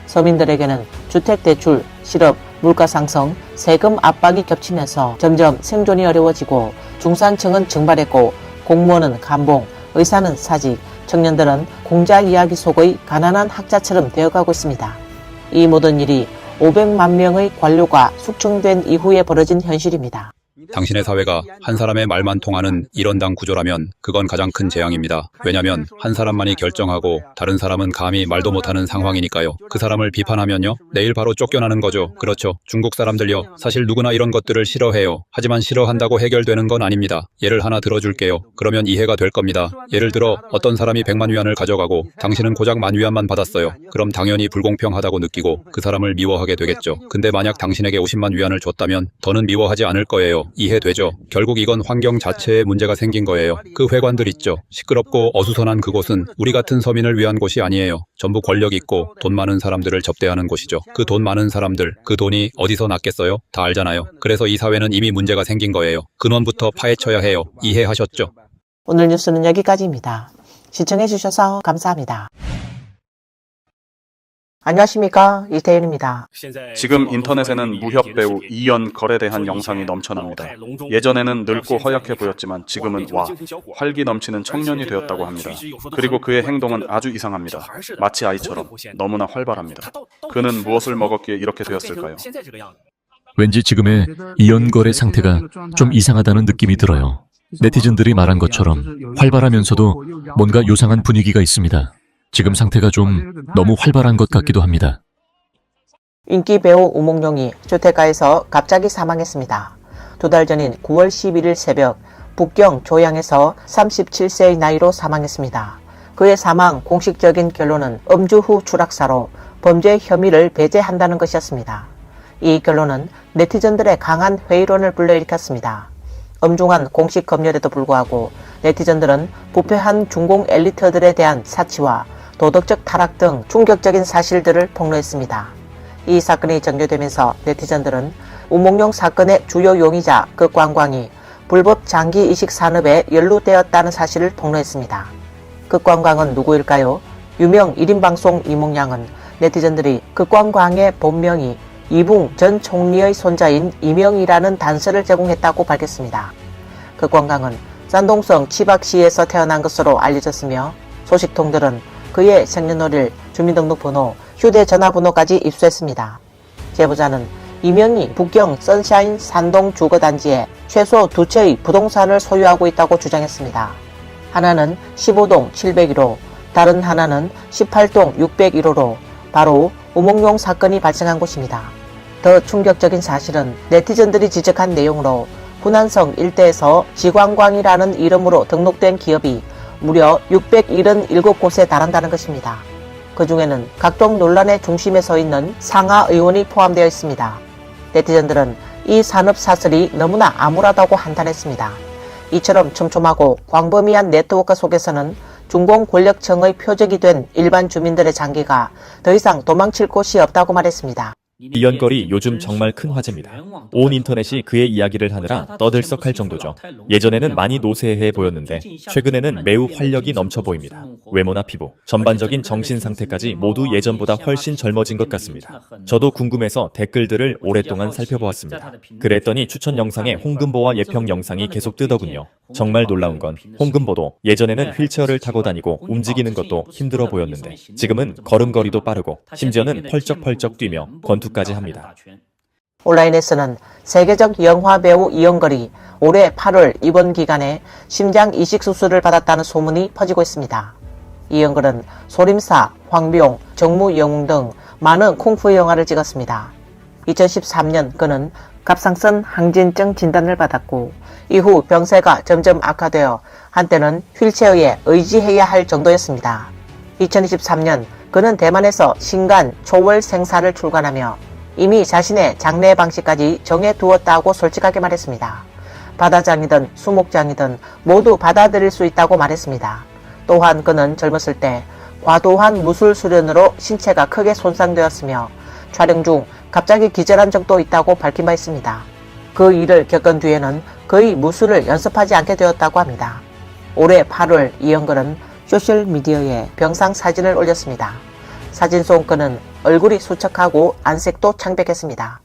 서민들에게는 주택대출, 실업, 물가상승, 세금 압박이 겹치면서 점점 생존이 어려워지고 중산층은 증발했고 공무원은 감봉, 의사는 사직, 청년들은 공자 이야기 속의 가난한 학자처럼 되어가고 있습니다. 이 모든 일이 500만 명의 관료가 숙청된 이후에 벌어진 현실입니다. 당신의 사회가 한 사람의 말만 통하는 일원당 구조라면 그건 가장 큰 재앙입니다. 왜냐면 한 사람만이 결정하고 다른 사람은 감히 말도 못하는 상황이니까요. 그 사람을 비판하면요, 내일 바로 쫓겨나는 거죠. 그렇죠. 중국 사람들요, 사실 누구나 이런 것들을 싫어해요. 하지만 싫어한다고 해결되는 건 아닙니다. 예를 하나 들어줄게요. 그러면 이해가 될 겁니다. 예를 들어 어떤 사람이 100만 위안을 가져가고 당신은 고작 10,000 위안만 받았어요. 그럼 당연히 불공평하다고 느끼고 그 사람을 미워하게 되겠죠. 근데 만약 당신에게 500,000 위안을 줬다면 더는 미워하지 않을 거예요. 이해되죠? 결국 이건 환경 자체에 문제가 생긴 거예요. 그 회관들 있죠? 시끄럽고 어수선한 그곳은 우리 같은 서민을 위한 곳이 아니에요. 전부 권력 있고 돈 많은 사람들을 접대하는 곳이죠. 그 돈 많은 사람들, 그 돈이 어디서 났겠어요? 다 알잖아요. 그래서 이 사회는 이미 문제가 생긴 거예요. 근원부터 파헤쳐야 해요. 이해하셨죠? 오늘 뉴스는 여기까지입니다. 시청해주셔서 감사합니다. 안녕하십니까, 이태윤입니다. 지금 인터넷에는 무협 배우 이연걸에 대한 영상이 넘쳐납니다. 예전에는 늙고 허약해 보였지만 지금은 활기 넘치는 청년이 되었다고 합니다. 그리고 그의 행동은 아주 이상합니다. 마치 아이처럼 너무나 활발합니다. 그는 무엇을 먹었기에 이렇게 되었을까요? 왠지 지금의 이연걸의 상태가 좀 이상하다는 느낌이 들어요. 네티즌들이 말한 것처럼 활발하면서도 뭔가 요상한 분위기가 있습니다. 지금 상태가 좀 너무 활발한 것 같기도 합니다. 인기 배우 우몽룡이 주택가에서 갑자기 사망했습니다. 2달 전인 9월 11일 새벽 북경 조양에서 37세의 나이로 사망했습니다. 그의 사망 공식적인 결론은 음주 후 추락사로 범죄 혐의를 배제한다는 것이었습니다. 이 결론은 네티즌들의 강한 회의론을 불러일으켰습니다. 엄중한 공식 검열에도 불구하고 네티즌들은 부패한 중공 엘리트들에 대한 사치와 도덕적 타락 등 충격적인 사실들을 폭로했습니다. 이 사건이 전개되면서 네티즌들은 우몽룡 사건의 주요 용의자 극광광이 불법 장기 이식 산업에 연루되었다는 사실을 폭로했습니다. 극광광은 누구일까요? 유명 1인 방송 이몽량은 네티즌들이 극광광의 본명이 이붕 전 총리의 손자인 이명이라는 단서를 제공했다고 밝혔습니다. 극광광은山동성 치박시에서 태어난 것으로 알려졌으며 소식통들은 그의 생년월일, 주민등록번호, 휴대전화번호까지 입수했습니다. 제보자는 이명이 북경 선샤인 산동 주거단지에 최소 2채의 부동산을 소유하고 있다고 주장했습니다. 하나는 15동 701호, 다른 하나는 18동 601호로 바로 우몽룡 사건이 발생한 곳입니다. 더 충격적인 사실은 네티즌들이 지적한 내용으로 분안성 일대에서 지광광이라는 이름으로 등록된 기업이 무려 677곳에 달한다는 것입니다. 그 중에는 각종 논란의 중심에 서 있는 상하 의원이 포함되어 있습니다. 네티즌들은 이 산업 사슬이 너무나 암울하다고 한탄했습니다. 이처럼 촘촘하고 광범위한 네트워크 속에서는 중공 권력층의 표적이 된 일반 주민들의 장기가 더 이상 도망칠 곳이 없다고 말했습니다. 이 연거리 요즘 정말 큰 화제입니다. 온 인터넷이 그의 이야기를 하느라 떠들썩할 정도죠. 예전에는 많이 노쇠해 보였는데 최근에는 매우 활력이 넘쳐 보입니다. 외모나 피부, 전반적인 정신 상태까지 모두 예전보다 훨씬 젊어진 것 같습니다. 저도 궁금해서 댓글들을 오랫동안 살펴보았습니다. 그랬더니 추천 영상에 홍금보와 예평 영상이 계속 뜨더군요. 정말 놀라운 건 홍금보도 예전에는 휠체어를 타고 다니고 움직이는 것도 힘들어 보였는데 지금은 걸음걸이도 빠르고 심지어는 펄쩍펄쩍 뛰며 권투까지 합니다. 온라인에서는 세계적 영화 배우 이영걸이 올해 8월 입원 기간에 심장 이식 수술을 받았다는 소문이 퍼지고 있습니다. 이영걸은 소림사, 황비용, 정무영웅 등 많은 쿵푸 영화를 찍었습니다. 2013년 그는 갑상선 항진증 진단을 받았고 이후 병세가 점점 악화되어 한때는 휠체어에 의지해야 할 정도였습니다. 2023년 그는 대만에서 신간 초월 생사를 출간하며 이미 자신의 장례 방식까지 정해두었다고 솔직하게 말했습니다. 바다장이든 수목장이든 모두 받아들일 수 있다고 말했습니다. 또한 그는 젊었을 때 과도한 무술 수련으로 신체가 크게 손상되었으며 촬영 중 갑자기 기절한 적도 있다고 밝힌 바 있습니다. 그 일을 겪은 뒤에는 거의 무술을 연습하지 않게 되었다고 합니다. 올해 8월 이영걸은 소셜미디어에 병상 사진을 올렸습니다. 사진 속 그는 얼굴이 수척하고 안색도 창백했습니다.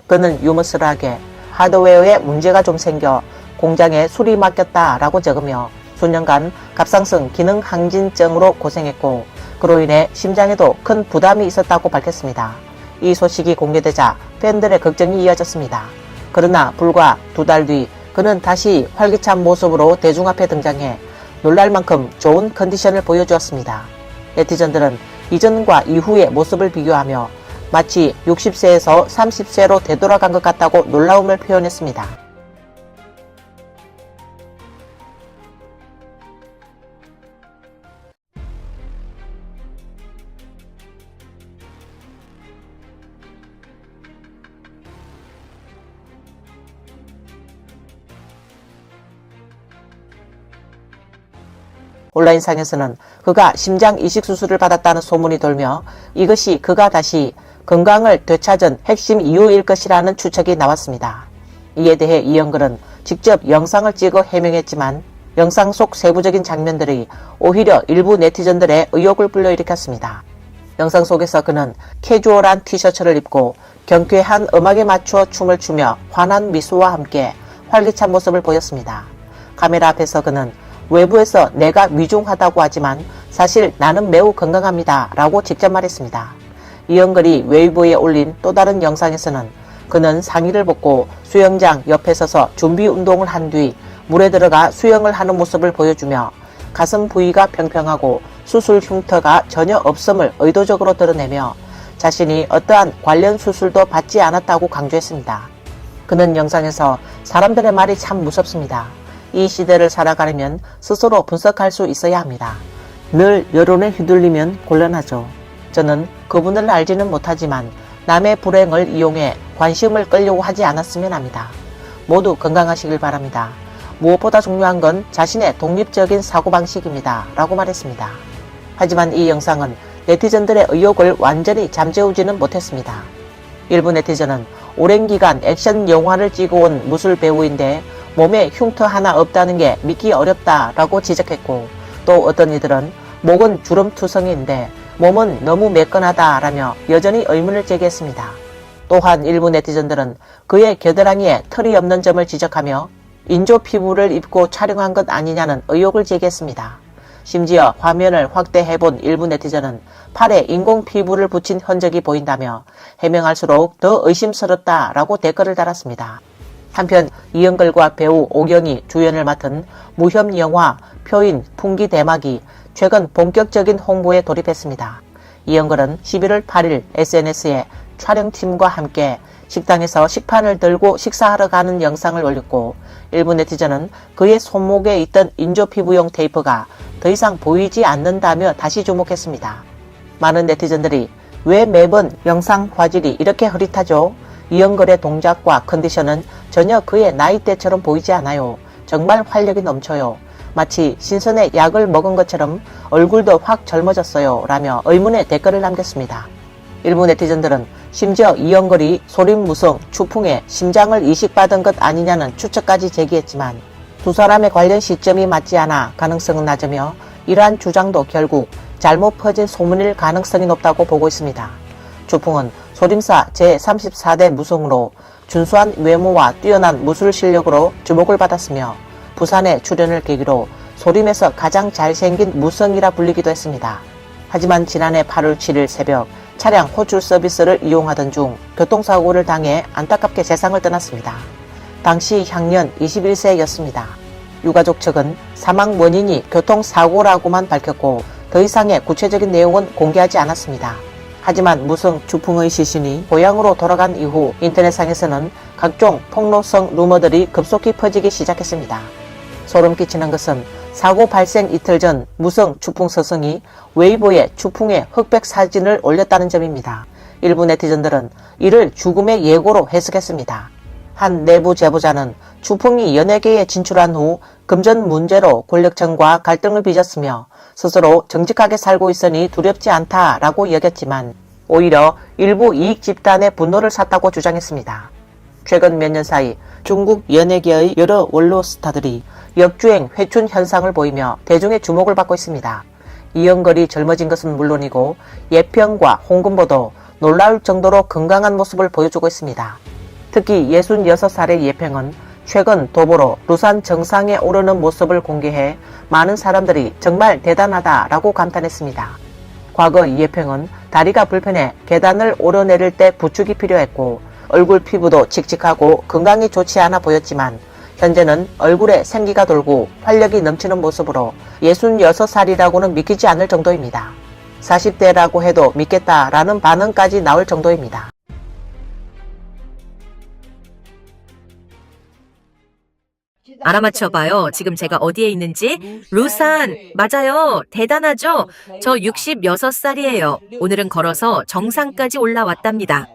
그는 유머스하게 하드웨어에 문제가 좀 생겨 공장에 수리 맡겼다라고 적으며 수년간 갑상선 기능 항진증으로 고생했고 그로 인해 심장에도 큰 부담이 있었다고 밝혔습니다. 이 소식이 공개되자 팬들의 걱정이 이어졌습니다. 그러나 불과 2달 뒤 그는 다시 활기찬 모습으로 대중 앞에 등장해 놀랄 만큼 좋은 컨디션을 보여주었습니다. 네티즌들은 이전과 이후의 모습을 비교하며 마치 60세에서 30세로 되돌아간 것 같다고 놀라움을 표현했습니다. 온라인상에서는 그가 심장 이식 수술을 받았다는 소문이 돌며 이것이 그가 다시 건강을 되찾은 핵심 이유일 것이라는 추측이 나왔습니다. 이에 대해 이영걸은 직접 영상을 찍어 해명했지만 영상 속 세부적인 장면들이 오히려 일부 네티즌들의 의혹을 불러일으켰습니다. 영상 속에서 그는 캐주얼한 티셔츠를 입고 경쾌한 음악에 맞춰 춤을 추며 환한 미소와 함께 활기찬 모습을 보였습니다. 카메라 앞에서 그는 외부에서 내가 위중하다고 하지만 사실 나는 매우 건강합니다 라고 직접 말했습니다. 이영걸이 웨이보에 올린 또 다른 영상에서는 그는 상의를 벗고 수영장 옆에 서서 준비 운동을 한 뒤 물에 들어가 수영을 하는 모습을 보여주며 가슴 부위가 평평하고 수술 흉터가 전혀 없음을 의도적으로 드러내며 자신이 어떠한 관련 수술도 받지 않았다고 강조했습니다. 그는 영상에서 사람들의 말이 참 무섭습니다. 이 시대를 살아가려면 스스로 분석할 수 있어야 합니다. 늘 여론에 휘둘리면 곤란하죠. 저는 그분을 알지는 못하지만 남의 불행을 이용해 관심을 끌려고 하지 않았으면 합니다. 모두 건강하시길 바랍니다. 무엇보다 중요한 건 자신의 독립적인 사고방식입니다. 라고 말했습니다. 하지만 이 영상은 네티즌들의 의혹을 완전히 잠재우지는 못했습니다. 일부 네티즌은 오랜 기간 액션 영화를 찍어온 무술 배우인데 몸에 흉터 하나 없다는 게 믿기 어렵다라고 지적했고, 또 어떤 이들은 목은 주름투성이인데 몸은 너무 매끈하다라며 여전히 의문을 제기했습니다. 또한 일부 네티즌들은 그의 겨드랑이에 털이 없는 점을 지적하며 인조 피부를 입고 촬영한 것 아니냐는 의혹을 제기했습니다. 심지어 화면을 확대해본 일부 네티즌은 팔에 인공 피부를 붙인 흔적이 보인다며 해명할수록 더 의심스럽다라고 댓글을 달았습니다. 한편 이영걸과 배우 오경이 주연을 맡은 무협 영화 표인 풍기 대막이 최근 본격적인 홍보에 돌입했습니다. 이영걸은 11월 8일 SNS에 촬영팀과 함께 식당에서 식판을 들고 식사하러 가는 영상을 올렸고, 일부 네티즌은 그의 손목에 있던 인조 피부용 테이프가 더 이상 보이지 않는다며 다시 주목했습니다. 많은 네티즌들이 왜 매번 영상 화질이 이렇게 흐릿하죠? 이영걸의 동작과 컨디션은 전혀 그의 나이대처럼 보이지 않아요. 정말 활력이 넘쳐요. 마치 신선의 약을 먹은 것처럼 얼굴도 확 젊어졌어요. 라며 의문의 댓글을 남겼습니다. 일부 네티즌들은 심지어 이영걸이 소림무성 추풍에 심장을 이식받은 것 아니냐는 추측까지 제기했지만 두 사람의 관련 시점이 맞지 않아 가능성은 낮으며 이러한 주장도 결국 잘못 퍼진 소문일 가능성이 높다고 보고 있습니다. 추풍은 소림사 제34대 무성으로 준수한 외모와 뛰어난 무술 실력으로 주목을 받았으며 부산에 출연을 계기로 소림에서 가장 잘생긴 무성이라 불리기도 했습니다. 하지만 지난해 8월 7일 새벽 차량 호출 서비스를 이용하던 중 교통사고를 당해 안타깝게 세상을 떠났습니다. 당시 향년 21세였습니다. 유가족 측은 사망 원인이 교통사고라고만 밝혔고 더 이상의 구체적인 내용은 공개하지 않았습니다. 하지만 무성 추풍의 시신이 고향으로 돌아간 이후 인터넷상에서는 각종 폭로성 루머들이 급속히 퍼지기 시작했습니다. 소름 끼치는 것은 사고 발생 이틀 전 무성 추풍 서성이 웨이보에 추풍의 흑백 사진을 올렸다는 점입니다. 일부 네티즌들은 이를 죽음의 예고로 해석했습니다. 한 내부 제보자는 추풍이 연예계에 진출한 후 금전 문제로 권력층과 갈등을 빚었으며 스스로 정직하게 살고 있으니 두렵지 않다라고 여겼지만 오히려 일부 이익 집단의 분노를 샀다고 주장했습니다. 최근 몇 년 사이 중국 연예계의 여러 원로 스타들이 역주행 회춘 현상을 보이며 대중의 주목을 받고 있습니다. 이영걸이 젊어진 것은 물론이고 예평과 홍금보도 놀라울 정도로 건강한 모습을 보여주고 있습니다. 특히 66살의 예평은 최근 도보로 루산 정상에 오르는 모습을 공개해 많은 사람들이 정말 대단하다라고 감탄했습니다. 과거 예평은 다리가 불편해 계단을 오르내릴 때 부축이 필요했고 얼굴 피부도 칙칙하고 건강이 좋지 않아 보였지만 현재는 얼굴에 생기가 돌고 활력이 넘치는 모습으로 66살이라고는 믿기지 않을 정도입니다. 40대라고 해도 믿겠다라는 반응까지 나올 정도입니다. 알아맞혀봐요. 지금 제가 어디에 있는지. 루산. 맞아요. 대단하죠? 저 66살이에요. 오늘은 걸어서 정상까지 올라왔답니다.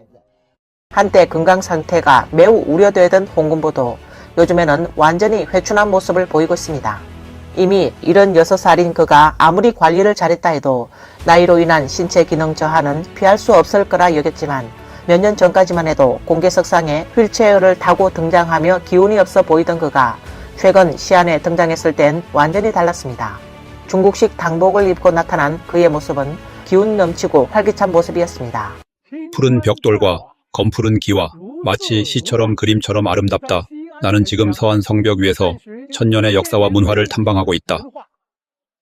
한때 건강 상태가 매우 우려되던 홍금보도 요즘에는 완전히 회춘한 모습을 보이고 있습니다. 이미 76살인 그가 아무리 관리를 잘했다 해도 나이로 인한 신체 기능 저하는 피할 수 없을 거라 여겼지만 몇 년 전까지만 해도 공개석상에 휠체어를 타고 등장하며 기운이 없어 보이던 그가 최근 시안에 등장했을 땐 완전히 달랐습니다. 중국식 당복을 입고 나타난 그의 모습은 기운 넘치고 활기찬 모습이었습니다. 푸른 벽돌과 검푸른 기와 마치 시처럼 그림처럼 아름답다. 나는 지금 서한 성벽 위에서 천년의 역사와 문화를 탐방하고 있다.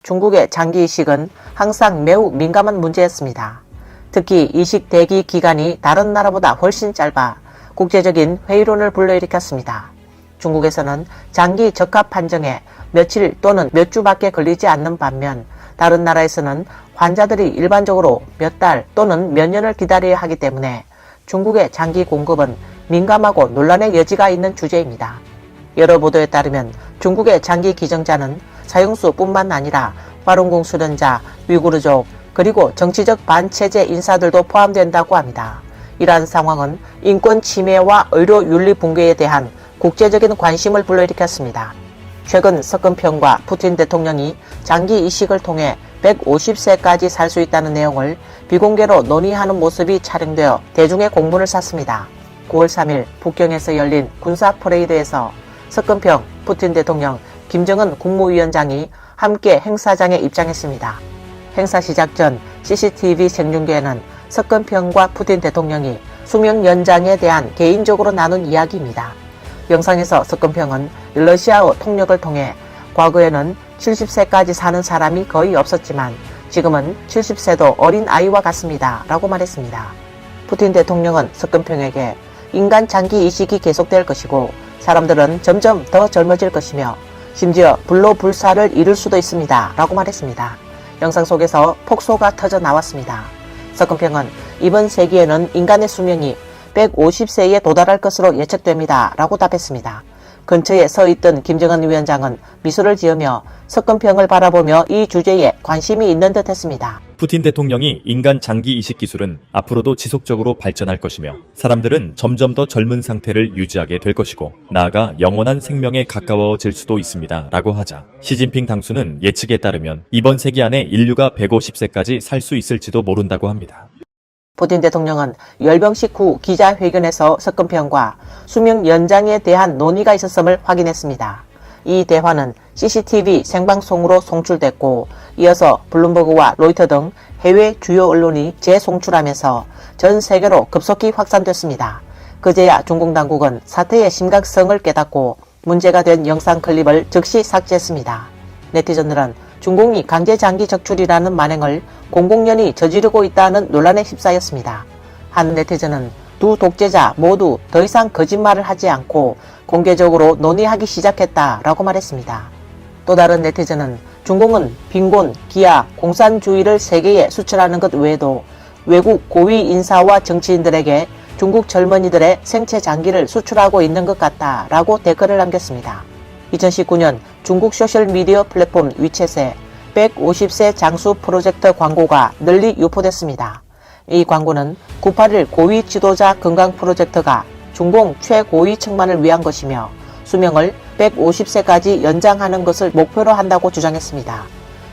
중국의 장기 이식은 항상 매우 민감한 문제였습니다. 특히 이식 대기 기간이 다른 나라보다 훨씬 짧아 국제적인 회의론을 불러일으켰습니다. 중국에서는 장기 적합 판정에 며칠 또는 몇 주밖에 걸리지 않는 반면 다른 나라에서는 환자들이 일반적으로 몇 달 또는 몇 년을 기다려야 하기 때문에 중국의 장기 공급은 민감하고 논란의 여지가 있는 주제입니다. 여러 보도에 따르면 중국의 장기 기증자는 사형수뿐만 아니라 파룬궁 수련자, 위구르족, 그리고 정치적 반체제 인사들도 포함된다고 합니다. 이러한 상황은 인권 침해와 의료 윤리 붕괴에 대한 국제적인 관심을 불러일으켰습니다. 최근 석근평과 푸틴 대통령이 장기 이식을 통해 150세까지 살 수 있다는 내용을 비공개로 논의하는 모습이 촬영되어 대중의 공분을 샀습니다. 9월 3일 북경에서 열린 군사 퍼레이드에서 석근평 푸틴 대통령, 김정은 국무위원장이 함께 행사장에 입장했습니다. 행사 시작 전 CCTV 생중계에는 석근평과 푸틴 대통령이 수명 연장에 대한 개인적으로 나눈 이야기입니다. 영상에서 석근평은 러시아어 통역을 통해 과거에는 70세까지 사는 사람이 거의 없었지만 지금은 70세도 어린 아이와 같습니다. 라고 말했습니다. 푸틴 대통령은 석근평에게 인간 장기 이식이 계속될 것이고 사람들은 점점 더 젊어질 것이며 심지어 불로불사를 이룰 수도 있습니다. 라고 말했습니다. 영상 속에서 폭소가 터져 나왔습니다. 석근평은 이번 세기에는 인간의 수명이 150세에 도달할 것으로 예측됩니다. 라고 답했습니다. 근처에 서 있던 김정은 위원장은 미소를 지으며 석근평을 바라보며 이 주제에 관심이 있는 듯 했습니다. 푸틴 대통령이 인간 장기 이식 기술은 앞으로도 지속적으로 발전할 것이며 사람들은 점점 더 젊은 상태를 유지하게 될 것이고 나아가 영원한 생명에 가까워질 수도 있습니다. 라고 하자 시진핑 당수는 예측에 따르면 이번 세기 안에 인류가 150세까지 살 수 있을지도 모른다고 합니다. 푸틴 대통령은 열병식 후 기자회견에서 석근평과 수명 연장에 대한 논의가 있었음을 확인했습니다. 이 대화는 CCTV 생방송으로 송출됐고 이어서 블룸버그와 로이터 등 해외 주요 언론이 재송출하면서 전 세계로 급속히 확산됐습니다. 그제야 중국 당국은 사태의 심각성을 깨닫고 문제가 된 영상 클립을 즉시 삭제했습니다. 네티즌들은 중공이 강제 장기 적출이라는 만행을 공공연히 저지르고 있다는 논란에 휩싸였습니다. 한 네티즌은 두 독재자 모두 더 이상 거짓말을 하지 않고 공개적으로 논의하기 시작했다라고 말했습니다. 또 다른 네티즌은 중공은 빈곤, 기아, 공산주의를 세계에 수출하는 것 외에도 외국 고위 인사와 정치인들에게 중국 젊은이들의 생체 장기를 수출하고 있는 것 같다라고 댓글을 남겼습니다. 2019년 중국 소셜미디어 플랫폼 위챗에 150세 장수 프로젝트 광고가 널리 유포됐습니다. 이 광고는 981 고위 지도자 건강 프로젝트가 중공 최고위층만을 위한 것이며 수명을 150세까지 연장하는 것을 목표로 한다고 주장했습니다.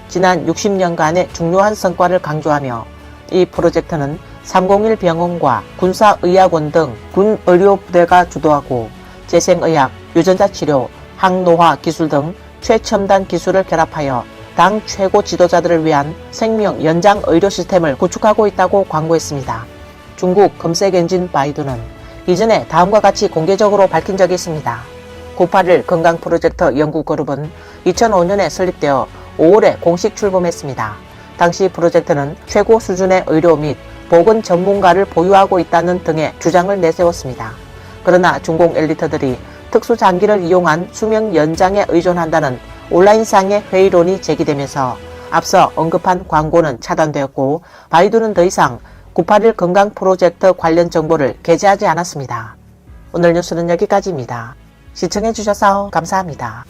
지난 60년간의 중요한 성과를 강조하며 이 프로젝트는 301 병원과 군사의학원 등 군의료부대가 주도하고 재생의학, 유전자치료, 항노화 기술 등 최첨단 기술을 결합하여 당 최고 지도자들을 위한 생명 연장 의료 시스템을 구축하고 있다고 광고했습니다. 중국 검색 엔진 바이두는 이전에 다음과 같이 공개적으로 밝힌 적이 있습니다. 981 건강 프로젝트 연구그룹은 2005년에 설립되어 5월에 공식 출범했습니다. 당시 프로젝트는 최고 수준의 의료 및 보건 전문가를 보유하고 있다는 등의 주장을 내세웠습니다. 그러나 중공 엘리트들이 특수장기를 이용한 수명 연장에 의존한다는 온라인상의 회의론이 제기되면서 앞서 언급한 광고는 차단되었고 바이두는 더 이상 981 건강 프로젝트 관련 정보를 게재하지 않았습니다. 오늘 뉴스는 여기까지입니다. 시청해주셔서 감사합니다.